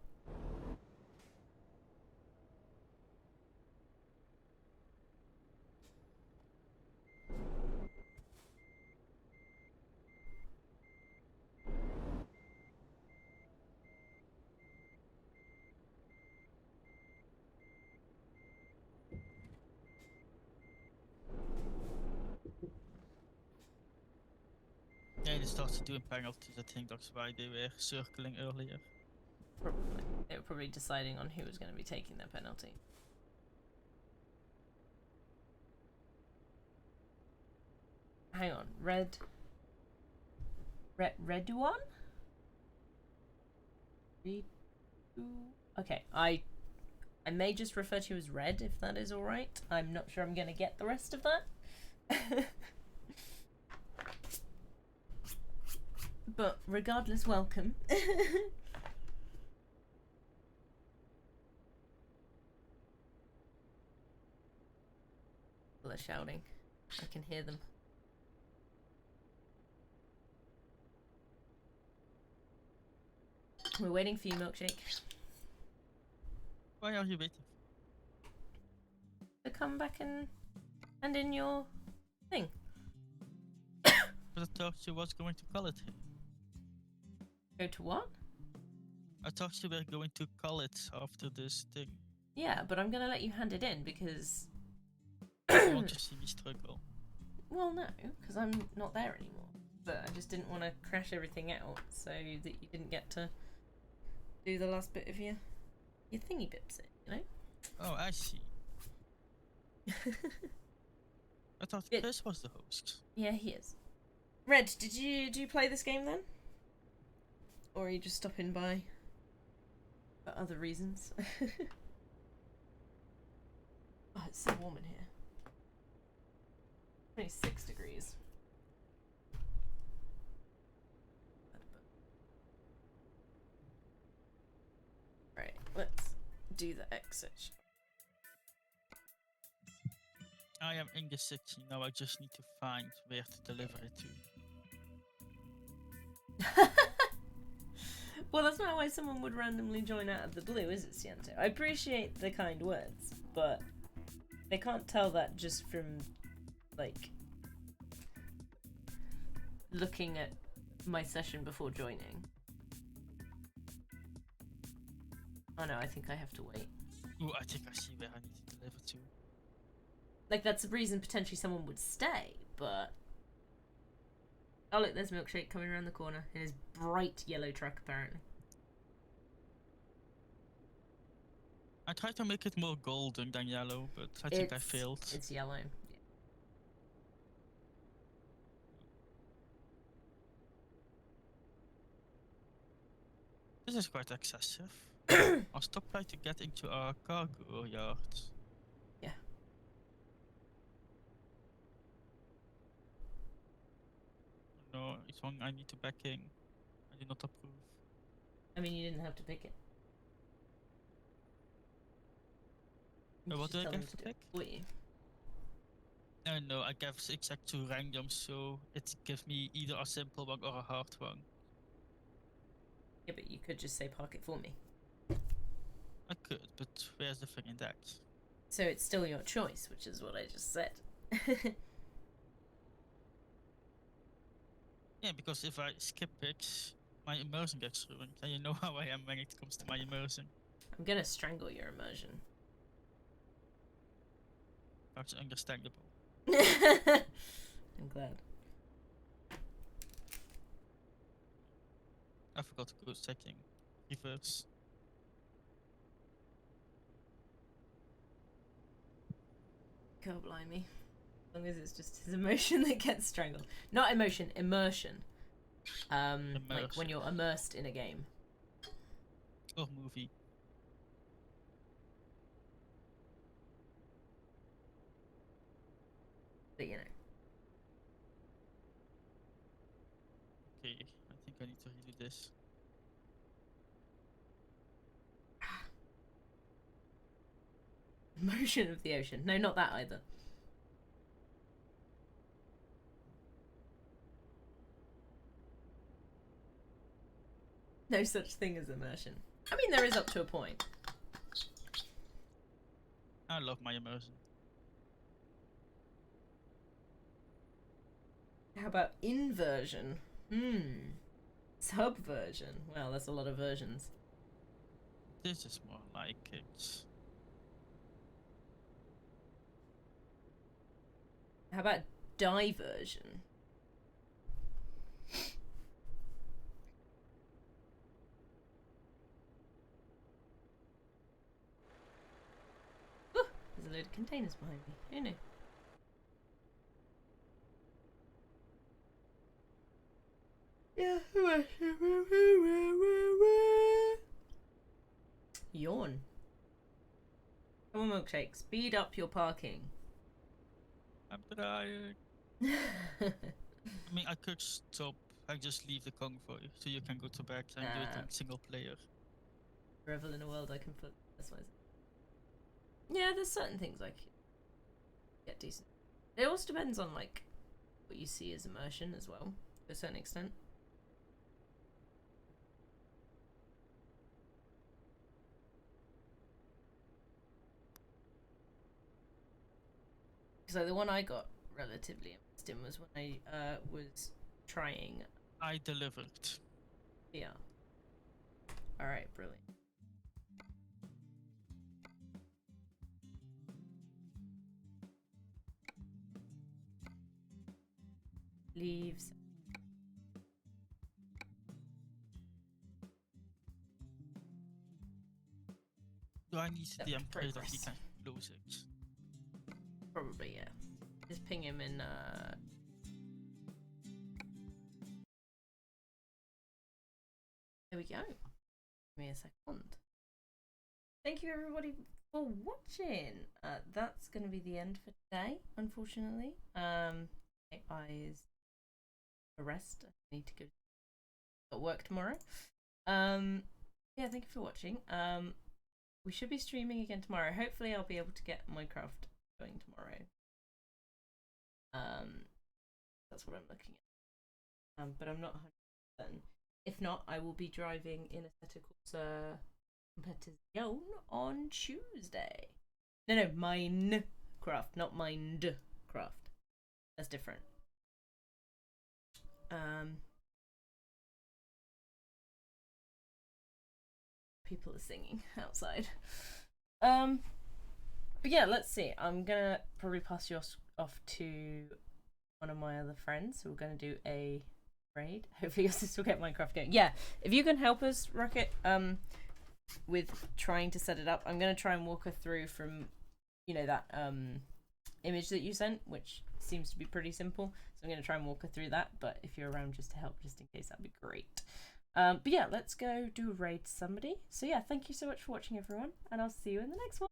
Yeah, they started doing penalties. I think that's why they were circling earlier.
Probably. They were probably deciding on who was going to be taking their penalty. Hang on. Reduan? Okay, I may just refer to you as Red if that is alright. I'm not sure I'm going to get the rest of that. But regardless, welcome. People are shouting. I can hear them. We're waiting for you, Milkshake.
Why are you waiting?
To come back and hand in your thing.
But I thought you was going to call it here.
Go to what?
I thought you were going to call it after this thing.
Yeah, but I'm gonna let you hand it in because.
You want to see me struggle.
Well, no, because I'm not there anymore. But I just didn't want to crash everything out so that you didn't get to do the last bit of your thingy bips, you know?
Oh, I see. I thought
It-
Chris was the host.
Yeah, he is. Red, do you play this game then? Or are you just stopping by for other reasons? Oh, it's so warm in here. 26 degrees. Right, let's do the exit.
I am in the city now. I just need to find where to deliver it to.
Well, that's not why someone would randomly join out of the blue, is it, Ciento? I appreciate the kind words, but they can't tell that just from, like, looking at my session before joining. Oh no, I think I have to wait.
Ooh, I think I see where I need to deliver to.
Like, that's a reason potentially someone would stay, but... Oh look, there's Milkshake coming around the corner in his bright yellow truck, apparently.
I tried to make it more golden than yellow, but I think I failed.
It's yellow. Yeah.
This is quite excessive. I'll stop trying to get into our cargo yard.
Yeah.
No, it's one I need to back in. I do not approve.
I mean, you didn't have to pick it. You
What
just
do I
tell
get
them
to
do it
pick?
for you.
No, I gave exact 2 randoms, so it gives me either a simple one or a hard one.
Yeah, but you could just say park it for me.
I could, but where's the thing in that?
So it's still your choice, which is what I just said.
Yeah, because if I skip it, my immersion gets ruined, and you know how I am when it comes to my immersion.
I'm gonna strangle your immersion.
That's understandable.
I'm glad.
I forgot to go checking reverse.
God blimey. As long as it's just his emotion that gets strangled. Not emotion, immersion. Like when you're immersed in a game.
Or movie.
But you know.
Okay, I think I need to redo this.
Motion of the ocean. No, not that either. No such thing as immersion. I mean, there is up to a point.
I love my immersion.
How about inversion? Subversion. Well, that's a lot of versions.
This is more like it.
How about diversion? Ooh, there's a load of containers behind me. Who knew? Yawn. Come on, Milkshake. Speed up your parking.
I'm trying. I mean, I could stop and just leave the convoy, so you can go to back and do it on single player.
Revel in a world I can put. That's what I said. Yeah, there's certain things I could get decent. It also depends on like what you see as immersion as well, to a certain extent. So the one I got relatively invested in was when I was trying.
I delivered.
Yeah. All right, brilliant. Leaves.
Do I need the upgrade if
progress.
you can close it?
Probably, yeah. Just ping him in. There we go. Give me a second. Thank you everybody for watching. That's going to be the end for today, unfortunately. My eyes a rest. I need to go to work tomorrow. Yeah, thank you for watching. We should be streaming again tomorrow. Hopefully I'll be able to get Minecraft going tomorrow. That's what I'm looking at. But I'm not 100%. If not, I will be driving in a Setter Corsa Competizione on Tuesday. No, Minecraft, not Mindcraft. That's different. People are singing outside. But yeah, let's see. I'm gonna probably pass you off to one of my other friends. So we're gonna do a raid. Hopefully your sister will get Minecraft going. Yeah, if you can help us, Rocket, with trying to set it up. I'm gonna try and walk her through from, you know, that image that you sent, which seems to be pretty simple. So I'm gonna try and walk her through that. But if you're around just to help, just in case, that'd be great. But yeah, let's go do a raid to somebody. So yeah, thank you so much for watching, everyone, and I'll see you in the next one.